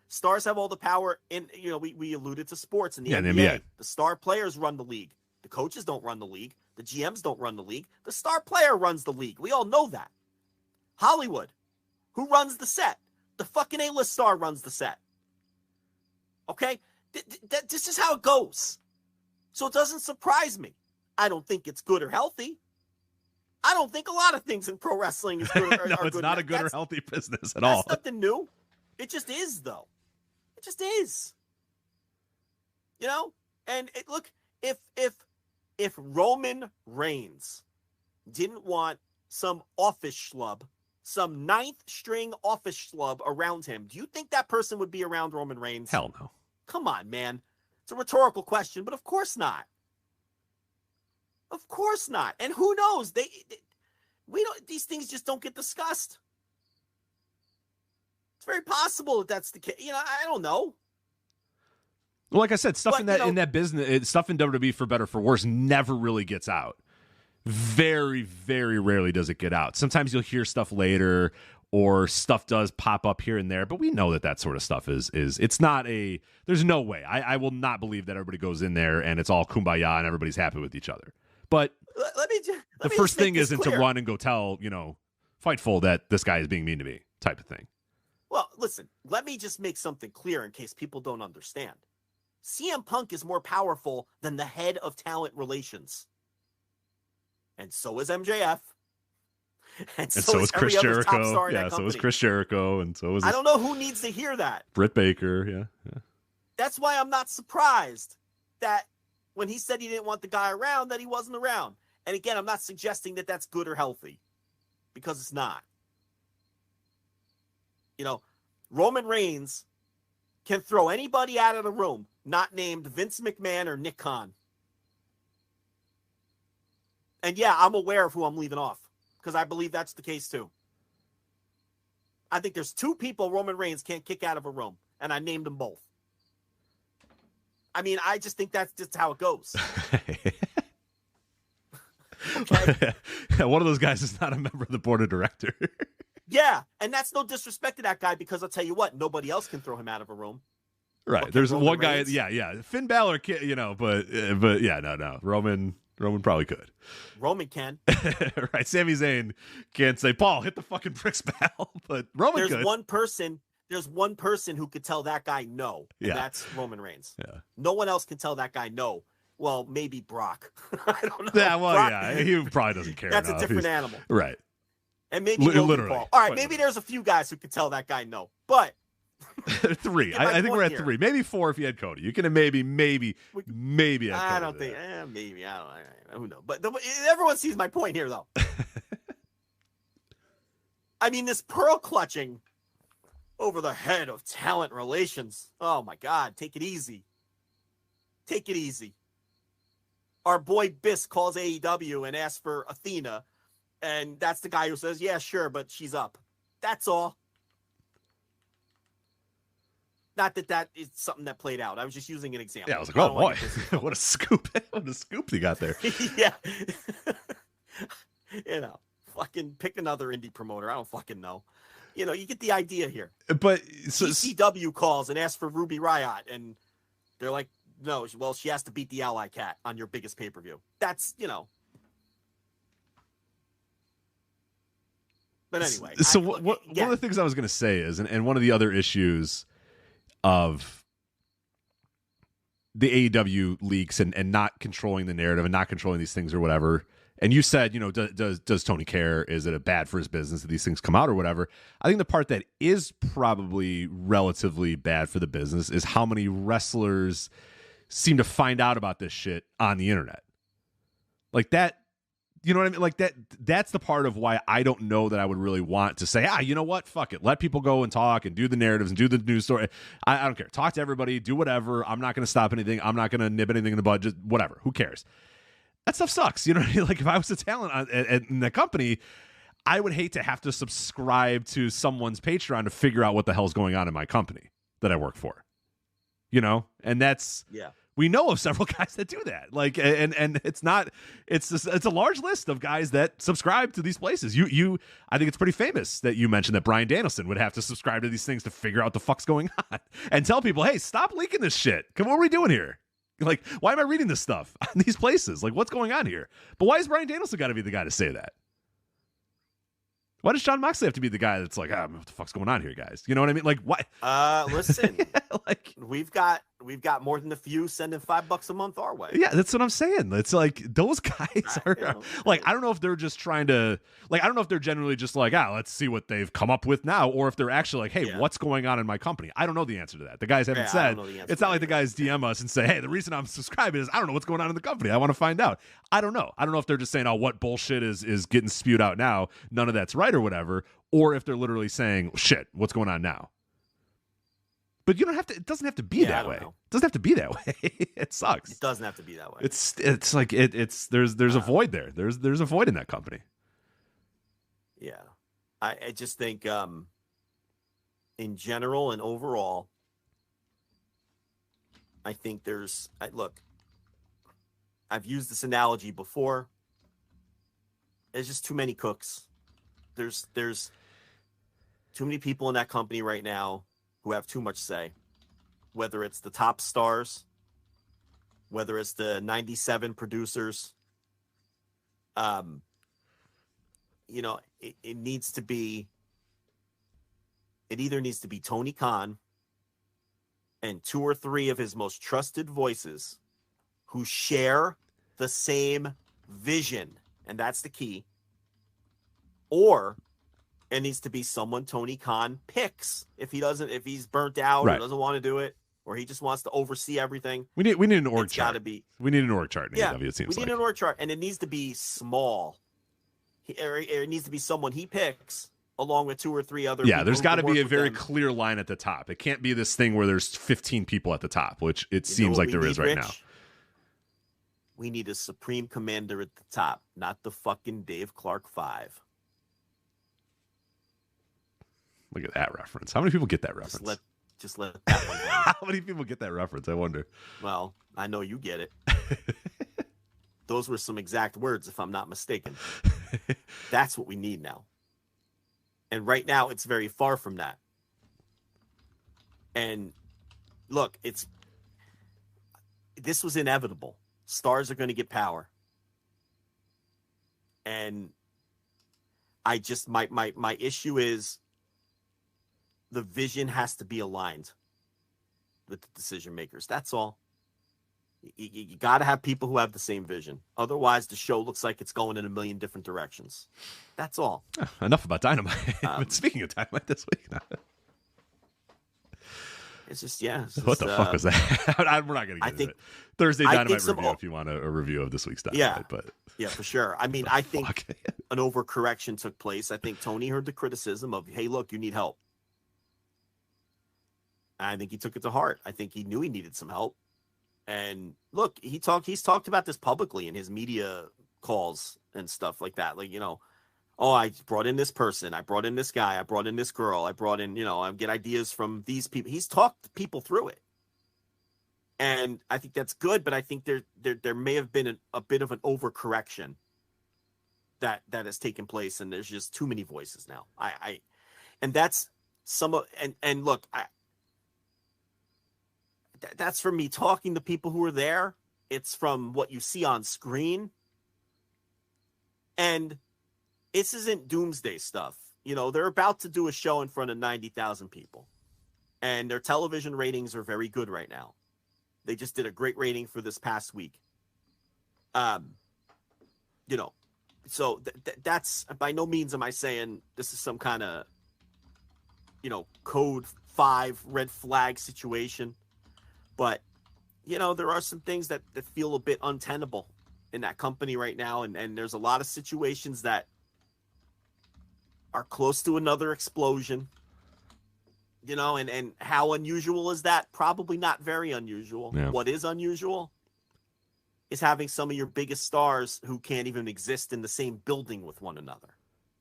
Stars have all the power in, we alluded to sports in the NBA. The star players run the league. The coaches don't run the league. The GMs don't run the league. The star player runs the league. We all know that. Hollywood, who runs the set? The fucking A-list star runs the set. Okay? This is how it goes. So it doesn't surprise me. I don't think it's good or healthy. I don't think a lot of things in pro wrestling is good. No, it's not a good or healthy business at all. That's nothing new. It just is, though. It just is. And look, if Roman Reigns didn't want some office schlub, some ninth string office schlub around him, do you think that person would be around Roman Reigns? Hell no. Come on, man. It's a rhetorical question, but of course not. Of course not. And who knows? These things just don't get discussed. It's very possible that that's the case. I don't know. Well, like I said, stuff in that business, stuff in WWE, for better or for worse, never really gets out. Very, very rarely does it get out. Sometimes you'll hear stuff later, or stuff does pop up here and there, but we know that sort of stuff is it's not there's no way. I will not believe that everybody goes in there and it's all kumbaya and everybody's happy with each other. But The first thing isn't to run and go tell, Fightful that this guy is being mean to me type of thing. Well, listen, let me just make something clear in case people don't understand. CM Punk is more powerful than the head of talent relations. And so is MJF. And so is Chris Jericho. Yeah, so is Chris Jericho. And so is I don't know who needs to hear that. Britt Baker. Yeah. That's why I'm not surprised that when he said he didn't want the guy around, that he wasn't around. And again, I'm not suggesting that that's good or healthy, because it's not. Roman Reigns can throw anybody out of the room not named Vince McMahon or Nick Khan. And yeah, I'm aware of who I'm leaving off, because I believe that's the case too. I think there's 2 people Roman Reigns can't kick out of a room, and I named them both. I mean, I just think that's just how it goes. Okay? One of those guys is not a member of the board of directors. Yeah, and that's no disrespect to that guy, because I'll tell you what, nobody else can throw him out of a room. Right. There's one guy, yeah. Finn Balor can, but yeah, no. Roman probably could. Roman can. Right. Sami Zayn can't say, Paul, hit the fucking bricks, pal. But Roman could. There's one person who could tell that guy no. And that's Roman Reigns. Yeah. No one else can tell that guy no. Well, maybe Brock. I don't know. Yeah, well, Brock, he probably doesn't care. That's enough. a different animal. Right. And maybe literally. Paul. All right, maybe there's a few guys who could tell that guy no. But 3. I think we're at 3. Maybe 4 if you had Cody. You can maybe I don't think. Maybe. I don't. Who knows? But everyone sees my point here, though. I mean, this pearl clutching over the head of talent relations. Oh my God! Take it easy. Take it easy. Our boy Biss calls AEW and asks for Athena, and that's the guy who says, "Yeah, sure, but she's up." That's all. Not that is something that played out. I was just using an example. Yeah, I was like, oh boy, what a scoop. What a scoop you got there. Yeah. Fucking pick another indie promoter. I don't fucking know. You get the idea here. But CCW calls and asks for Ruby Riott, and they're like, no, well, she has to beat the Ally Cat on your biggest pay-per-view. That's, But anyway. So one of the things I was going to say is, and one of the other issues of the AEW leaks and not controlling the narrative and not controlling these things or whatever. And you said, does Tony care? Is it bad for his business that these things come out or whatever? I think the part that is probably relatively bad for the business is how many wrestlers seem to find out about this shit on the internet. Like that, you know what I mean? Like that's the part of why I don't know that I would really want to say, you know what? Fuck it. Let people go and talk and do the narratives and do the news story. I don't care. Talk to everybody. Do whatever. I'm not going to stop anything. I'm not going to nib anything in the budget. Whatever. Who cares? That stuff sucks. You know what I mean? Like if I was a talent in the company, I would hate to have to subscribe to someone's Patreon to figure out what the hell's going on in my company that I work for. And that's, we know of several guys that do that. Like, and it's a large list of guys that subscribe to these places. I think it's pretty famous that you mentioned that Bryan Danielson would have to subscribe to these things to figure out the fuck's going on and tell people, hey, stop leaking this shit. Come on, what are we doing here? Like, why am I reading this stuff on these places? Like, what's going on here? But why has Bryan Danielson got to be the guy to say that? Why does Jon Moxley have to be the guy that's like, what the fuck's going on here, guys? You know what I mean? Like, what? Listen, like we've got more than a few sending $5 a month our way. Yeah, that's what I'm saying. It's like those guys are like, I don't know if they're just trying to, like, I don't know if they're generally just like, let's see what they've come up with now, or if they're actually like, hey, what's going on in my company? I don't know the answer to that. The guys haven't said. It's not like the guys DM us and say, hey, the reason I'm subscribing is I don't know what's going on in the company. I want to find out. I don't know. I don't know if they're just saying, what bullshit is getting spewed out now. None of that's right or whatever. Or if they're literally saying, shit, what's going on now? But you don't have to. It doesn't have to be that way. It doesn't have to be that way. It sucks. It doesn't have to be that way. It's like it's there's a void there. There's a void in that company. Yeah, I just think in general and overall, I think look. I've used this analogy before. There's just too many cooks. There's too many people in that company right now who have too much say, whether it's the top stars, whether it's the 97 producers, You know, it needs to be. It either needs to be Tony Khan and 2 or 3 of his most trusted voices who share the same vision, and that's the key. Or it needs to be someone Tony Khan picks if he's burnt out or doesn't want to do it, or he just wants to oversee everything. We need an org chart. We need an org chart in AEW, it seems we need an org chart, and it needs to be small. It needs to be someone he picks along with 2 or 3 other people. Yeah, there's got to be a very clear line at the top. It can't be this thing where there's 15 people at the top, which it seems like there is right now. We need a supreme commander at the top, not the fucking Dave Clark 5. Look at that reference. How many people get that reference? Just let that one go. How many people get that reference? I wonder. Well, I know you get it. Those were some exact words, if I'm not mistaken. That's what we need now. And right now, it's very far from that. And look, this was inevitable. Stars are going to get power. And I just, my issue is the vision has to be aligned with the decision makers. That's all. You got to have people who have the same vision. Otherwise, the show looks like it's going in a million different directions. That's all. Enough about Dynamite. But speaking of Dynamite this week, it's just, yeah. It's what the fuck was that? We're not going to get into it. Thursday Dynamite review if you want a review of this week's Dynamite. Yeah, for sure. I mean, I think an overcorrection took place. I think Tony heard the criticism of, hey, look, you need help. And I think he took it to heart. I think he knew he needed some help. And look, he's talked about this publicly in his media calls and stuff like that. Like, you know, oh, I brought in this person. I brought in this guy. I brought in this girl. I brought in, you know, I get ideas from these people. He's talked people through it. And I think that's good. But I think there may have been a bit of an overcorrection that has taken place. And there's just too many voices now. And that's some of, and look, that's from me talking to people who are there. It's from what you see on screen. And this isn't doomsday stuff. You know, they're about to do a show in front of 90,000 people. And their television ratings are very good right now. They just did a great rating for this past week. You know, so that's, by no means am I saying this is some kind of, you know, code 5 red flag situation. But, you know, there are some things that feel a bit untenable in that company right now. And there's a lot of situations that are close to another explosion, you know, and how unusual is that? Probably not very unusual. Yeah. What is unusual is having some of your biggest stars who can't even exist in the same building with one another.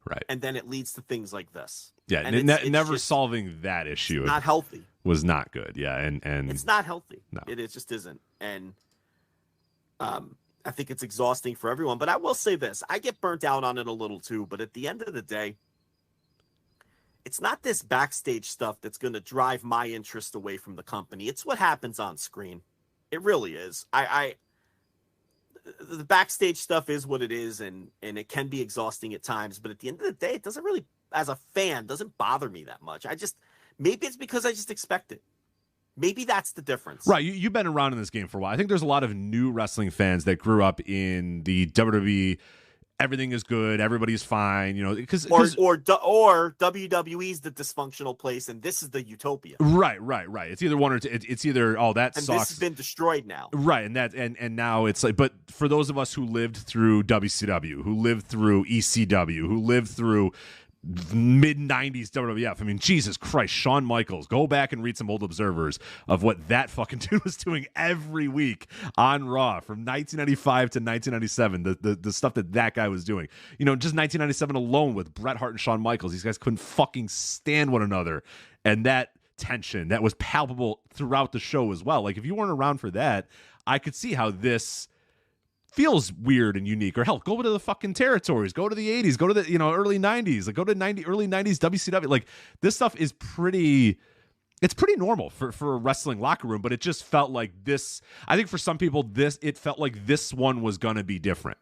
Right. And then it leads to things like this. Yeah, and it's never just, solving that issue. Not healthy. Was not good. Yeah, and it's not healthy. No. It just isn't. And I think it's exhausting for everyone. But I will say this. I get burnt out on it a little too. But at the end of the day, it's not this backstage stuff that's going to drive my interest away from the company. It's what happens on screen. It really is. The backstage stuff is what it is, and it can be exhausting at times. But at the end of the day, it doesn't really, as a fan, doesn't bother me that much. Maybe it's because I just expect it. Maybe that's the difference. Right. You've been around in this game for a while. I think there's a lot of new wrestling fans that grew up in the WWE. Everything is good. Everybody's fine. You know, or WWE's the dysfunctional place, and this is the utopia. Right. It's either one or two. It's either that and sucks. This has been destroyed now. Right, and now it's like. But for those of us who lived through WCW, who lived through ECW, who lived through mid-90s WWF. I mean, Jesus Christ, Shawn Michaels. Go back and read some old observers of what that fucking dude was doing every week on Raw from 1995 to 1997. The stuff that guy was doing. You know, just 1997 alone with Bret Hart and Shawn Michaels. These guys couldn't fucking stand one another. And that tension, that was palpable throughout the show as well. Like, if you weren't around for that, I could see how this feels weird and unique. Or hell, go to the fucking territories, go to the 80s, go to the, you know, early 90s, like go to early 90s WCW. Like, this stuff is pretty normal for a wrestling locker room, but it just felt like this. I think for some people, it felt like this one was gonna be different.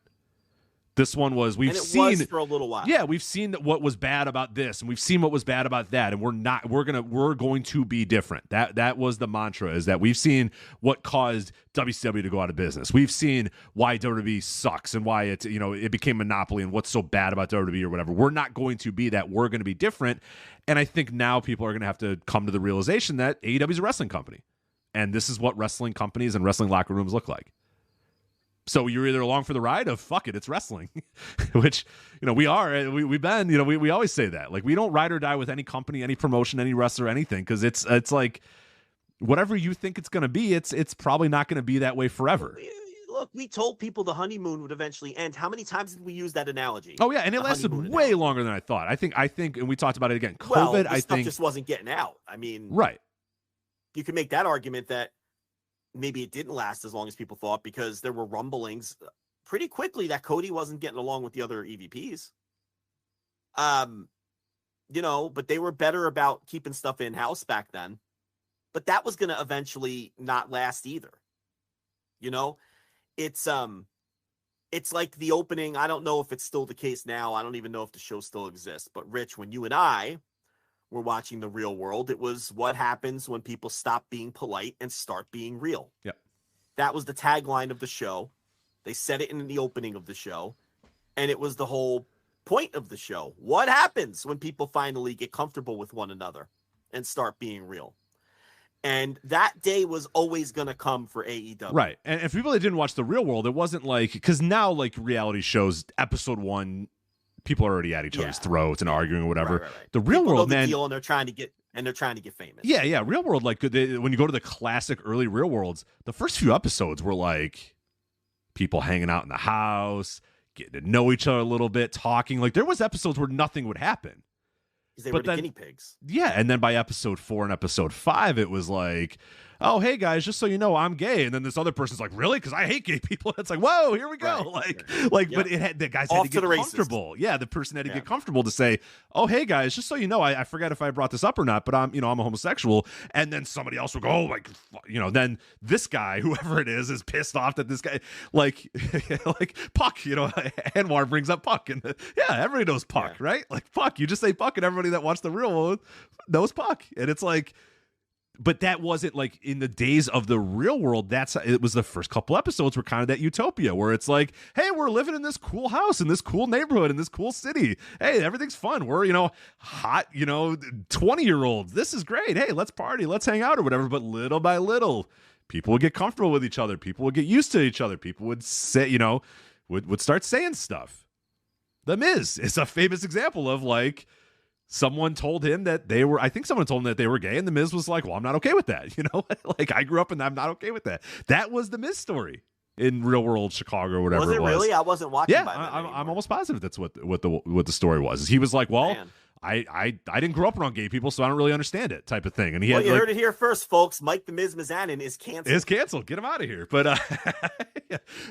This one was was for a little while. Yeah, we've seen what was bad about this, and we've seen what was bad about that, and we're going to be different. That was the mantra, is that we've seen what caused WCW to go out of business. We've seen why WWE sucks and why it became monopoly and what's so bad about WWE or whatever. We're not going to be that. We're going to be different. And I think now people are going to have to come to the realization that AEW is a wrestling company, and this is what wrestling companies and wrestling locker rooms look like. So you're either along for the ride of fuck it, it's wrestling, which, we are. We've been, we always say that. Like, we don't ride or die with any company, any promotion, any wrestler, anything, because it's like whatever you think it's going to be, it's probably not going to be that way forever. Look, we told people the honeymoon would eventually end. How many times did we use that analogy? Oh yeah, and it lasted way longer than I thought. I think, and we talked about it again. COVID, I think, just wasn't getting out. I mean, right. You can make that argument that maybe it didn't last as long as people thought, because there were rumblings pretty quickly that Cody wasn't getting along with the other EVPs. But they were better about keeping stuff in-house back then. But that was going to eventually not last either. It's like the opening. I don't know if it's still the case now. I don't even know if the show still exists. But Rich, when you and I were watching The Real World, it was what happens when people stop being polite and start being real. Yep. That was the tagline of the show. They said it in the opening of the show, and it was the whole point of the show. What happens when people finally get comfortable with one another and start being real? And that day was always going to come for AEW. Right. And for people that didn't watch The Real World, it wasn't like, because now, like, reality shows, episode 1, people are already at each other's throats and arguing or whatever. Right. The Real people World, know the man, deal, and they're trying to get famous. Yeah. Real World, like, when you go to the classic early Real Worlds, the first few episodes were like people hanging out in the house, getting to know each other a little bit, talking. Like, there was episodes where nothing would happen. Because they were the guinea pigs. Yeah, and then by episode 4 and episode 5, it was like, oh, hey, guys, just so you know, I'm gay. And then this other person's like, really? Because I hate gay people. It's like, whoa, here we go. But the guys had to get comfortable. Yeah, the person had to get comfortable to say, oh, hey, guys, just so you know, I forget if I brought this up or not, but I'm a homosexual. And then somebody else will go, oh, like, then this guy, whoever it is pissed off that this guy, like Puck, Anwar brings up Puck. And everybody knows Puck, right? Like, Puck, you just say Puck, and everybody that watched The Real World knows Puck. And it's like, but that wasn't like in the days of The Real World. It was the first couple episodes were kind of that utopia where it's like, hey, we're living in this cool house in this cool neighborhood in this cool city. Hey, everything's fun. We're, hot, 20-year-olds. This is great. Hey, let's party. Let's hang out or whatever. But little by little, people would get comfortable with each other. People would get used to each other. People would say, would start saying stuff. The Miz is a famous example of like, someone told him that someone told him that they were gay, and The Miz was like, well, I'm not okay with that. Like, I grew up and I'm not okay with that. That was The Miz story in Real World Chicago or whatever it was. Really? I wasn't watching. Yeah, I'm almost positive that's what the story was. He was like, well, I didn't grow up around gay people, so I don't really understand it, type of thing. And he you heard it here first, folks. Mike the Miz Mizanin is canceled. Is canceled. Get him out of here. But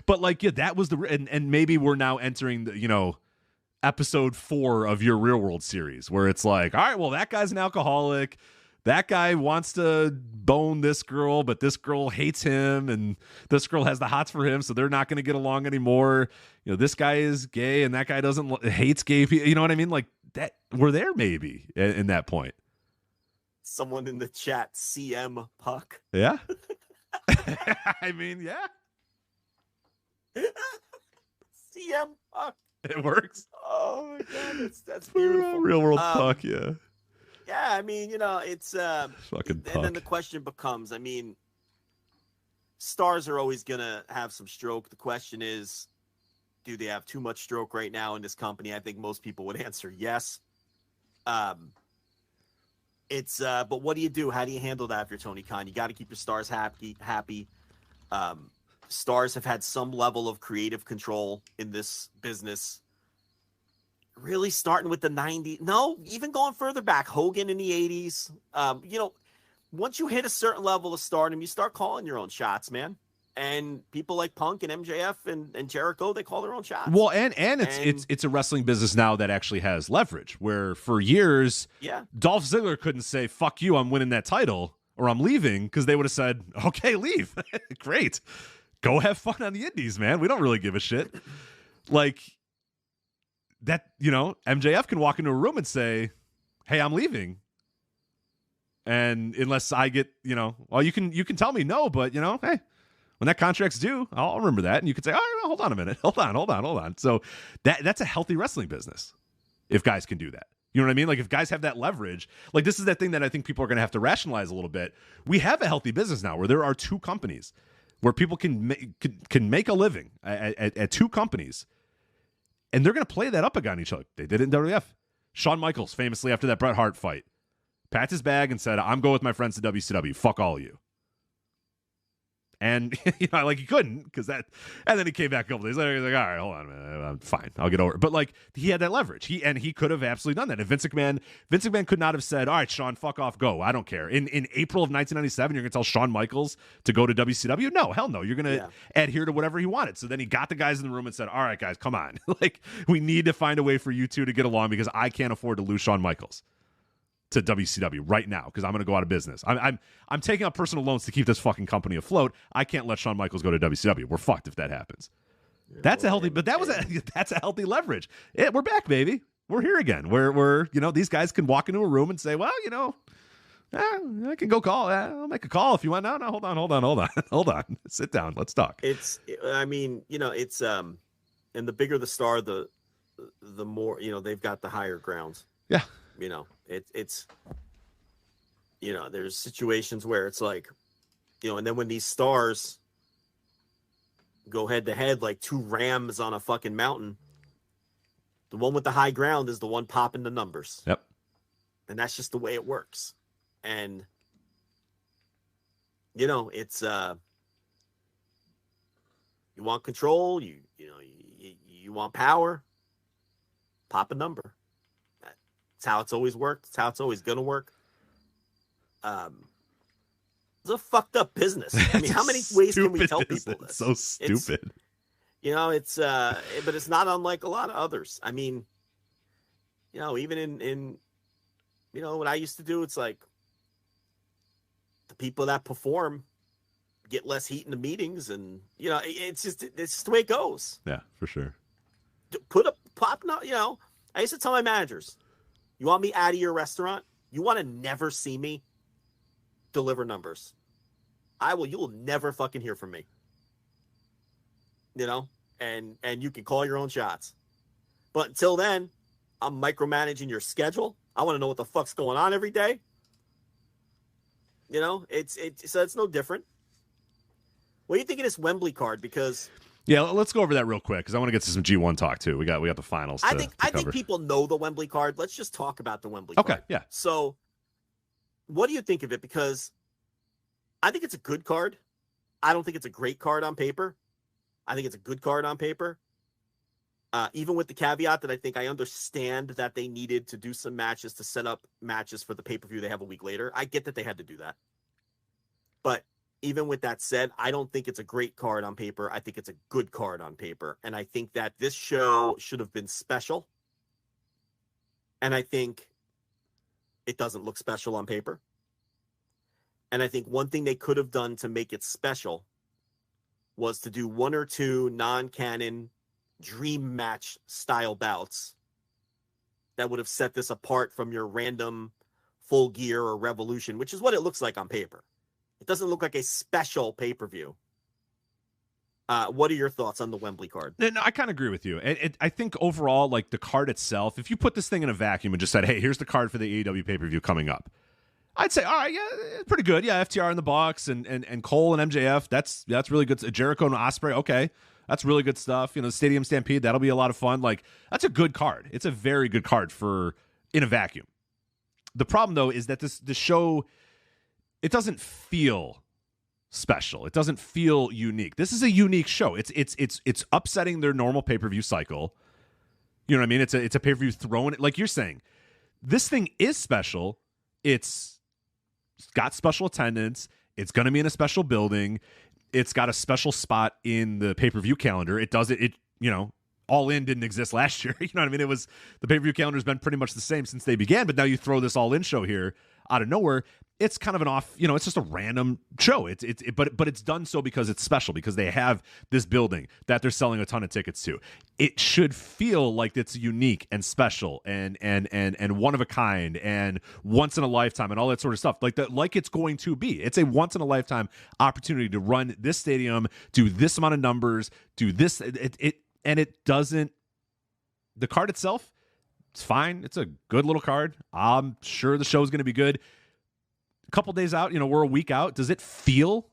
that was and maybe we're now entering the episode 4 of your Real World series, where it's like, all right, well, that guy's an alcoholic. That guy wants to bone this girl, but this girl hates him, and this girl has the hots for him, so they're not going to get along anymore. This guy is gay, and that guy hates gay people. You know what I mean? Like that. We're there maybe in that point. Someone in the chat, CM Puck. Yeah. I mean, yeah. CM Puck. It works. Oh my god, that's beautiful. Real World Puck, yeah. Yeah, I mean, it's fucking Puck. And then the question becomes, I mean, stars are always gonna have some stroke. The question is, do they have too much stroke right now in this company? I think most people would answer yes. But what do you do? How do you handle that if you're Tony Khan? You got to keep your stars happy. Stars have had some level of creative control in this business. Really starting with the 90s. No, even going further back, Hogan in the 80s. Once you hit a certain level of stardom, you start calling your own shots, man. And people like Punk and MJF and Jericho, they call their own shots. Well, and it's a wrestling business now that actually has leverage, where for years, Dolph Ziggler couldn't say, fuck you, I'm winning that title, or I'm leaving, because they would have said, okay, leave. Great. Go have fun on the indies, man. We don't really give a shit. Like, that, MJF can walk into a room and say, hey, I'm leaving. And unless I get, well, you can tell me no, but, hey, when that contract's due, I'll remember that. And you could say, all right, well, hold on a minute. Hold on. So that's a healthy wrestling business if guys can do that. You know what I mean? Like if guys have that leverage, like this is that thing that I think people are going to have to rationalize a little bit. We have a healthy business now where there are two companies where people can make a living at two companies, and they're going to play that up against each other. They did it in WWF. Shawn Michaels famously after that Bret Hart fight packed his bag and said, I'm going with my friends to WCW. Fuck all of you. And, he couldn't because that, and then he came back a couple days later. He's like, all right, hold on a minute. I'm fine. I'll get over it. But he had that leverage. He could have absolutely done that. And Vince McMahon could not have said, all right, Shawn, fuck off, go. I don't care. In April of 1997, you're going to tell Shawn Michaels to go to WCW? No, hell no. You're going to adhere to whatever he wanted. So then he got the guys in the room and said, all right, guys, come on. We need to find a way for you two to get along because I can't afford to lose Shawn Michaels to WCW right now because I'm going to go out of business. I'm taking out personal loans to keep this fucking company afloat. I can't let Shawn Michaels go to WCW. We're fucked if that happens. That's a healthy, but that's a healthy leverage. We're back, baby. We're here again. We're these guys can walk into a room and say, well, I can go call. I'll make a call if you want. No, hold on. Sit down. Let's talk. It's, and the bigger the star, the more, they've got the higher grounds. Yeah. It's there's situations where it's like, and then when these stars go head to head like two rams on a fucking mountain, the one with the high ground is the one popping the numbers. Yep. And that's just the way it works. And it's you want control, you want power, pop a number. It's how it's always worked. It's how it's always gonna work. It's a fucked up business. I mean, how many ways can we tell people this? It's so stupid. But it's not unlike a lot of others. I mean, even in what I used to do, it's like the people that perform get less heat in the meetings, and it's just the way it goes. Yeah, for sure. Put a pop. I used to tell my managers, you want me out of your restaurant? You want to never see me deliver numbers? You will never fucking hear from me. And you can call your own shots. But until then, I'm micromanaging your schedule. I want to know what the fuck's going on every day. So it's no different. What do you think of this Wembley card? Because yeah, let's go over that real quick because I want to get to some G1 talk too. We got the finals. I think people know the Wembley card. Let's just talk about the Wembley card. Okay, yeah. So, what do you think of it? Because I think it's a good card. I don't think it's a great card on paper. I think it's a good card on paper. Even with the caveat that I think I understand that they needed to do some matches to set up matches for the pay-per-view they have a week later. I get that they had to do that. But even with that said, I don't think it's a great card on paper. I think it's a good card on paper. And I think that this show should have been special. And I think it doesn't look special on paper. And I think one thing they could have done to make it special was to do one or two non-canon dream match style bouts that would have set this apart from your random Full Gear or Revolution, which is what it looks like on paper. It doesn't look like a special pay-per-view. What are your thoughts on the Wembley card? No, I kind of agree with you. I think overall, like the card itself, if you put this thing in a vacuum and just said, hey, here's the card for the AEW pay-per-view coming up, I'd say, all right, yeah, it's pretty good. Yeah, FTR in the box and Cole and MJF, that's really good. Jericho and Ospreay, okay, that's really good stuff. The Stadium Stampede, that'll be a lot of fun. Like, that's a good card. It's a very good card for in a vacuum. The problem, though, is that the show, it doesn't feel special. It doesn't feel unique. This is a unique show. It's upsetting their normal pay-per-view cycle. You know what I mean? It's a pay-per-view thrown, like you're saying. This thing is special. It's got special attendance. It's going to be in a special building. It's got a special spot in the pay-per-view calendar. All In didn't exist last year. You know what I mean? It was the pay-per-view calendar has been pretty much the same since they began, but now you throw this All In show here. out of nowhere. It's kind of an off, it's just a random show. But it's done so because it's special, because they have this building that they're selling a ton of tickets to. It should feel like it's unique and special and one of a kind and once in a lifetime and all that sort of stuff. Like it's going to be. It's a once in a lifetime opportunity to run this stadium, do this amount of numbers, do this. It doesn't. The card itself, it's fine. It's a good little card. I'm sure the show is going to be good. A couple days out, we're a week out. Does it feel,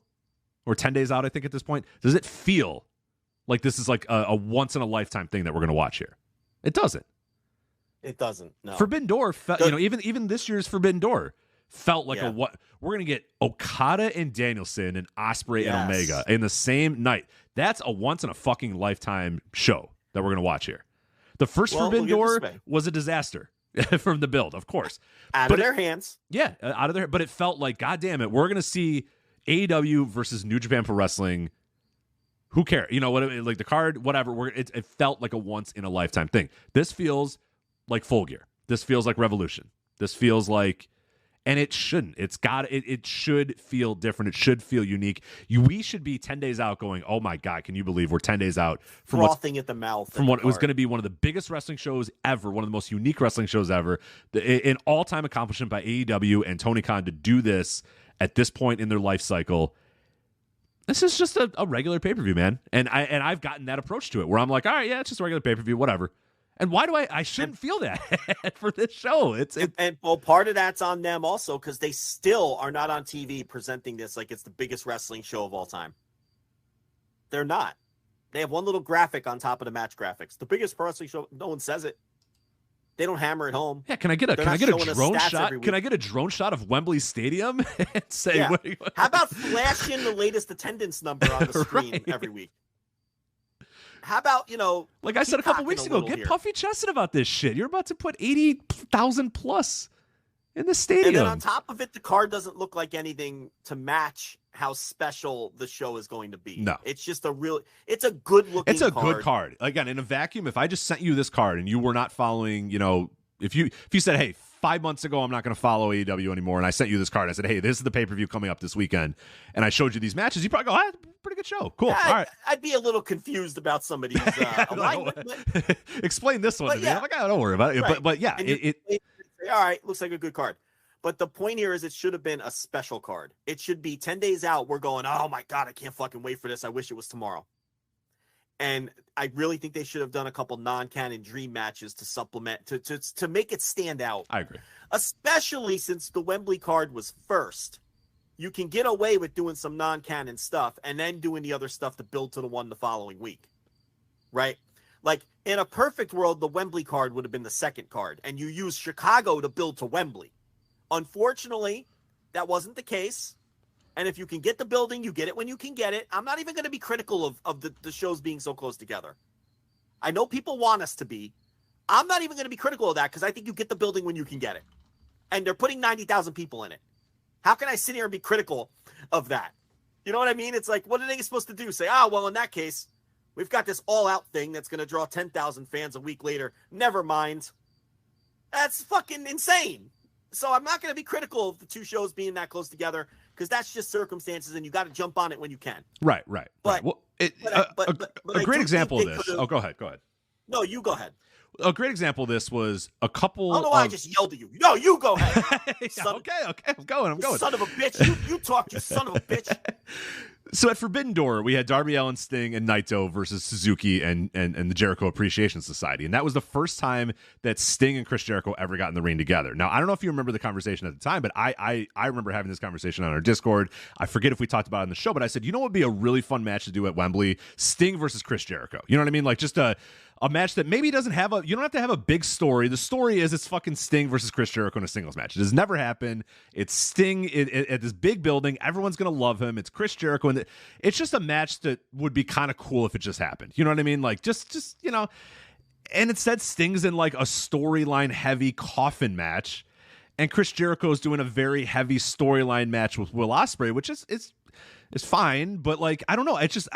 or 10 days out, I think at this point, does it feel like this is like a once in a lifetime thing that we're going to watch here? It doesn't. It doesn't. No. Forbidden Door, even this year's Forbidden Door felt like we're going to get Okada and Danielson and Ospreay and Omega in the same night. That's a once in a fucking lifetime show that we're going to watch here. The first Forbidden Door was a disaster. From the build, of course. Out of their hands. Yeah, out of their. But it felt like, God damn it, we're going to see AEW versus New Japan Pro Wrestling. Who cares? Like the card, whatever. It felt like a once-in-a-lifetime thing. This feels like Full Gear. This feels like Revolution. This feels like... And it shouldn't. It should feel different. It should feel unique. We should be 10 days out going, oh my God, can you believe we're 10 days out from frothing at the mouth from what it was going to be one of the biggest wrestling shows ever, one of the most unique wrestling shows ever, an all-time accomplishment by AEW and Tony Khan to do this at this point in their life cycle. This is just a regular pay-per-view, man. And I've gotten that approach to it where I'm like, all right, yeah, it's just a regular pay-per-view, whatever. And why do I shouldn't feel that for this show? And part of that's on them also, because they still are not on TV presenting this like it's the biggest wrestling show of all time. They're not. They have one little graphic on top of the match graphics. The biggest pro wrestling show. No one says it. They don't hammer it home. Yeah, can I get a drone shot? Can I get a drone shot of Wembley Stadium and say, how about flashing the latest attendance number on the screen every week? How about, like I said a couple weeks ago, get puffy chested about this shit. You're about to put 80,000 plus in the stadium. And then on top of it, the card doesn't look like anything to match how special the show is going to be. No. It's just it's a good looking card. It's a good card. Again, in a vacuum, if I just sent you this card and you were not following, if you said, hey, 5 months ago, I'm not going to follow AEW anymore, and I sent you this card. I said, hey, this is the pay-per-view coming up this weekend, and I showed you these matches. You probably go, pretty good show. Cool. Yeah, all right. I'd be a little confused about some of these alignment. Explain this one to me. I'm like, don't worry about it. Right. But yeah, all right, looks like a good card. But the point here is it should have been a special card. It should be 10 days out. We're going, oh my God, I can't fucking wait for this. I wish it was tomorrow. And I really think they should have done a couple non-canon dream matches to supplement, to make it stand out. I agree. Especially since the Wembley card was first. You can get away with doing some non-canon stuff and then doing the other stuff to build to the one the following week. Right? Like, in a perfect world, the Wembley card would have been the second card, and you use Chicago to build to Wembley. Unfortunately, that wasn't the case. And if you can get the building, you get it when you can get it. I'm not even going to be critical of the shows being so close together. I know people want us to be. I'm not even going to be critical of that because I think you get the building when you can get it. And they're putting 90,000 people in it. How can I sit here and be critical of that? You know what I mean? It's like, what are they supposed to do? Say, well, in that case, we've got this all-out thing that's going to draw 10,000 fans a week later. Never mind. That's fucking insane. So I'm not going to be critical of the two shows being that close together because that's just circumstances, and you got to jump on it when you can. Right. But, well, a great example of this. Oh, go ahead. No, you go ahead. A great example of this was a couple. I don't know why I just yelled at you. No, you go ahead. Okay. I'm going. Son of a bitch. You talk, you son of a bitch. So at Forbidden Door, we had Darby Allin, Sting, and Naito versus Suzuki and the Jericho Appreciation Society. And that was the first time that Sting and Chris Jericho ever got in the ring together. Now, I don't know if you remember the conversation at the time, but I remember having this conversation on our Discord. I forget if we talked about it on the show, but I said, you know what would be a really fun match to do at Wembley? Sting versus Chris Jericho. You know what I mean? Like just a match that maybe doesn't have you don't have to have a big story. The story is it's fucking Sting versus Chris Jericho in a singles match. It has never happened. It's Sting at this big building. Everyone's going to love him. It's Chris Jericho. And it's just a match that would be kind of cool if it just happened. You know what I mean? Like just and instead Sting's in like a storyline heavy coffin match. And Chris Jericho's doing a very heavy storyline match with Will Ospreay, which is is fine, but like I don't know. It's just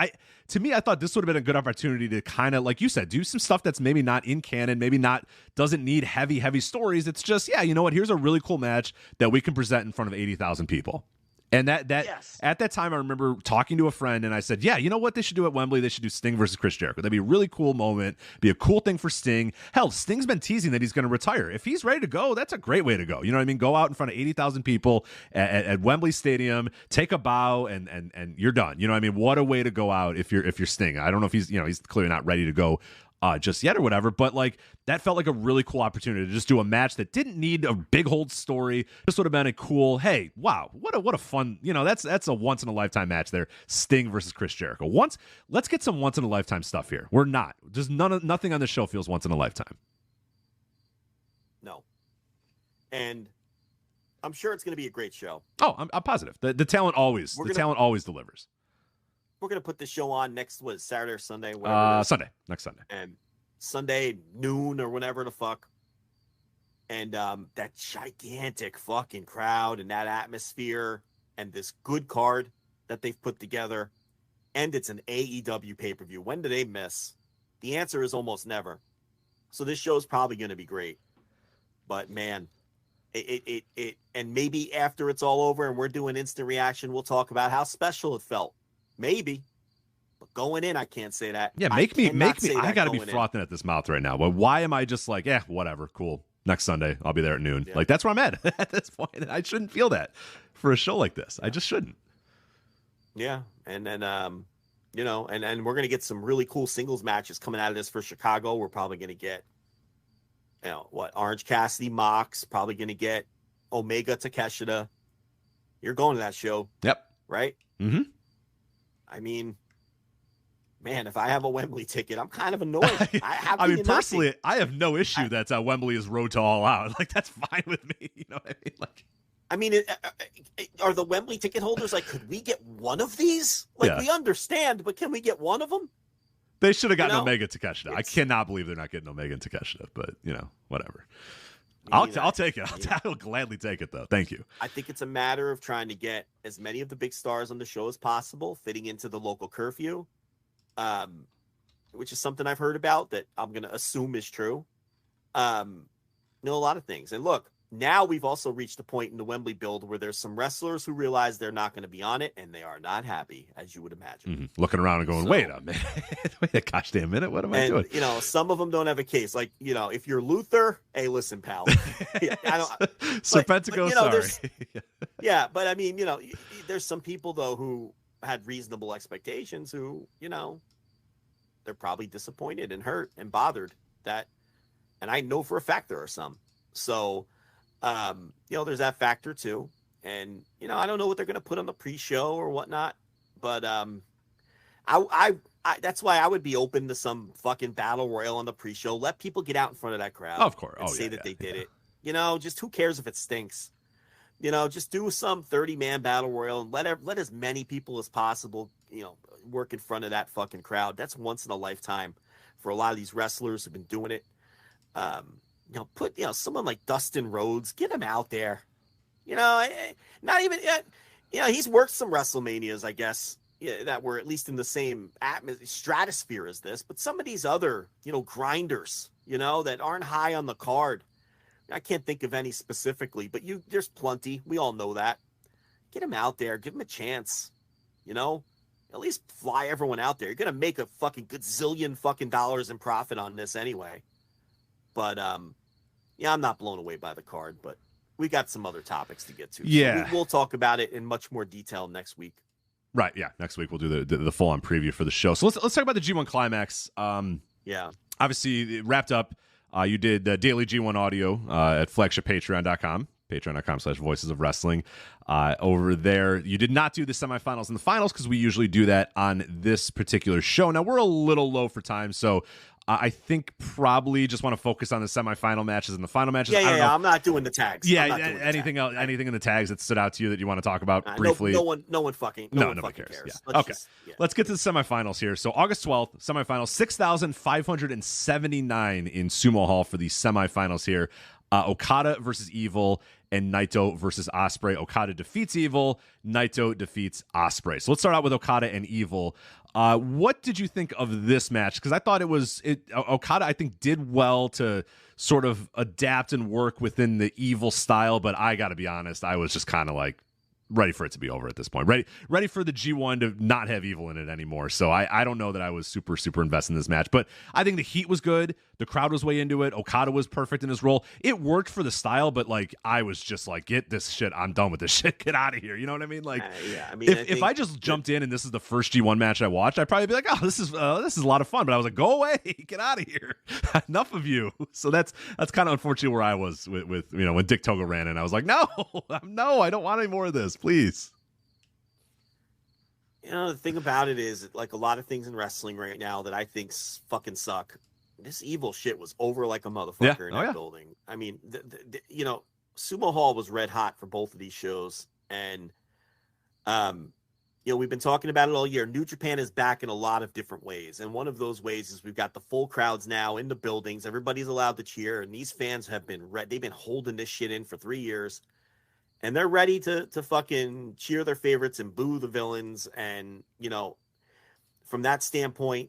to me, I thought this would have been a good opportunity to kind of, like you said, do some stuff that's maybe not in canon, maybe not doesn't need heavy stories. It's just, yeah, you know what? Here's a really cool match that we can present in front of 80,000 people. And that yes. At that time, I remember talking to a friend, and I said, yeah, you know what they should do at Wembley? They should do Sting versus Chris Jericho. That'd be a really cool moment, be a cool thing for Sting. Hell, Sting's been teasing that he's going to retire. If he's ready to go, that's a great way to go. You know what I mean? Go out in front of 80,000 people at Wembley Stadium, take a bow, and you're done. You know what I mean? What a way to go out if you're Sting. I don't know if he's clearly not ready to go just yet or whatever, but like that felt like a really cool opportunity to just do a match that didn't need a big hold story. Just would have been a cool, hey, wow, what a fun, that's a once in a lifetime match there. Sting versus Chris Jericho. Let's get some once in a lifetime stuff here. We're not. Just nothing on the show feels once in a lifetime. No. And I'm sure it's going to be a great show. Oh, I'm positive. The talent always delivers. We're going to put the show on next, Saturday or Sunday? Next Sunday. And Sunday noon or whatever the fuck. And that gigantic fucking crowd and that atmosphere and this good card that they've put together. And it's an AEW pay-per-view. When do they miss? The answer is almost never. So this show is probably going to be great. But man, and maybe after it's all over and we're doing instant reaction, we'll talk about how special it felt. Maybe, but going in, I can't say that. Yeah, make me. I gotta be frothing at this mouth right now. But why am I just like, whatever, cool. Next Sunday, I'll be there at noon. Yeah. Like that's where I'm at at this point. I shouldn't feel that for a show like this. I just shouldn't. Yeah, and then and we're gonna get some really cool singles matches coming out of this for Chicago. We're probably gonna get, Orange Cassidy, Mox. Probably gonna get Omega Takeshita. You're going to that show. Yep. Right. Mm-hmm. I mean, man, if I have a Wembley ticket, I'm kind of annoyed. Personally, I have no issue that Wembley is road to All Out. Like, that's fine with me. You know what I mean? Are the Wembley ticket holders like, could we get one of these? Like, we understand, but can we get one of them? They should have gotten Omega Takeshita. I cannot believe they're not getting Omega and Takeshita, but, whatever. I'll take it. I'll gladly take it, though. Thank you. I think it's a matter of trying to get as many of the big stars on the show as possible, fitting into the local curfew, which is something I've heard about that I'm going to assume is true. A lot of things. And look, now we've also reached a point in the Wembley build where there's some wrestlers who realize they're not going to be on it, and they are not happy, as you would imagine. Mm-hmm. Looking around and going, wait a minute. Wait a gosh damn minute. What am I doing? Some of them don't have a case. Like, if you're Luther, hey, listen, pal. Serpentico, sorry. Yeah, but I mean, there's some people, though, who had reasonable expectations who, they're probably disappointed and hurt and bothered that. And I know for a fact there are some. So, there's that factor too. And, I don't know what they're going to put on the pre-show or whatnot, but, I that's why I would be open to some fucking battle royal on the pre-show. Let people get out in front of that crowd. Of course. And say that they did it. Just who cares if it stinks? Just do some 30-man battle royal and let as many people as possible, work in front of that fucking crowd. That's once in a lifetime for a lot of these wrestlers who've been doing it. Put someone like Dustin Rhodes, get him out there. Not even he's worked some WrestleManias, I guess, that were at least in the same stratosphere as this. But some of these other, grinders, that aren't high on the card. I can't think of any specifically, but there's plenty. We all know that. Get him out there, give him a chance. At least fly everyone out there. You're gonna make a fucking gazillion fucking dollars in profit on this anyway. But I'm not blown away by the card, but we got some other topics to get to. Yeah. So we'll talk about it in much more detail next week. Right. Yeah. Next week we'll do the full on preview for the show. So let's talk about the G1 Climax. Yeah. Obviously it wrapped up. You did daily G1 audio at flagshippatreon.com. Patreon.com/Voices of Wrestling. Over there, you did not do the semifinals and the finals because we usually do that on this particular show. Now, we're a little low for time, so I think probably just want to focus on the semifinal matches and the final matches. Yeah. I'm not doing the tags. Yeah, anything else? Anything in the tags that stood out to you that you want to talk about briefly? No one fucking cares. Yeah. Let's get to the semifinals here. So August 12th, semifinals, 6,579 in Sumo Hall for the semifinals here. Okada versus Evil and Naito versus Ospreay. Okada defeats Evil. Naito defeats Ospreay. So let's start out with Okada and Evil. What did you think of this match? Because I thought Okada, I think, did well to sort of adapt and work within the Evil style, but I got to be honest, I was just kind of like ready for it to be over at this point. Ready for the G1 to not have Evil in it anymore. So I don't know that I was super, super invested in this match, but I think the heat was good. The crowd was way into it. Okada was perfect in his role. It worked for the style, but like, I was just like, get this shit. I'm done with this shit. Get out of here. You know what I mean? Like, if I just jumped in and this is the first G1 match I watched, I'd probably be like, oh, this is a lot of fun. But I was like, go away, get out of here. Enough of you. So that's kind of unfortunately where I was with when Dick Togo ran in. I was like, no, I don't want any more of this. Please. The thing about it is, like a lot of things in wrestling right now that I think fucking suck. This Evil shit was over like a motherfucker in that building. I mean, Sumo Hall was red hot for both of these shows, and we've been talking about it all year. New Japan is back in a lot of different ways, and one of those ways is we've got the full crowds now in the buildings. Everybody's allowed to cheer, and these fans have been they've been holding this shit in for 3 years. And they're ready to fucking cheer their favorites and boo the villains. And, from that standpoint,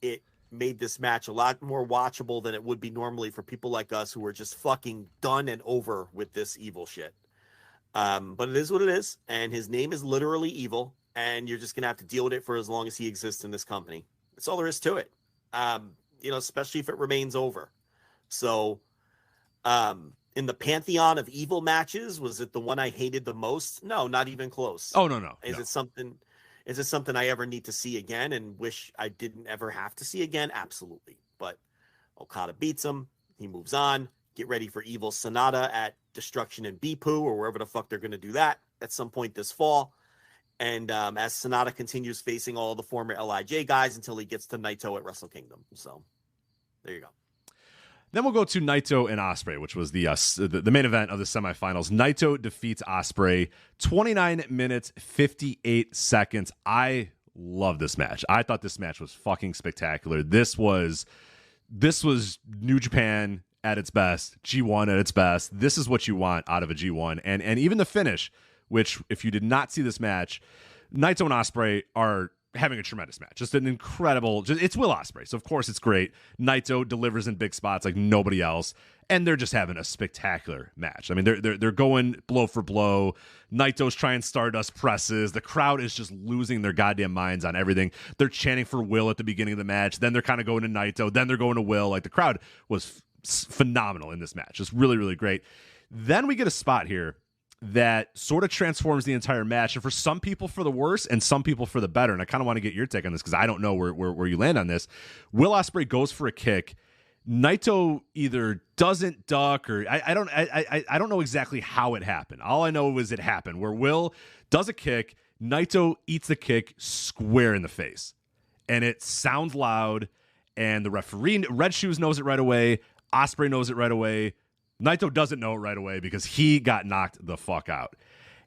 it made this match a lot more watchable than it would be normally for people like us who are just fucking done and over with this Evil shit. But it is what it is. And his name is literally Evil. And you're just going to have to deal with it for as long as he exists in this company. That's all there is to it. Especially if it remains over. So, in the pantheon of Evil matches, was it the one I hated the most? No, not even close. Oh, no. Is it something I ever need to see again and wish I didn't ever have to see again? Absolutely. But Okada beats him. He moves on. Get ready for Evil Sonata at Destruction in Bipu or wherever the fuck they're going to do that at some point this fall. And as Sonata continues facing all the former LIJ guys until he gets to Naito at Wrestle Kingdom. So there you go. Then we'll go to Naito and Ospreay, which was the main event of the semifinals. Naito defeats Ospreay, 29 minutes, 58 seconds. I love this match. I thought this match was fucking spectacular. This was New Japan at its best, G1 at its best. This is what you want out of a G1. And even the finish, which if you did not see this match, Naito and Ospreay are having a tremendous match. Just an incredible, it's Will Ospreay, so of course it's great. Naito delivers in big spots like nobody else, and they're just having a spectacular match. I mean, they're going blow for blow. Naito's trying Stardust presses. The crowd is just losing their goddamn minds on everything. They're chanting for Will at the beginning of the match, then they're kind of going to Naito, then they're going to Will. Like, the crowd was phenomenal in this match. Just really, really great. Then we get a spot here that sort of transforms the entire match, and for some people for the worse and some people for the better. And I kind of want to get your take on this because I don't know where you land on this. Will Ospreay goes for a kick. Naito either doesn't duck or I don't know exactly how it happened. All I know is it happened where Will does a kick, Naito eats the kick square in the face, and it sounds loud. And the referee, Red Shoes, knows it right away. Ospreay knows it right away. Naito doesn't know it right away because he got knocked the fuck out.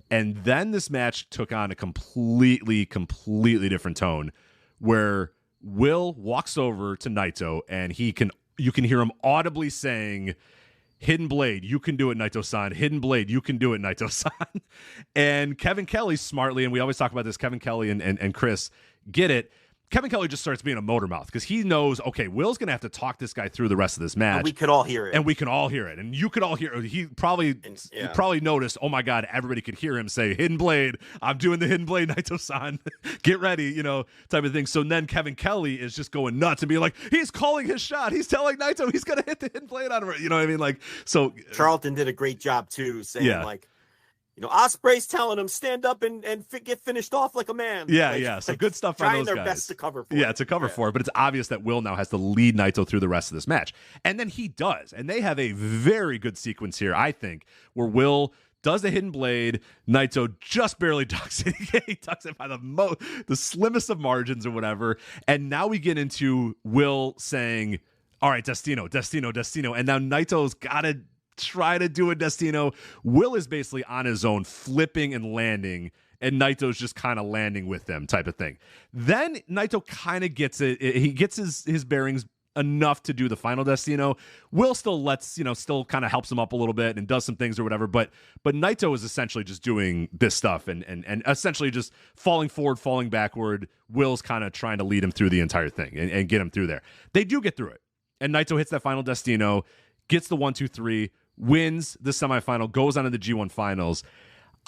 And then this match took on a completely different tone where Will walks over to Naito and you can hear him audibly saying, "Hidden Blade, you can do it, Naito-san. Hidden Blade, you can do it, Naito-san." And Kevin Kelly smartly, and we always talk about this, Kevin Kelly and Chris get it. Kevin Kelly just starts being a motor mouth because he knows, okay, Will's going to have to talk this guy through the rest of this match. And we could all hear it. And you could all hear it. He probably noticed, oh my God, everybody could hear him say, "Hidden Blade, I'm doing the Hidden Blade, Naito-san. Get ready," type of thing. So then Kevin Kelly is just going nuts and being like, he's calling his shot. He's telling Naito he's going to hit the Hidden Blade on him. You know what I mean? Like, so Charlton did a great job too, saying Ospreay's telling him stand up and get finished off like a man. Yeah. So good stuff on those guys. Trying their best to cover for it. Yeah, to cover for it. But it's obvious that Will now has to lead Naito through the rest of this match. And then he does. And they have a very good sequence here, I think, where Will does the Hidden Blade. Naito just barely ducks it. He ducks it by the slimmest of margins or whatever. And now we get into Will saying, "All right, Destino." And now Naito's got to try to do a Destino. Will is basically on his own, flipping and landing, and Naito's just kind of landing with them type of thing. Then Naito kind of gets it. He gets his bearings enough to do the final Destino. Will still still kind of helps him up a little bit and does some things or whatever, but Naito is essentially just doing this stuff and essentially just falling forward, falling backward. Will's kind of trying to lead him through the entire thing and get him through there. They do get through it. And Naito hits that final Destino, gets the 1-2-3, wins the semifinal, goes on to the G1 finals.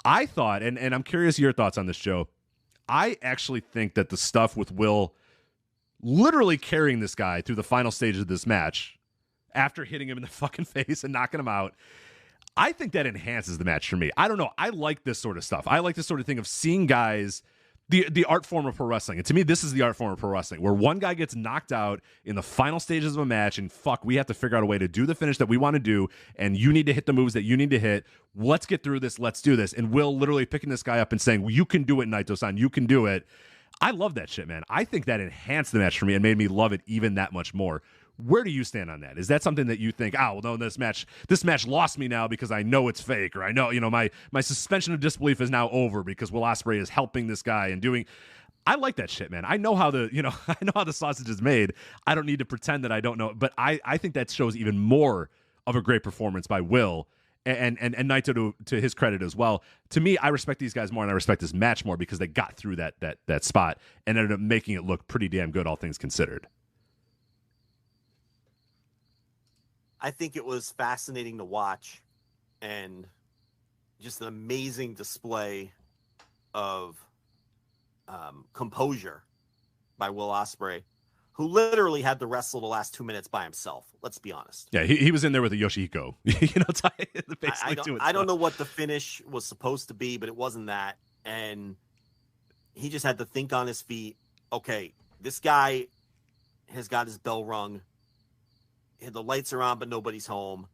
I thought, and I'm curious your thoughts on this, Joe, I actually think that the stuff with Will literally carrying this guy through the final stage of this match after hitting him in the fucking face and knocking him out, I think that enhances the match for me. I don't know. I like this sort of stuff. I like this sort of thing of seeing guys, the art form of pro wrestling. And to me, this is the art form of pro wrestling, where one guy gets knocked out in the final stages of a match and we have to figure out a way to do the finish that we want to do. And you need to hit the moves that you need to hit. Let's get through this. Let's do this. And Will literally picking this guy up and saying, well, you can do it, Naito-san. You can do it. I love that shit, man. I think that enhanced the match for me and made me love it even that much more. Where do you stand on that? Is that something that you think, oh, well, no, this match lost me now because I know it's fake, or I know, my suspension of disbelief is now over because Will Ospreay is helping this guy and doing. I like that shit, man. I know how I know how the sausage is made. I don't need to pretend that I don't know, but I think that shows even more of a great performance by Will. And Naito, to his credit as well. To me, I respect these guys more and I respect this match more because they got through that spot and ended up making it look pretty damn good, all things considered. I think it was fascinating to watch and just an amazing display of composure by Will Ospreay, who literally had to wrestle the last 2 minutes by himself. Let's be honest. Yeah, he was in there with a Yoshihiko. I don't know what the finish was supposed to be, but it wasn't that. And he just had to think on his feet. Okay, this guy has got his bell rung. The lights are on, but nobody's home.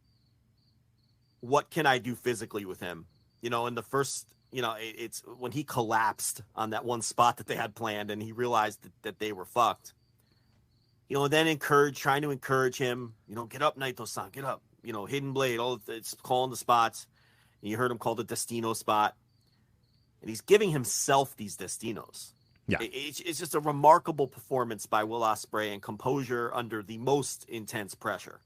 What can I do physically with him? In the first, it's when he collapsed on that one spot that they had planned and he realized that they were fucked. Then trying to encourage him, get up, Naito-san, get up, hidden blade, it's calling the spots. And you heard him call the Destino spot. And he's giving himself these Destinos. Yeah. It's just a remarkable performance by Will Ospreay and composure under the most intense pressure.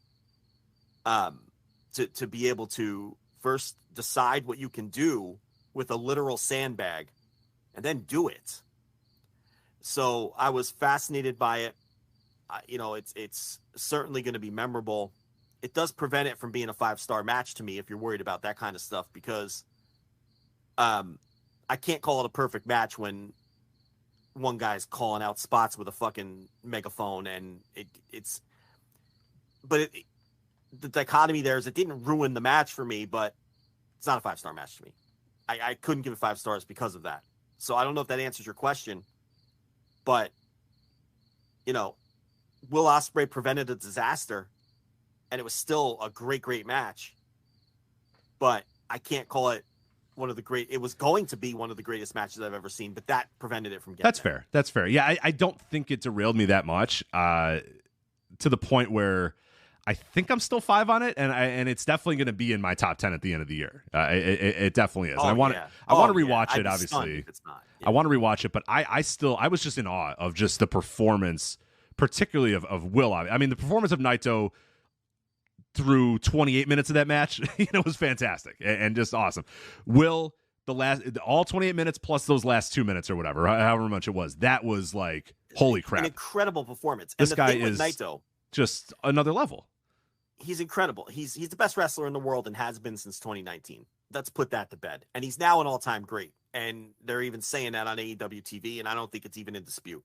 To be able to first decide what you can do with a literal sandbag and then do it. So I was fascinated by it. It's certainly going to be memorable. It does prevent it from being a 5-star match to me if you're worried about that kind of stuff, because I can't call it a perfect match when one guy's calling out spots with a fucking megaphone, and the dichotomy there is it didn't ruin the match for me, but it's not a 5-star match to me. I couldn't give it 5 stars because of that. So I don't know if that answers your question, but Will Ospreay prevented a disaster, and it was still a great, great match. But I can't call it it was going to be one of the greatest matches I've ever seen, but that prevented it from getting That's fair. That's fair. Yeah, I don't think it derailed me that much to the point where I think I'm still 5 on it, and it's definitely going to be in my top 10 at the end of the year. It definitely is. I want to rewatch it, obviously. It's not. Yeah. I want to rewatch it, but I was just in awe of just the performance, particularly of Will. I mean, the performance of Naito through 28 minutes of that match, was fantastic and just awesome. Will, all 28 minutes plus those last 2 minutes or whatever, however much it was, that was like, holy crap. An incredible performance. This and guy is Naito, just another level. He's incredible. He's the best wrestler in the world and has been since 2019. Let's put that to bed. And he's now an all-time great. And they're even saying that on AEW TV, and I don't think it's even in dispute.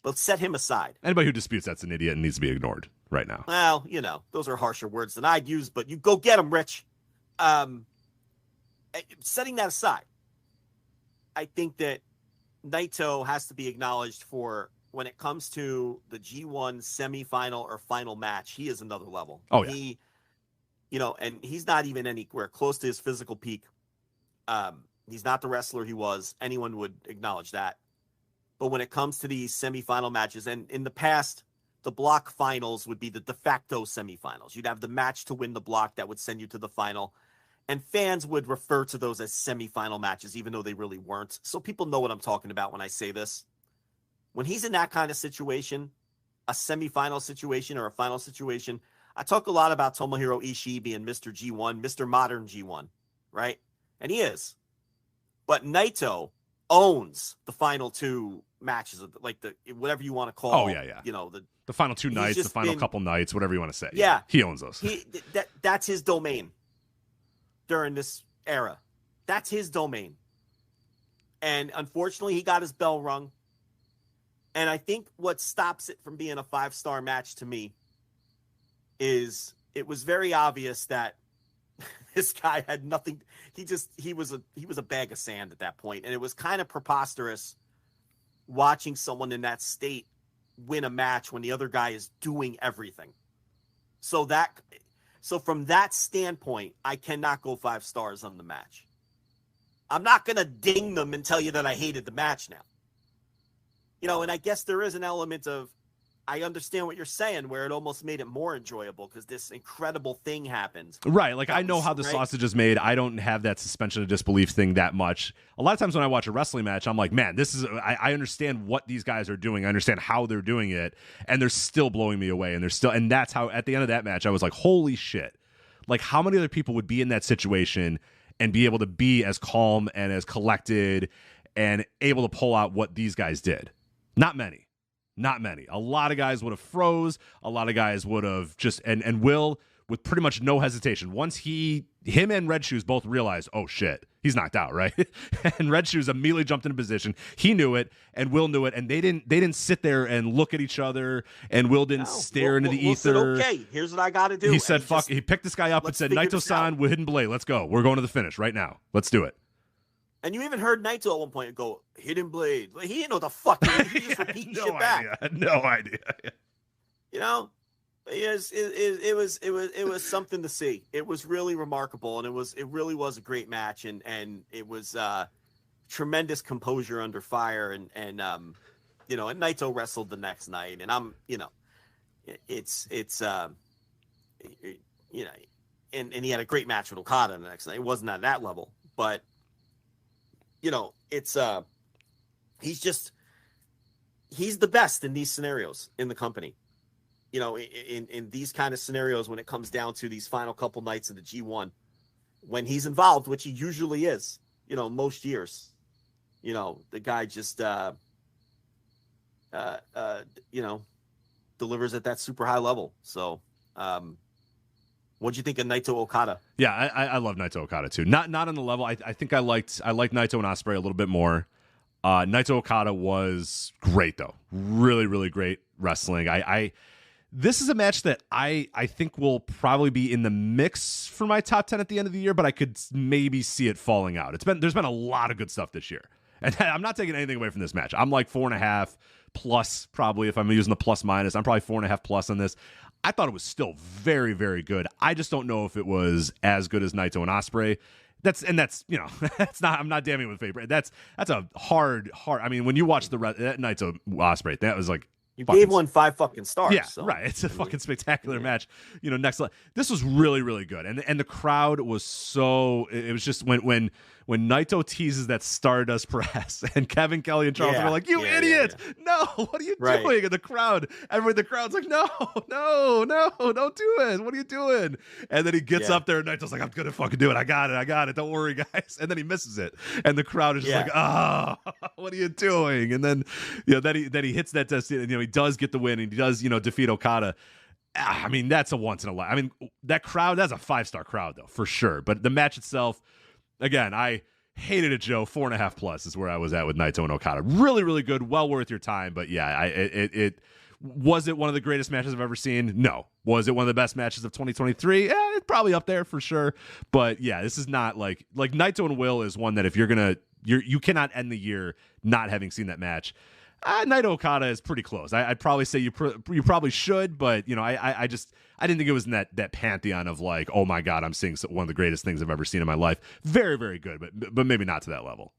But set him aside. Anybody who disputes that's an idiot and needs to be ignored right now. Well, those are harsher words than I'd use, but you go get him, Rich. Setting that aside, I think that Naito has to be acknowledged for, when it comes to the G1 semifinal or final match, he is another level. Oh, yeah. And he's not even anywhere close to his physical peak. He's not the wrestler he was. Anyone would acknowledge that. But when it comes to these semifinal matches, and in the past, the block finals would be the de facto semifinals. You'd have the match to win the block that would send you to the final. And fans would refer to those as semifinal matches, even though they really weren't. So people know what I'm talking about when I say this. When he's in that kind of situation, a semifinal situation or a final situation, I talk a lot about Tomohiro Ishii being Mr. G1, Mr. Modern G1, right? And he is. But Naito owns the final two matches of like the whatever you want to call. Oh yeah. You know the final two nights, the final couple nights, whatever you want to say. Yeah, he owns those. That's his domain during this era. That's his domain. And unfortunately, he got his bell rung. And I think what stops it from being a 5-star match to me is it was very obvious that this guy had nothing. He was a bag of sand at that point. And it was kind of preposterous watching someone in that state win a match when the other guy is doing everything. So from that standpoint, I cannot go 5 stars on the match. I'm not going to ding them and tell you that I hated the match now. You know, and I guess there is an element of, I understand what you're saying, where it almost made it more enjoyable because this incredible thing happened. Right. Like, I know how the sausage is made. I don't have that suspension of disbelief thing that much. A lot of times when I watch a wrestling match, I'm like, man, I understand what these guys are doing. I understand how they're doing it. And they're still blowing me away. And that's how, at the end of that match, I was like, holy shit. Like, how many other people would be in that situation and be able to be as calm and as collected and able to pull out what these guys did? Not many. A lot of guys would have froze. A lot of guys would have just, and Will, with pretty much no hesitation, once him and Red Shoes both realized, oh shit, he's knocked out, right? And Red Shoes immediately jumped into position. He knew it, and Will knew it, and they didn't sit there and look at each other, and Will didn't stare into the ether. Said, okay, here's what I got to do. He said, fuck, he picked this guy up and said, Naito-san with Hidden Blade, let's go. We're going to the finish right now. Let's do it. And you even heard Naito at one point go, Hidden Blade. He didn't know what the fuck. He just repeating shit back. I had no idea. You know, it was something to see. It was really remarkable, and it really was a great match, and it was tremendous composure under fire, and you know, and Naito wrestled the next night, and I'm, you know, it's you know, and he had a great match with Okada the next night. It wasn't at that level, but you know, it's he's the best in these scenarios in the company. You know, in these kind of scenarios, when it comes down to these final couple nights of the G1, when he's involved, which he usually is, you know, most years, you know, the guy just you know, delivers at that super high level. So what'd you think of Naito Okada? Yeah, I love Naito Okada too. Not on the level. I think I liked Naito and Ospreay a little bit more. Naito Okada was great though. Really, really great wrestling. This is a match that I think will probably be in the mix for my top 10 at the end of the year, but I could maybe see it falling out. There's been a lot of good stuff this year. And I'm not taking anything away from this match. I'm like 4.5 plus, probably, if I'm using the plus minus. I'm probably 4.5 plus on this. I thought it was still very, very good. I just don't know if it was as good as Naito and Ospreay. That's you know, that's not. I'm not damning with favorite. That's a hard. I mean, when you watch the Naito Ospreay, that was like. You gave one 5 fucking stars. Yeah, so. Right. It's a fucking spectacular match. You know, next level. This was really, really good, and the crowd was so. It was just when Naito teases that Stardust press, and Kevin Kelly and Charles are like, "You idiot! No, what are you doing?" And the crowd's like, "No, don't do it. What are you doing?" And then he gets up there, and Naito's like, "I'm gonna fucking do it. I got it. Don't worry, guys." And then he misses it, and the crowd is just like, "Oh, what are you doing?" And then, you know, then he hits that test, and you know, he does get the win, and he does, you know, defeat Okada. I mean, that's a once in a life. I mean, that crowd, that's a 5-star crowd though, for sure. But the match itself, again, I hated it, Joe. 4.5 plus is where I was at with Naito and Okada. Really, really good. Well worth your time. But yeah, it was it one of the greatest matches I've ever seen? No. Was it one of the best matches of 2023? Yeah, it's probably up there for sure. But yeah, this is not like Naito and Will is one that if you cannot end the year not having seen that match. Naito Okada is pretty close. I'd probably say you probably should, but you know, I didn't think it was in that pantheon of like, oh my god, I'm seeing one of the greatest things I've ever seen in my life. Very, very good, but maybe not to that level.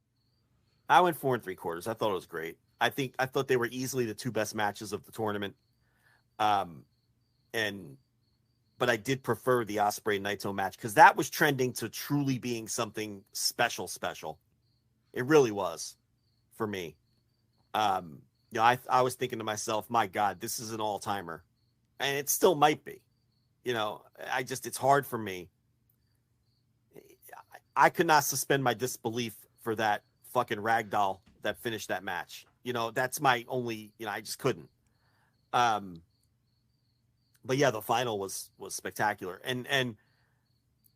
I went 4 3/4. I thought it was great. I thought they were easily the 2 best matches of the tournament. But I did prefer the Ospreay Naito match because that was trending to truly being something special. It really was for me. I was thinking to myself, my God, this is an all-timer. And it still might be. It's hard for me. I could not suspend my disbelief for that fucking ragdoll that finished that match. That's my only, I just couldn't. But yeah, the final was spectacular. And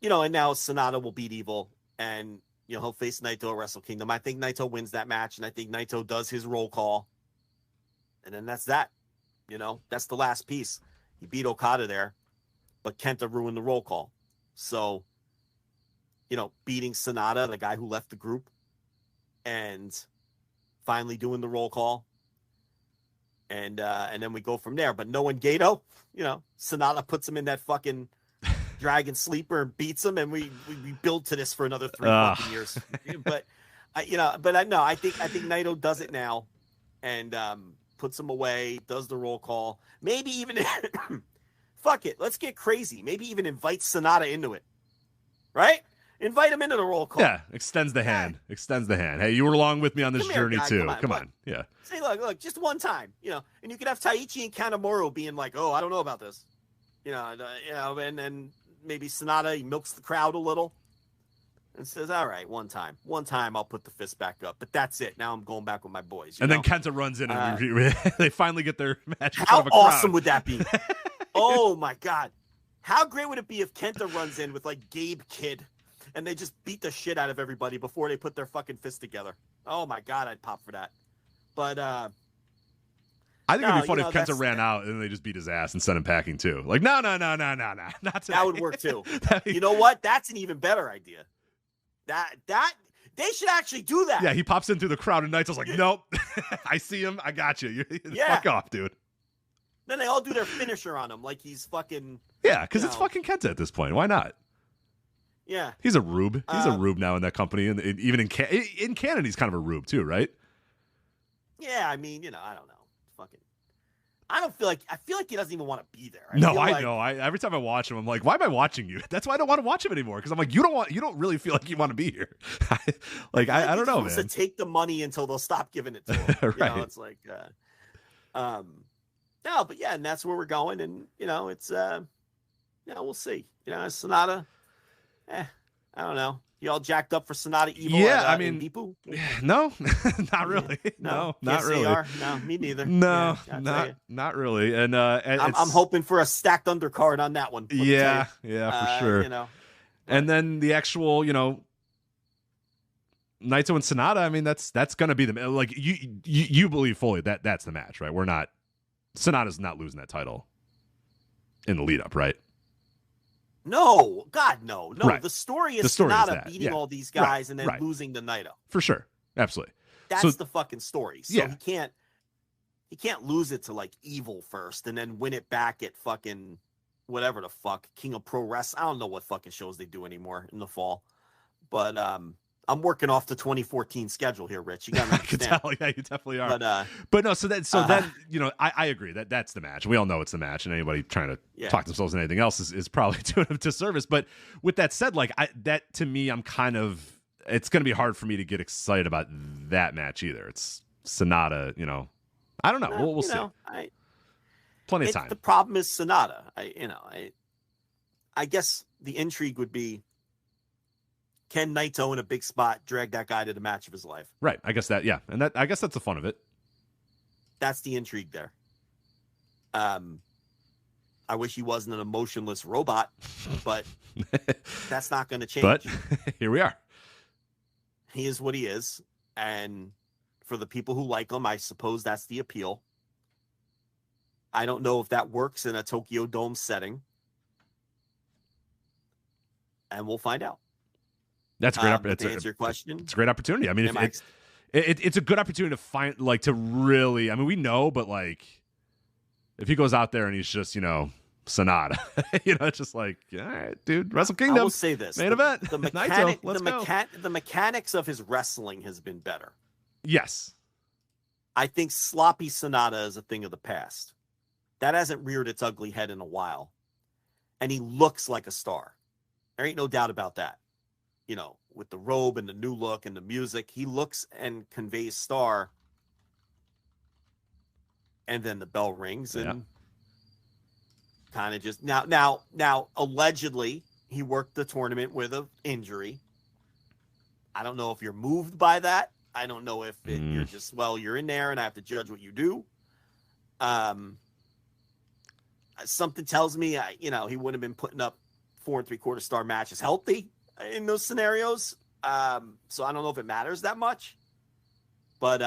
now Sonata will beat Evil, and he'll face Naito at Wrestle Kingdom. I think Naito wins that match, and I think Naito does his roll call. And then that's that. That's the last piece. He beat Okada there, but Kenta ruined the roll call. So, beating Sonata, the guy who left the group, and finally doing the roll call. And then we go from there. But knowing Gato, Sonata puts him in that fucking Dragon Sleeper and beats him, and we build to this for another 3 fucking years. But I think Naito does it now, and puts him away, does the roll call. Maybe even fuck it, let's get crazy. Maybe even invite Sonata into it. Right? Invite him into the roll call. Yeah, extends the hand. Hey, you were along with me on this journey too. Come on. Yeah. Say, look, just one time, and you could have Taichi and Kanemaru being like, oh, I don't know about this. And then maybe Sonata, he milks the crowd a little and says, all right, one time I'll put the fist back up, but that's it. Now I'm going back with my boys. Then Kenta runs in and they finally get their match. How awesome would that be? Oh my God. How great would it be if Kenta runs in with like Gabe Kidd and they just beat the shit out of everybody before they put their fucking fists together? Oh my God, I'd pop for that. But I think it'd be funny if Kenta ran out and then they just beat his ass and sent him packing too. Like, no, not today. That would work too. You know what? That's an even better idea. That they should actually do that. Yeah, he pops in through the crowd and Naito's like, nope, I see him. I got you. Fuck off, dude. Then they all do their finisher on him like he's fucking. Yeah, because it's fucking Kenta at this point. Why not? Yeah. He's a rube. He's a rube now in that company. And even in Canada, he's kind of a rube too, right? Yeah, I mean, I don't know. Fucking. I feel like he doesn't even want to be there. I know. Every time I watch him, I'm like, why am I watching you? That's why I don't want to watch him anymore. Because I'm like, you don't really feel like you want to be here. I don't know, man. To take the money until they'll stop giving it to him. Right. It's like, no, but yeah, and that's where we're going, and it's we'll see. Sonata, I don't know. You all jacked up for Sonata Evil? Yeah, I mean, Deepu? No, not really. No, not really. No, me neither. No, not really. And I'm hoping for a stacked undercard on that one. Yeah, for sure. And then the actual, Naito and Sonata. I mean, that's gonna be the like you believe fully that that's the match, right? Sonata's not losing that title in the lead up, right? No, God, no. Right. The story is Sonata beating all these guys and then losing to Naito. For sure. Absolutely. That's the fucking story. So he can't lose it to like Evil first and then win it back at fucking whatever the fuck, King of Pro Wrestling. I don't know what fucking shows they do anymore in the fall. But I'm working off the 2014 schedule here, Rich. You got to understand. I can tell. Yeah, you definitely are. But no, then I agree that's the match. We all know it's the match, and anybody trying to talk themselves into anything else is probably doing a disservice. But with that said, like that to me, it's going to be hard for me to get excited about that match either. It's Sonata, I don't know. We'll see. Plenty of time. The problem is Sonata. I guess the intrigue would be, can Naito in a big spot drag that guy to the match of his life? Right. I guess that, and I guess that's the fun of it. That's the intrigue there. I wish he wasn't an emotionless robot, but that's not going to change. But here we are. He is what he is. And for the people who like him, I suppose that's the appeal. I don't know if that works in a Tokyo Dome setting. And we'll find out. That's a great opportunity. To answer your question, it's a great opportunity. I mean, it's a good opportunity to find, like, to really. I mean, we know, but like, if he goes out there and he's just, Sonata, it's just like, all right, dude, Wrestle Kingdom. I will say this: main event. The mechanics of his wrestling has been better. Yes, I think sloppy Sonata is a thing of the past. That hasn't reared its ugly head in a while, and he looks like a star. There ain't no doubt about that. With the robe and the new look and the music, he looks and conveys star and then the bell rings, and kind of just now allegedly he worked the tournament with an injury. I don't know if you're moved by that. I don't know if you're just, well, you're in there and I have to judge what you do. Something tells me, he wouldn't have been putting up 4 3/4 star matches healthy in those scenarios. So I don't know if it matters that much, but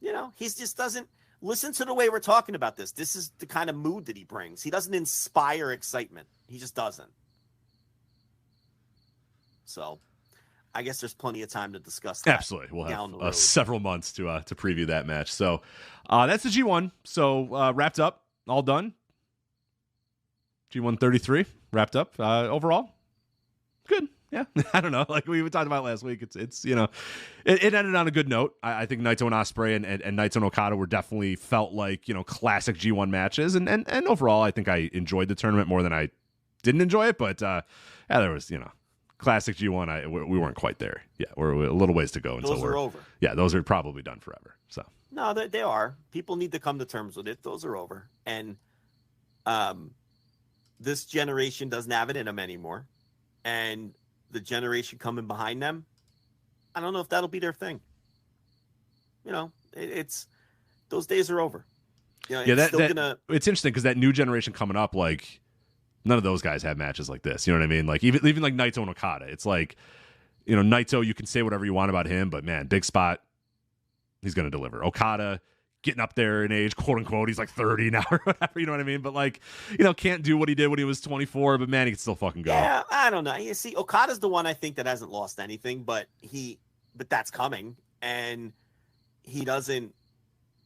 he just doesn't listen to the way we're talking about this. This is the kind of mood that he brings. He doesn't inspire excitement. He just doesn't. So I guess there's plenty of time to discuss that. Absolutely. We'll have several months to preview that match. So that's the G1. So wrapped up, all done. G1 33 wrapped up. Overall, good. Yeah, I don't know. Like we talked about last week, it's it ended on a good note. I think Naito and Ospreay and Naito and Okada were definitely felt like classic G1 matches, and overall, I think I enjoyed the tournament more than I didn't enjoy it. But there was classic G1. We weren't quite there. Yeah, we're a little ways to go until those are over. Yeah, those are probably done forever. So no, they are. People need to come to terms with it. Those are over, and this generation doesn't have it in them anymore, and the generation coming behind them, I don't know if that'll be their thing. It's those days are over. It's interesting because that new generation coming up, like none of those guys have matches like this. You know what I mean? Like even like Naito and Okada. It's like, Naito, you can say whatever you want about him, but man, big spot, he's going to deliver. Okada, getting up there in age, quote unquote, he's like 30 now or whatever, you know what I mean? But like, can't do what he did when he was 24, but man, he can still fucking go. Yeah, I don't know. You see, Okada's the one I think that hasn't lost anything, but that's coming, and he doesn't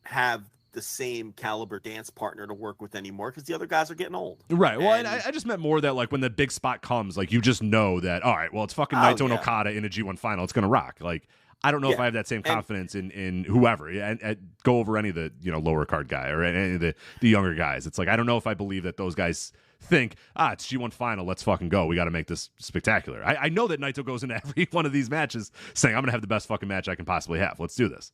have the same caliber dance partner to work with anymore because the other guys are getting old. Right. Well, and I just meant more that like when the big spot comes, like you just know that, all right, well, it's fucking Naito and Okada in a G1 final. It's going to rock. Like, I don't know if I have that same confidence in whoever, and go over any of the lower card guy or any of the younger guys. It's like I don't know if I believe that those guys think, it's G1 final, let's fucking go. We got to make this spectacular. I know that Naito goes into every one of these matches saying, I'm going to have the best fucking match I can possibly have. Let's do this.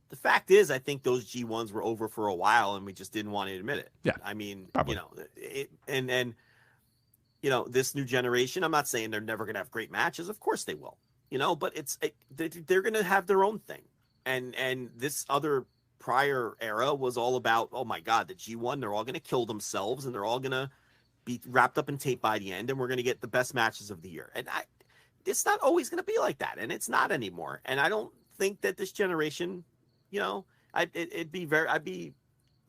The fact is, I think those G1s were over for a while, and we just didn't want to admit it. Yeah, I mean, probably. This new generation, I'm not saying they're never going to have great matches. Of course they will. But they're going to have their own thing. And this other prior era was all about, oh my God, the G1, they're all going to kill themselves and they're all going to be wrapped up in tape by the end. And we're going to get the best matches of the year. And it's not always going to be like that. And it's not anymore. And I don't think that this generation, I'd be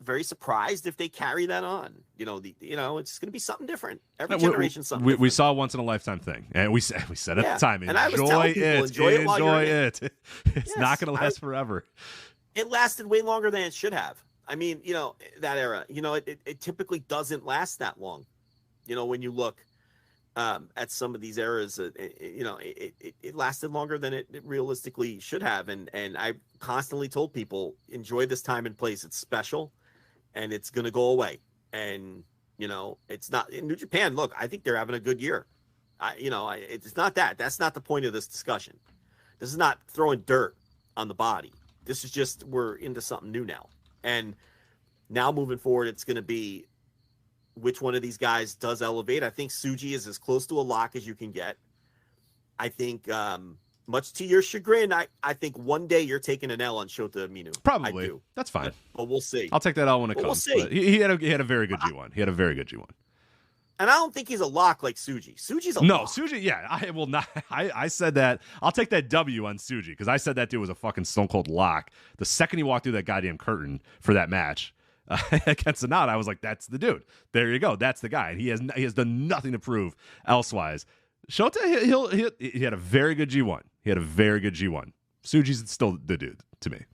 very surprised if they carry that on. It's going to be something different. Every generation, something different. We saw a once in a lifetime thing, and we said at the time, enjoy it. It's not going to last forever. It lasted way longer than it should have. I mean, that era. It typically doesn't last that long. When you look at some of these eras, it lasted longer than it realistically should have. And I constantly told people, enjoy this time and place. It's special. And it's going to go away. And, it's not in New Japan. Look, I think they're having a good year. It's not that. That's not the point of this discussion. This is not throwing dirt on the body. This is just, we're into something new now. And now moving forward, it's going to be which one of these guys does elevate. I think Tsuji is as close to a lock as you can get. I think, much to your chagrin, I think one day you're taking an L on Shota Umino. Probably. I do. That's fine. But we'll see. I'll take that L when it comes. We'll see. But he had a very good G1. He had a very good G1. And I don't think he's a lock like Tsuji. Tsuji's a lock. No, Tsuji, yeah. I will not. I said that. I'll take that W on Tsuji because I said that dude was a fucking stone cold lock. The second he walked through that goddamn curtain for that match against Sonata, I was like, that's the dude. There you go. That's the guy. And he has done nothing to prove elsewise. Shota, he had a very good G1. He had a very good G1. Tsuji's still the dude to me.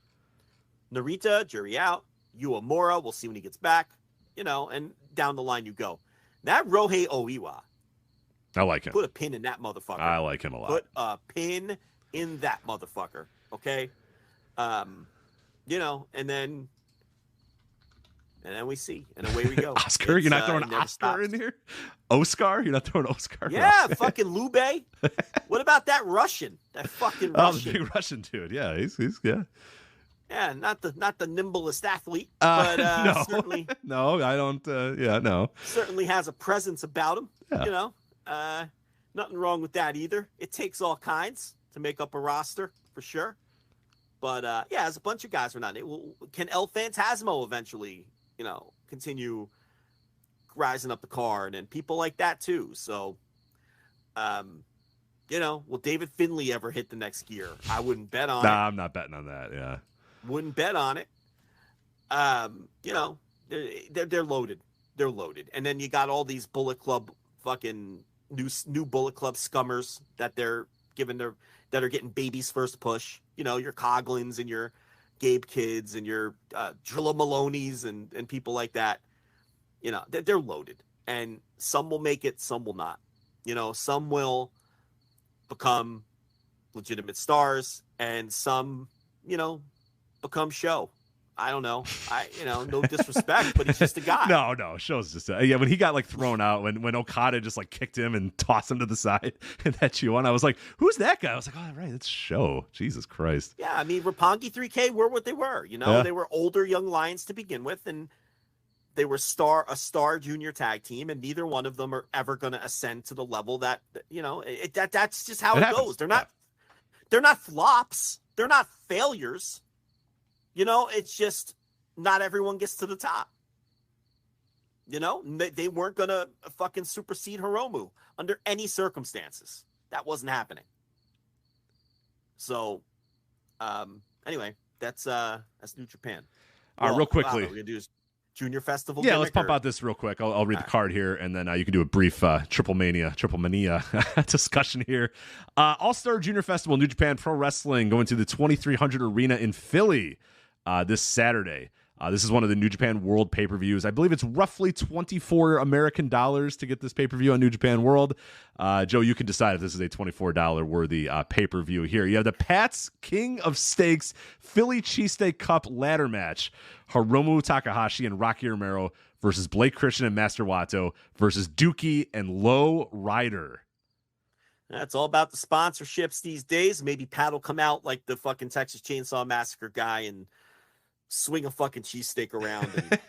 Narita, jury out. Uemura, we'll see when he gets back. And down the line you go. That Rohei Oiwa. I like him. Put a pin in that motherfucker. I like him a lot. Put a pin in that motherfucker. Okay? And then we see. And away we go. Oscar? You're not throwing Oscar in here? Oscar? You're not throwing Oscar? Yeah, fucking Lube. What about that Russian? That fucking Russian. The big Russian dude. Yeah, he's yeah. Yeah, not the nimblest athlete, but no. certainly No, I don't. No. Certainly has a presence about him. Yeah. You know, nothing wrong with that either. It takes all kinds to make up a roster for sure. But yeah, there's a bunch of guys are not. Can El Phantasmo eventually, continue rising up the card and people like that too? So, will David Finley ever hit the next gear? I wouldn't bet on it. Nah, I'm not betting on that. Yeah. Wouldn't bet on it. They're loaded. They're loaded. And then you got all these Bullet Club fucking new Bullet Club scummers that they're that are getting babies first push. Your Coglins and your Gabe Kids and your Drilla Maloney's and people like that. They're loaded. And some will make it, some will not. Some will become legitimate stars and some, become show. I don't know. No disrespect, but he's just a guy. No. Show's just when he got thrown out when Okada just kicked him and tossed him to the side and that G1, I was like, who's that guy? I was like, oh right, it's Show. Jesus Christ. Yeah, I mean Roppongi 3K were what they were. Yeah. They were older young lions to begin with, and they were a star junior tag team, and neither one of them are ever going to ascend to the level that that's just how it goes. They're not flops. They're not failures. It's just not everyone gets to the top. They weren't going to fucking supersede Hiromu under any circumstances. That wasn't happening. So, anyway, that's New Japan. All right, real quickly. We're going to do is Junior Festival. Yeah, let's pump out this real quick. I'll read the card here, and then you can do a brief TripleMania discussion here. All-Star Junior Festival, New Japan Pro Wrestling, going to the 2300 Arena in Philly this Saturday. This is one of the New Japan World pay-per-views. I believe it's roughly $24 American to get this pay-per-view on New Japan World. Joe, you can decide if this is a $24 worthy pay-per-view here. You have the Pat's King of Steaks Philly Cheesesteak Cup ladder match. Hiromu Takahashi and Rocky Romero versus Blake Christian and Master Wato versus Dookie and Low Rider. That's all about the sponsorships these days. Maybe Pat will come out like the fucking Texas Chainsaw Massacre guy and swing a fucking cheesesteak around. And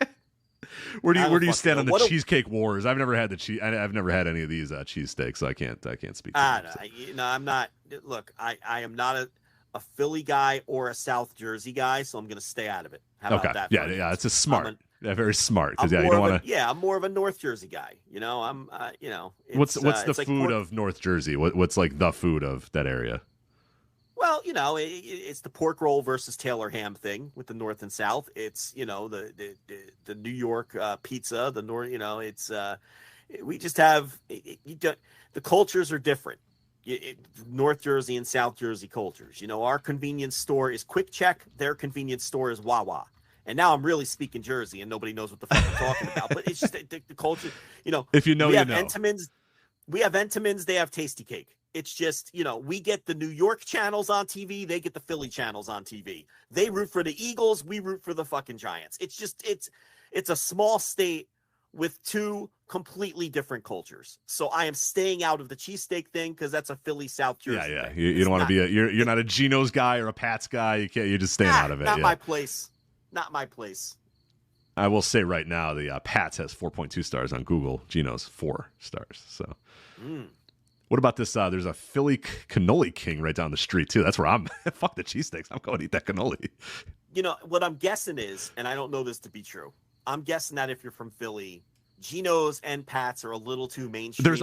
where do you stand on the cheesecake wars? I've never had I've never had any of these cheesesteaks, so I can't speak to that. I'm not. Look, I am not a Philly guy or a South Jersey guy, so I'm going to stay out of it. How about that? Yeah, it's a smart. Very smart, because you don't want to. Yeah, I'm more of a North Jersey guy. I'm. What's the food of North Jersey? What's the food of that area? Well, it's the pork roll versus Taylor ham thing with the North and South. It's the New York pizza. The North, it's we just have the cultures are different. North Jersey and South Jersey cultures. Our convenience store is Quick Check. Their convenience store is Wawa. And now I'm really speaking Jersey, and nobody knows what the fuck I'm talking about. But it's just the culture. If you know, we have Entenmann's. We have Entenmann's. They have Tasty Cake. It's just, we get the New York channels on TV. They get the Philly channels on TV. They root for the Eagles. We root for the fucking Giants. It's just, it's a small state with two completely different cultures. So I am staying out of the cheesesteak thing because that's a Philly South Jersey thing. You don't want to be you're not a Geno's guy or a Pat's guy. You're just staying out of it. Not my place. Not my place. I will say right now, the Pat's has 4.2 stars on Google. Geno's 4 stars. So. What about this? There's a Philly cannoli king right down the street, too. That's where I'm. Fuck the cheesesteaks. I'm going to eat that cannoli. What I'm guessing is, and I don't know this to be true, I'm guessing that if you're from Philly, Geno's and Pat's are a little too mainstream. There's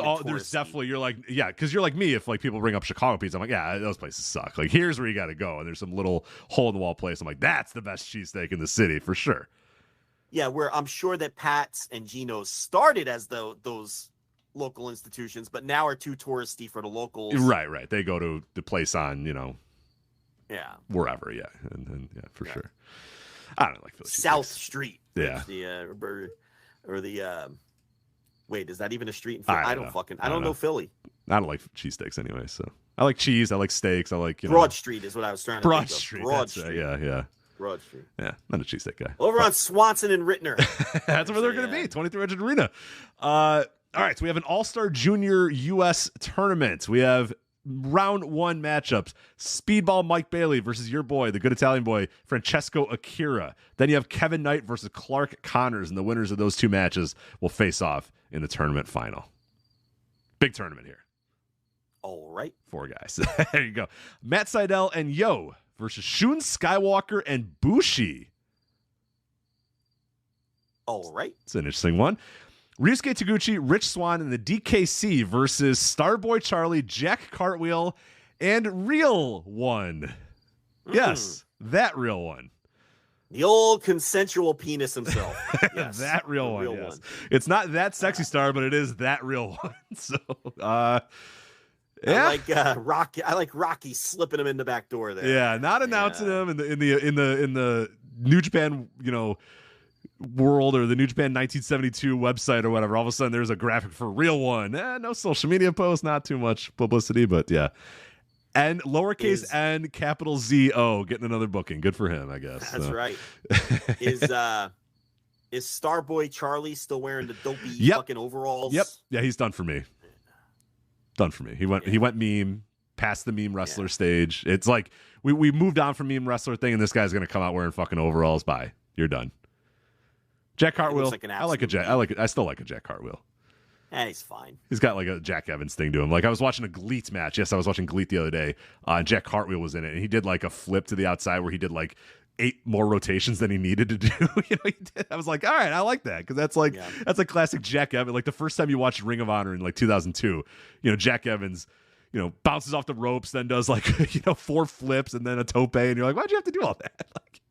definitely, because you're like me. If people bring up Chicago pizza, I'm like, yeah, those places suck. Here's where you got to go. And there's some little hole in the wall place. I'm like, that's the best cheesesteak in the city for sure. Yeah, where I'm sure that Pat's and Geno's started as those local institutions, but now are too touristy for the locals. Right. They go to the place on, wherever, and for sure. I don't like Philly South Street. Yeah. Wait, is that even a street in Philly? I don't know Philly. I don't like cheesesteaks anyway, so I like cheese. I like steaks. I like Broad Street is what I was trying to think of. Street. Broad Street. Yeah. Broad Street. Yeah, not a cheesesteak guy. Over on Swanson and Rittner. That's where they're going to be. 2300 Arena. All right, so we have an All-Star Junior U.S. tournament. We have round 1 matchups. Speedball Mike Bailey versus your boy, the good Italian boy, Francesco Akira. Then you have Kevin Knight versus Clark Connors, and the winners of those 2 matches will face off in the tournament final. Big tournament here. All right. 4 guys. There you go. Matt Seidel and Yo versus Shun Skywalker and Bushi. All right. It's an interesting one. Ryusuke Taguchi, Rich Swann, and the DKC versus Starboy Charlie, Jack Cartwheel, and Real One. Yes, that Real One. The old consensual penis himself. Yes. That Real One, Real yes. One. It's not that sexy star, but it is that Real One. So, yeah. I like Rocky slipping him in the back door there. Yeah, not announcing him in the New Japan, world or the New Japan 1972 website or whatever. All of a sudden there's a graphic for Real One. No social media post, not too much publicity, but yeah. And lowercase n, capital Z-O, getting another booking. Good for him, I guess. That's right. Is Starboy Charlie still wearing the dopey fucking overalls? Yep. Yeah, he's done for me. Done for me. He went meme, past the meme wrestler stage. It's like we moved on from meme wrestler thing, and this guy's gonna come out wearing fucking overalls. Bye. You're done. Jack Cartwheel. I still like a Jack Cartwheel. He's fine. He's got like a Jack Evans thing to him. Like I was watching a Gleet match. Yes, I was watching Gleet the other day. And Jack Cartwheel was in it, and he did like a flip to the outside where he did like 8 more rotations than he needed to do. He did. I was like, all right, I like that because that's a classic Jack Evans. Like the first time you watched Ring of Honor in like 2002, Jack Evans, bounces off the ropes, then does like 4 flips and then a tope, and you're like, why'd you have to do all that? Like.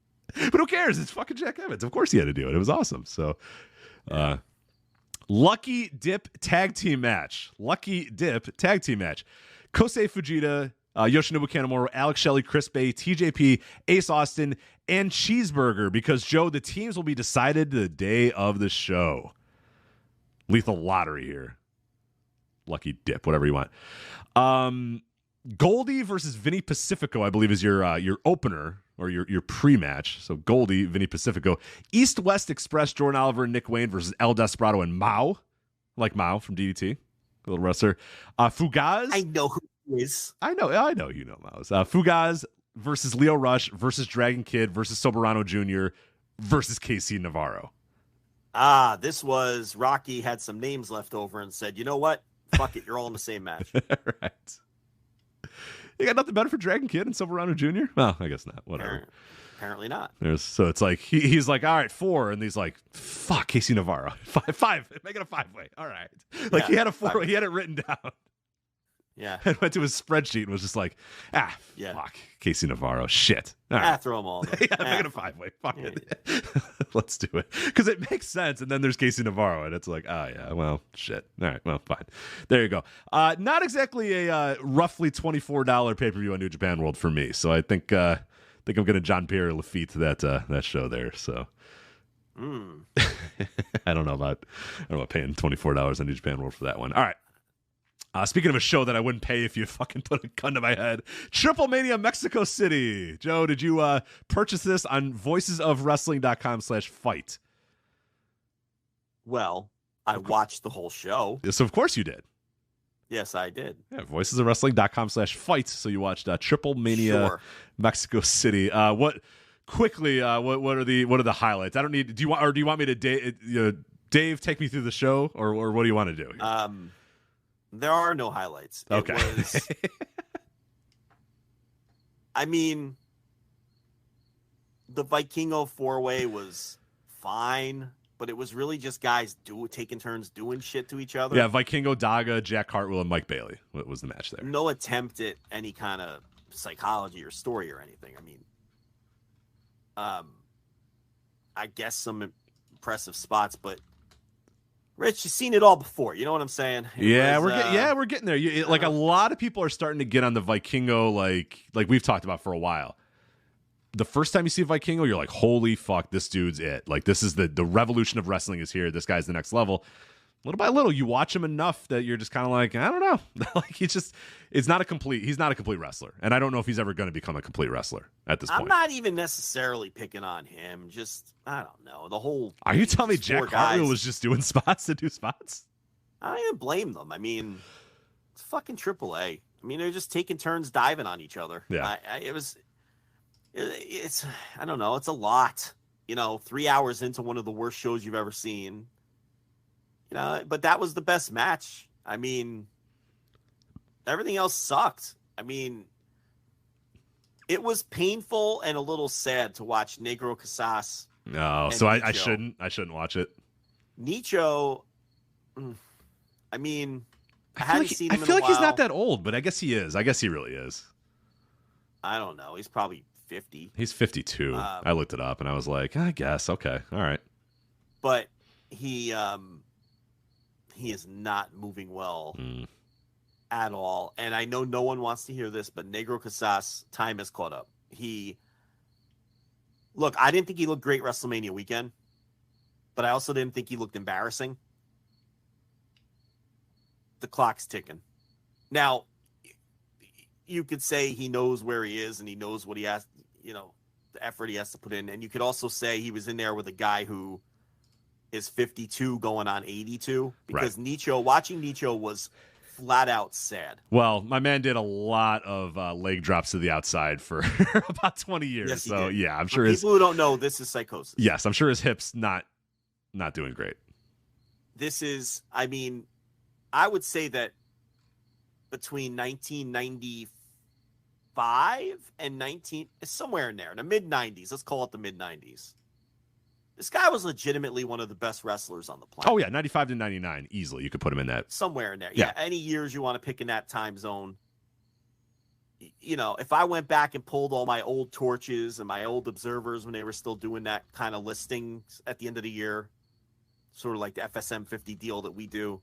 But who cares? It's fucking Jack Evans. Of course he had to do it. It was awesome. So, Lucky Dip tag team match. Kosei Fujita, Yoshinobu Kanemaru, Alex Shelley, Chris Bay, TJP, Ace Austin, and Cheeseburger. Because, Joe, the teams will be decided the day of the show. Lethal lottery here. Lucky Dip, whatever you want. Goldie versus Vinny Pacifico, I believe, is your opener. Or your pre-match. So Goldie, Vinny Pacifico. East-West Express, Jordan Oliver and Nick Wayne versus El Desperado and Mao. Like Mao from DDT. Little wrestler. Fugaz. I know who he is. I know you know Mao's. Fugaz versus Leo Rush versus Dragon Kid versus Soberano Jr. versus KC Navarro. This was Rocky had some names left over and said, you know what? Fuck it. You're all in the same match. Right. You got nothing better for Dragon Kid and Silverano Jr.? Well, I guess not. Whatever. Apparently not. So it's like he's like, all right, 4, and he's like, fuck, Casey Navarro. 5. Make it a 5-way. All right. Like he had a 4. He had it written down. Yeah. And went to his spreadsheet and was just like, fuck, Casey Navarro. Shit. All right. Throw them all. Make it a 5-way. Fuck it. Let's do it. Because it makes sense. And then there's Casey Navarro, and it's like, well, shit. All right, well, fine. There you go. Not exactly a roughly $24 pay-per-view on New Japan World for me. So I think I'm going to John Pierre Lafitte that show there. So I don't know about paying $24 on New Japan World for that one. All right. Speaking of a show that I wouldn't pay if you fucking put a gun to my head, TripleMania Mexico City. Joe, did you purchase this on voicesofwrestling.com/fight? Well, I watched the whole show. Yes, of course you did. Yes, I did. Yeah, voicesofwrestling.com/fight. So you watched TripleMania Mexico City. What are the highlights? I don't need. Do you want me to Dave take me through the show, or what do you want to do? There are no highlights. Okay. I mean, the Vikingo 4-way was fine, but it was really just guys taking turns doing shit to each other. Yeah, Vikingo, Daga, Jack Cartwheel, and Mike Bailey. What was the match there? No attempt at any kind of psychology or story or anything. I mean, I guess some impressive spots, but Rich, you've seen it all before. You know what I'm saying? We're getting there. A lot of people are starting to get on the Vikingo, like we've talked about for a while. The first time you see Vikingo, you're like, holy fuck, this dude's it. Like, this is the revolution of wrestling is here. This guy's the next level. Little by little, you watch him enough that you're just kind of like, I don't know. Like, he's not a complete wrestler. And I don't know if he's ever going to become a complete wrestler at this point. I'm not even necessarily picking on him. Just, I don't know. The whole. Are you telling me Jack Cartwheel was just doing spots to do spots? I don't even blame them. I mean, it's fucking AAA. I mean, they're just taking turns diving on each other. Yeah. It's I don't know. It's a lot. 3 hours into one of the worst shows you've ever seen. But that was the best match. I mean, everything else sucked. I mean, it was painful and a little sad to watch Negro Casas. No, so I shouldn't watch it. Nicho, I mean, I feel like he's not that old, but I guess he is. I guess he really is. I don't know. He's probably 50. He's 52. I looked it up and I was like, I guess. Okay. All right. But he is not moving well at all. And I know no one wants to hear this, but Negro Casas' time has caught up. Look, I didn't think he looked great WrestleMania weekend, but I also didn't think he looked embarrassing. The clock's ticking. Now, you could say he knows where he is and he knows what he has, the effort he has to put in. And you could also say he was in there with a guy who is 52 going on 82 because right. Watching Nicho was flat out sad. Well, my man did a lot of leg drops to the outside for about 20 years. Yes, so did. yeah, I'm sure people who don't know, this is psychosis. Yes, I'm sure his hip's not doing great. This is, I mean, I would say that between 1995 and somewhere in there, in the mid 90s, let's call it the mid 90s. This guy was legitimately one of the best wrestlers on the planet. Oh yeah, 95 to 99, easily. You could put him in that. Somewhere in there. Yeah, any years you want to pick in that time zone. If I went back and pulled all my old torches and my old observers when they were still doing that kind of listings at the end of the year, sort of like the FSM 50 deal that we do,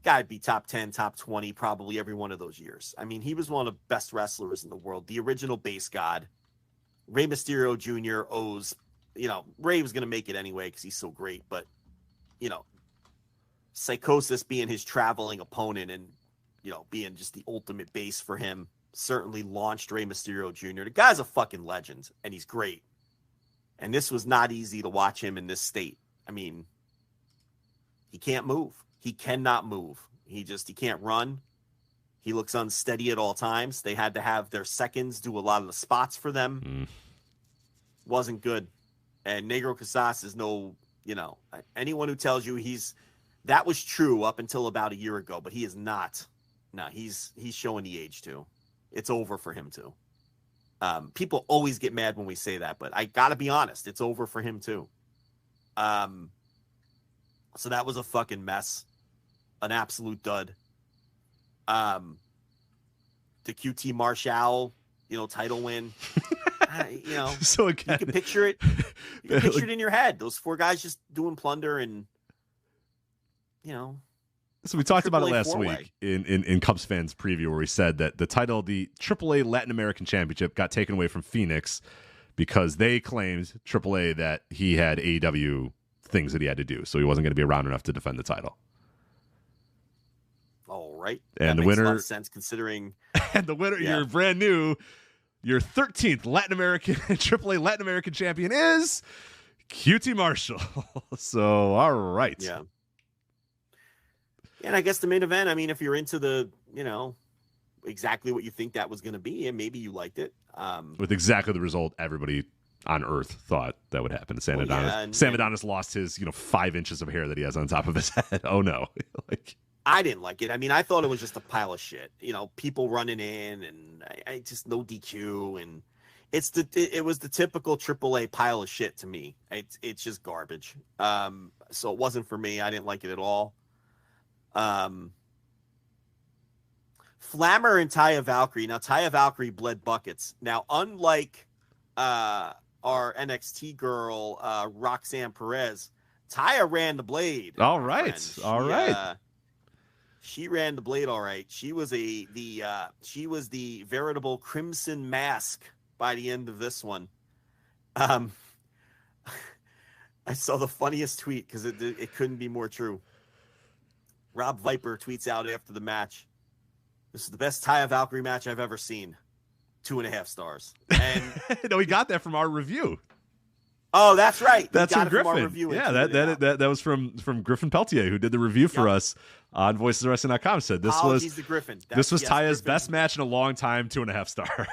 guy'd be top 10, top 20, probably every one of those years. I mean, he was one of the best wrestlers in the world, the original base god. Rey Mysterio Jr. owes, Rey was going to make it anyway because he's so great, but, Psychosis being his traveling opponent and, being just the ultimate base for him certainly launched Rey Mysterio Jr. The guy's a fucking legend, and he's great. And this was not easy to watch him in this state. I mean, he can't move. He cannot move. He can't run. He looks unsteady at all times. They had to have their seconds do a lot of the spots for them. Wasn't good. And Negro Casas is anyone who tells you that was true up until about a year ago, but he is not. No, he's showing the age too. It's over for him too. People always get mad when we say that, but I gotta be honest, it's over for him too. So that was a fucking mess. An absolute dud. The QT Marshall, title win. So again, you can picture it. You can picture it in your head. Those four guys just doing plunder and, So we talked about it last week in Cubs fans preview where we said that the title, the AAA Latin American Championship, got taken away from Phoenix because they claimed AAA that he had AEW things that he had to do, so he wasn't going to be around enough to defend the title. All right. And that the makes winner, a lot of sense considering. And the winner, you're brand new. Your 13th Latin American AAA Latin American champion is QT Marshall. So, all right. Yeah. And I guess the main event, I mean, if you're into the, exactly what you think that was going to be, and maybe you liked it. With exactly the result everybody on Earth thought that would happen. Sam Adonis lost his, 5 inches of hair that he has on top of his head. Oh, no. I didn't like it. I mean, I thought it was just a pile of shit. People running in and I just no DQ. And it was the typical AAA pile of shit to me. It's just garbage. So it wasn't for me. I didn't like it at all. Flammer and Taya Valkyrie. Now, Taya Valkyrie bled buckets. Now, unlike our NXT girl, Roxanne Perez, Taya ran the blade. All right. She ran the blade all right. She was the veritable Crimson Mask by the end of this one. I saw the funniest tweet because it couldn't be more true. Rob Viper tweets out after the match, "This is the best Taya Valkyrie match I've ever seen. 2.5 stars." And no, we got that from our review. Oh, that's right. That's from Our Griffin. review Yeah, that was from Griffin Peltier, who did the review for us on voicesofwrestling.com. Said this Apologies to Griffin. This was Taya's Griffin. best match in a long time, 2.5 stars,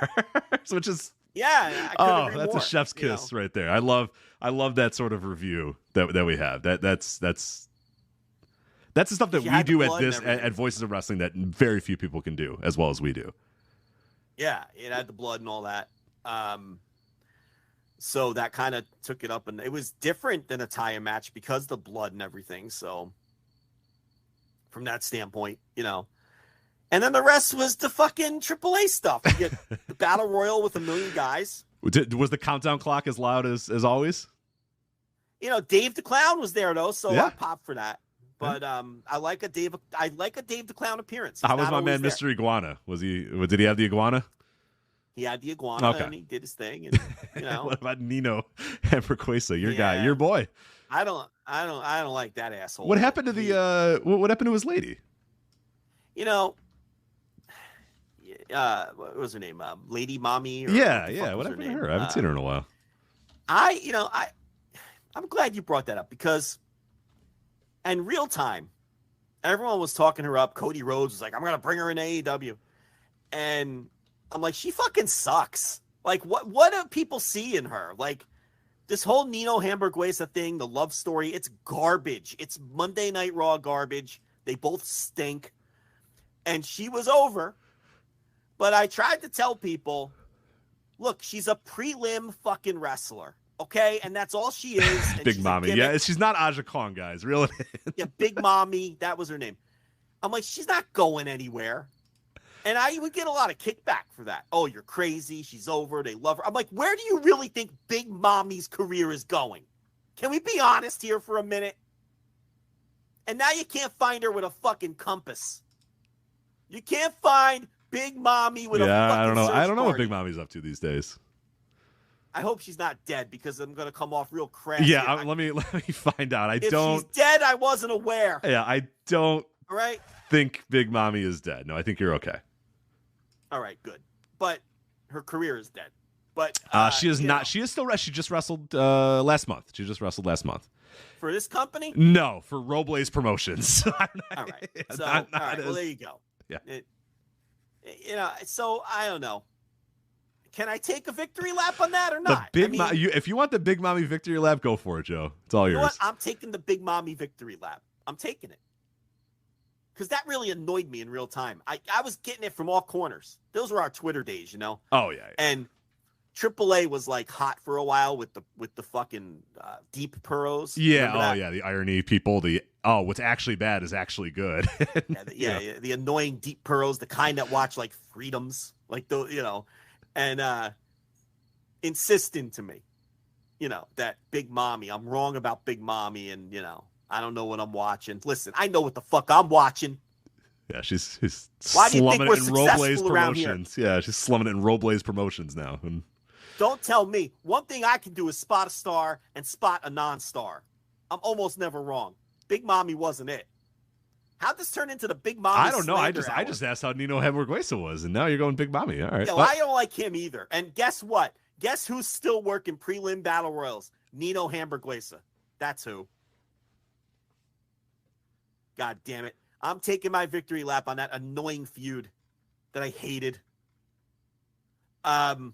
which is I that's more, a chef's kiss right there. I love that sort of review that we have. That's the stuff that we do at Voices of Wrestling that very few people can do as well as we do. Yeah, it had the blood and all that. So that kind of took it up, and it was different than a Taya match because of the blood and everything. So from that standpoint, and then the rest was the fucking AAA stuff. You get the Battle Royal with 1 million guys. Was the countdown clock as loud as always? Dave the Clown was there though, so Yeah. I popped for that. But I like a Dave the Clown appearance. How was my man, there. Mr. Iguana? Did he have the iguana? He had the iguana and he did his thing. And, What about Nino Hamburguesa, your guy, your boy? I don't like that asshole. What happened to the what happened to his lady? What was her name? Lady Mommy? What happened to her? I haven't seen her in a while. I'm glad you brought that up because in real time, everyone was talking her up. Cody Rhodes was like, I'm going to bring her in AEW. And I'm like, she fucking sucks. Like, what do people see in her? Like, this whole Nino Hamburguesa thing, the love story, it's garbage. It's Monday Night Raw garbage. They both stink. And she was over. But I tried to tell people, look, she's a prelim fucking wrestler. Okay? And that's all she is. And Big Mommy. Yeah, she's not Aja Kong, guys. Really? Yeah, Big Mommy. That was her name. I'm like, she's not going anywhere. And I would get a lot of kickback for that. Oh, you're crazy. She's over. They love her. I'm like, where do you really think Big Mommy's career is going? Can we be honest here for a minute? And now you can't find her with a fucking compass. You can't find Big Mommy with a fucking I don't know. search I don't know what party. Big Mommy's up to these days. I hope she's not dead because I'm going to come off real crass. Yeah, let me find out. If she's dead, I wasn't aware. Yeah, I don't All right? think Big Mommy is dead. No, I think you're okay. All right, good. But her career is dead. But she is not. She is still. She just wrestled last month. She just wrestled last month. For this company? No, for Robles Promotions. All right. So, all right. Well, there you go. Yeah. So I don't know. Can I take a victory lap on that or not? If you want the Big Mommy victory lap, go for it, Joe. It's all yours. You know what? I'm taking the Big Mommy victory lap. I'm taking it. Because that really annoyed me in real time. I was getting it from all corners. Those were our Twitter days, Oh, yeah. And AAA was like hot for a while with the fucking deep purros. Yeah. Oh, yeah. The irony people. What's actually bad is actually good. The annoying deep purros, the kind that watch like Freedoms, like and insisting to me, that Big Mommy. I'm wrong about Big Mommy, and I don't know what I'm watching. Listen, I know what the fuck I'm watching. Yeah, she's Why do you think slumming we're it in Robles successful around here? Promotions. Yeah, she's slumming it in Robles Promotions now. And don't tell me. One thing I can do is spot a star and spot a non-star. I'm almost never wrong. Big Mommy wasn't it. How'd this turn into the Big Mommy? I don't know. I slander just hour? asked how Nino Hamburguesa was, and now you're going Big Mommy. All right. Yeah, well, I don't like him either. And guess what? Guess who's still working prelim battle royals? Nino Hamburguesa. That's who. God damn it. I'm taking my victory lap on that annoying feud that I hated. Now,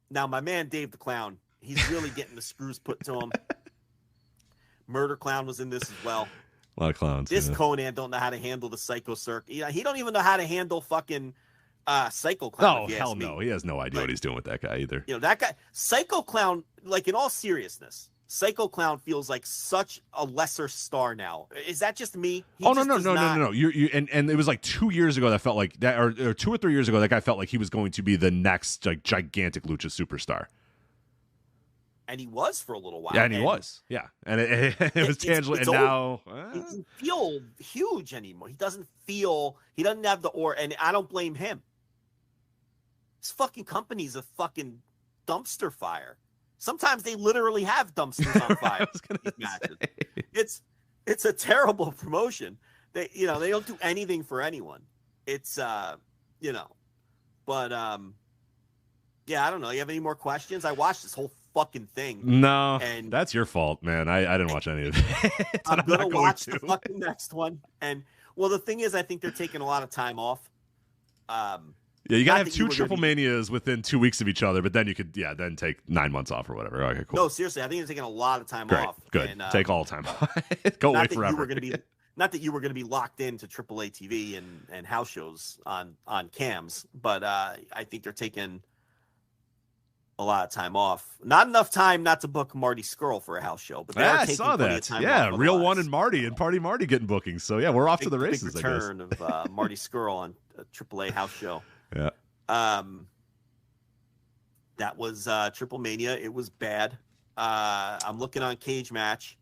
my man Dave the Clown, he's really getting the screws put to him. Murder Clown was in this as well. A lot of clowns. This Conan don't know how to handle the Psycho Circ. He don't even know how to handle fucking Psycho Clown. Oh, hell no. He has no idea what he's doing with that guy either. That guy, Psycho Clown, like in all seriousness, Psycho Clown feels like such a lesser star now. Is that just me? No. You and it was like 2 years ago that felt like that, or 2 or 3 years ago that guy felt like he was going to be the next like gigantic lucha superstar. And he was for a little while. Yeah, and he was. Yeah, and it was tangible. And now he doesn't feel huge anymore. He doesn't have the aura, and I don't blame him. This fucking company's a fucking dumpster fire. Sometimes they literally have dumpsters on fire. I was gonna say. It's a terrible promotion. They they don't do anything for anyone. It's but yeah, I don't know. You have any more questions? I watched this whole fucking thing. No, and that's your fault, man. I didn't watch any of it. I'm gonna watch the fucking next one. And well, the thing is, I think they're taking a lot of time off. Yeah, you gotta have 2 TripleManias within 2 weeks of each other, but then you could, then take 9 months off or whatever. Okay, cool. No, seriously, I think they're taking a lot of time off. Good. And, take all time off. Go away forever. Not that you were gonna be locked into AAA TV and house shows on cams, but I think they're taking a lot of time off. Not enough time not to book Marty Skrull for a house show, but I saw that. Yeah, Real One and Marty and Party Marty getting bookings. So yeah, we're off to the races. Big return of Marty Skrull on a AAA house show. Yeah. That was TripleMania. It was bad. I'm looking on Cage Match.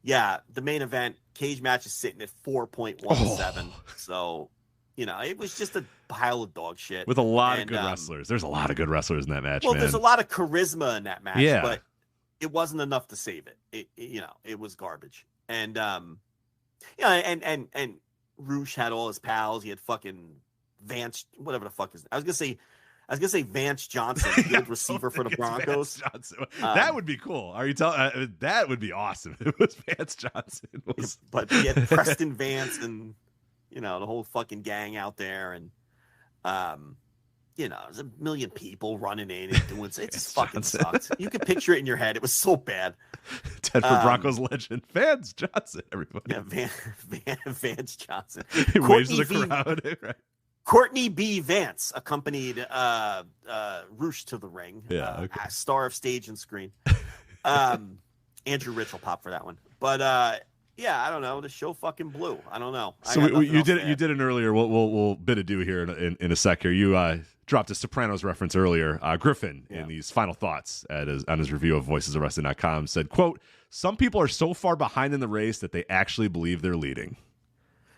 Yeah, the main event, Cage Match is sitting at 4.17. So, it was just a pile of dog shit. With a lot of good wrestlers. There's a lot of good wrestlers in that match, well, man. There's a lot of charisma in that match, but it wasn't enough to save it. It was garbage. And, and Roosh had all his pals. He had fucking Vance, whatever the fuck is. I was gonna say Vance Johnson, field receiver for the Broncos. That would be cool. Are you telling? That would be awesome. It was Vance Johnson. But he had Preston Vance and the whole fucking gang out there, and there's a million people running in and doing it. Just fucking sucked. You can picture it in your head. It was so bad. Denver Broncos legend Vance Johnson. Everybody. Yeah, Vance Johnson. He waves to the crowd. Right. Courtney B. Vance accompanied Roosh to the ring. Star of stage and screen. Andrew Rich will pop for that one. But I don't know. The show fucking blew. I don't know. So you did an earlier. We'll bid adieu here in a sec here. You dropped a Sopranos reference earlier. Griffin in these final thoughts on his review of VoicesOfWrestling.com said, "Quote: Some people are so far behind in the race that they actually believe they're leading."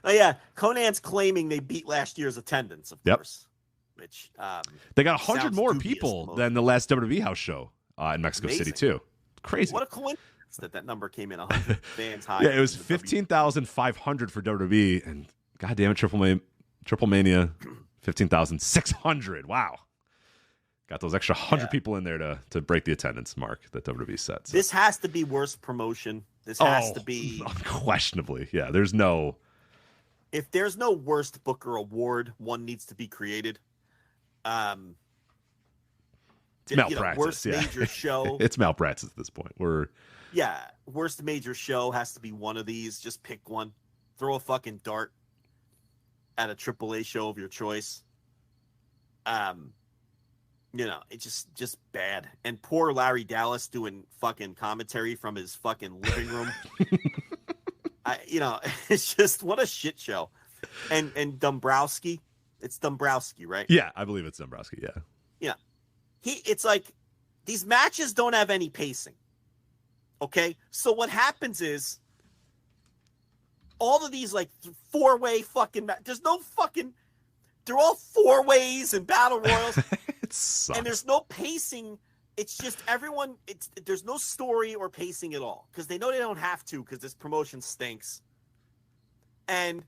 Oh yeah, Conan's claiming they beat last year's attendance, of course. Which they got 100 more people than the last WWE house show in Mexico City too. Crazy. What a coincidence that number came in 100 fans high. Yeah, it was 15,500 for WWE, and goddamn it, TripleMania, 15,600. Wow. Got those extra 100 people in there to break the attendance mark that WWE set. So. This has to be worst promotion. This has to be unquestionably. Yeah, there's no. If there's no worst Booker award, one needs to be created. It's malpractice. Worst major show. It's malpractice at this point. Worst major show has to be one of these. Just pick one. Throw a fucking dart at a AAA show of your choice. It's just bad. And poor Larry Dallas doing fucking commentary from his fucking living room. It's just what a shit show. And Dombrowski, it's Dombrowski, right? Yeah, I believe it's Dombrowski. Yeah. Yeah. It's like these matches don't have any pacing. Okay, so what happens is all of these like 4-way fucking there's no fucking. They're all 4-ways and battle royals, and there's no pacing. It's just everyone. There's no story or pacing at all because they know they don't have to because this promotion stinks. And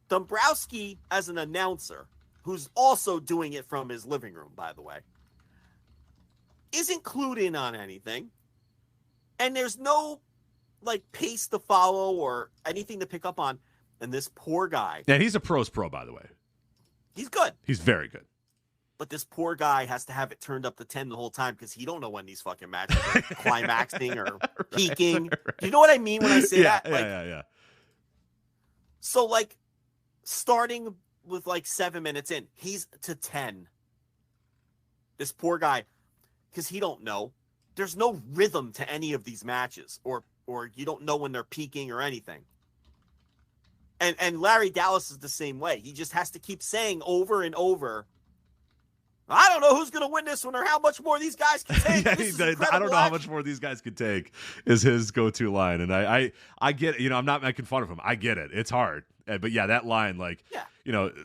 Dombrowski, as an announcer, who's also doing it from his living room, by the way, isn't clued in on anything, and there's no like pace to follow or anything to pick up on. And this poor guy. Yeah, he's a pro's pro, by the way. He's good. He's very good. But this poor guy has to have it turned up to 10 the whole time because he don't know when these fucking matches are climaxing or peaking. Right. Do you know what I mean when I say that? Yeah. So, like, starting with, like, 7 minutes in, he's to 10. This poor guy, because he don't know. There's no rhythm to any of these matches, or you don't know when they're peaking or anything. And Larry Dallas is the same way. He just has to keep saying over and over, I don't know who's going to win this one or how much more these guys can take. I don't know how much more these guys could take is his go-to line. And I get it. I'm not making fun of him. I get it. It's hard. But yeah, that line,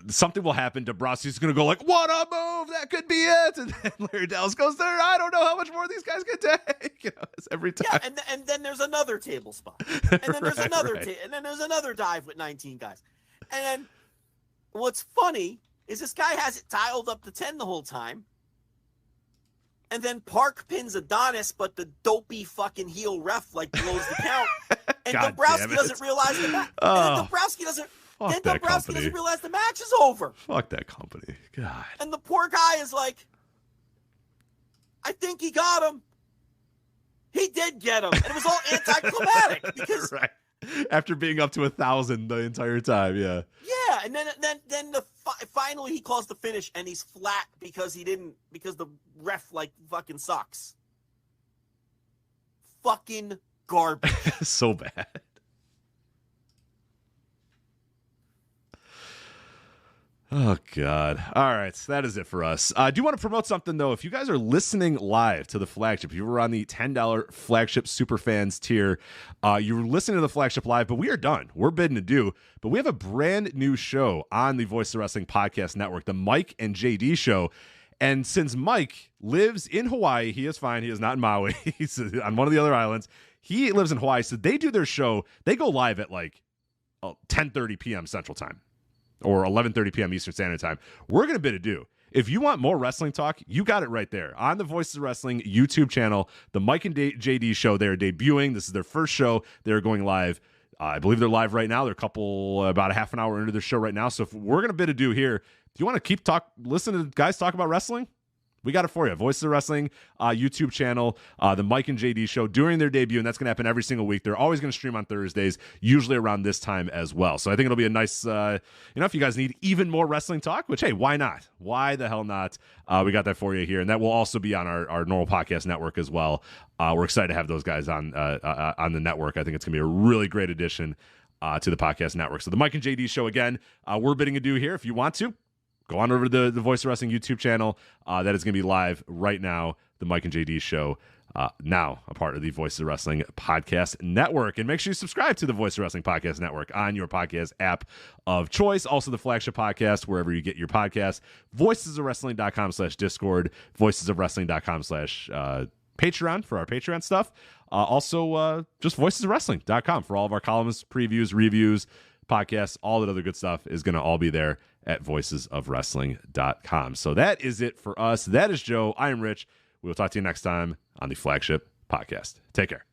something will happen. Dombrowski's going to go like, what a move. That could be it. And then Larry Dallas goes there. I don't know how much more these guys could take. It's every time. Yeah, and then there's another table spot. And then there's another and then there's another dive with 19 guys. And then what's funny is this guy has it dialed up to 10 the whole time. And then Park pins Adonis, but the dopey fucking heel ref like blows the count. And Dombrowski doesn't realize the match. And then Dombrowski doesn't realize the match is over. Fuck that company. God. And the poor guy is like, I think he got him. He did get him. And it was all anticlimactic because right. After being up to 1,000 the entire time, yeah. Yeah, and then finally he calls the finish and he's flat because the ref like fucking sucks. Fucking garbage. So bad. Oh, God. All right. So that is it for us. I do want to promote something, though. If you guys are listening live to the Flagship, if you were on the $10 Flagship Superfans tier, you were listening to the Flagship live, but we are done. We're bidding adieu. But we have a brand new show on the Voice of Wrestling Podcast Network, the Mike and JD Show. And since Mike lives in Hawaii, he is fine. He is not in Maui. He's on one of the other islands. He lives in Hawaii. So they do their show. They go live at like 10:30 p.m. Central Time. Or 11:30 p.m. Eastern Standard Time. We're going to bid adieu. If you want more wrestling talk, you got it right there. On the Voices of Wrestling YouTube channel, the Mike and JD Show, they're debuting. This is their first show. They're going live. I believe they're live right now. They're about a half an hour into their show right now. So if we're going to bid adieu here, if you want to keep listening to guys talk about wrestling, we got it for you. Voices of Wrestling YouTube channel, the Mike and JD Show during their debut, and that's going to happen every single week. They're always going to stream on Thursdays, usually around this time as well. So I think it'll be a nice, if you guys need even more wrestling talk, which, hey, why not? Why the hell not? We got that for you here, and that will also be on our normal podcast network as well. We're excited to have those guys on the network. I think it's going to be a really great addition to the podcast network. So the Mike and JD Show, again, we're bidding adieu here. If you want to, go on over to the Voice of Wrestling YouTube channel. That is going to be live right now. The Mike and JD Show, now a part of the Voice of Wrestling Podcast Network. And make sure you subscribe to the Voice of Wrestling Podcast Network on your podcast app of choice. Also, the Flagship Podcast, wherever you get your podcasts. voicesofwrestling.com/Discord. voicesofwrestling.com/Patreon for our Patreon stuff. Also, just voicesofwrestling.com for all of our columns, previews, reviews, podcasts, all that other good stuff is going to all be there at voicesofwrestling.com. So that is it for us. That is Joe. I am Rich. We will talk to you next time on the Flagship Podcast. Take care.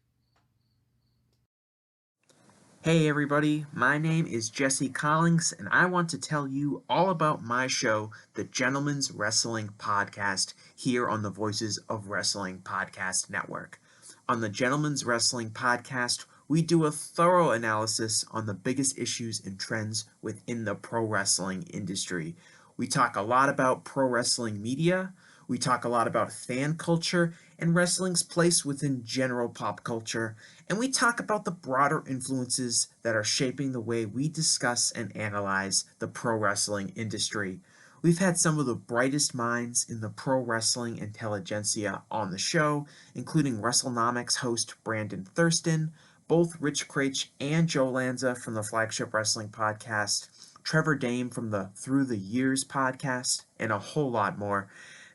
Hey everybody, my name is Jesse Collins, and I want to tell you all about my show, the Gentleman's Wrestling Podcast, here on the Voices of Wrestling Podcast Network. On the Gentleman's Wrestling Podcast, we do a thorough analysis on the biggest issues and trends within the pro wrestling industry. We talk a lot about pro wrestling media, we talk a lot about fan culture and wrestling's place within general pop culture, and we talk about the broader influences that are shaping the way we discuss and analyze the pro wrestling industry. We've had some of the brightest minds in the pro wrestling intelligentsia on the show, including WrestleNomics host Brandon Thurston, both Rich Craich and Joe Lanza from the Flagship Wrestling Podcast, Trevor Dame from the Through the Years podcast, and a whole lot more.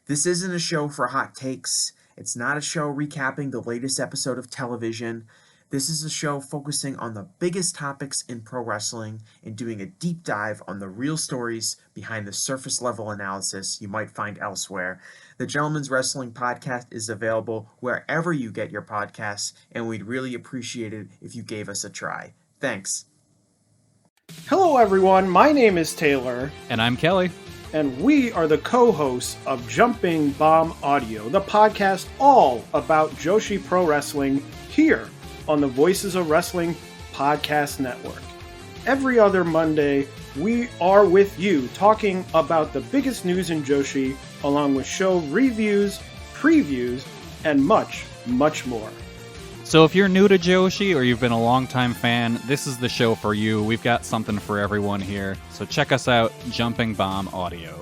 This isn't a show for hot takes. It's not a show recapping the latest episode of television. This is a show focusing on the biggest topics in pro wrestling and doing a deep dive on the real stories behind the surface level analysis you might find elsewhere. The Gentleman's Wrestling Podcast is available wherever you get your podcasts, and we'd really appreciate it if you gave us a try. Thanks. Hello everyone, my name is Taylor. And I'm Kelly. And we are the co-hosts of Jumping Bomb Audio, the podcast all about Joshi Pro Wrestling here on the Voices of Wrestling Podcast Network. Every other Monday, we are with you talking about the biggest news in Joshi, along with show reviews, previews, and much, much more. So if you're new to Joshi or you've been a longtime fan, this is the show for you. We've got something for everyone here. So check us out, Jumping Bomb Audio.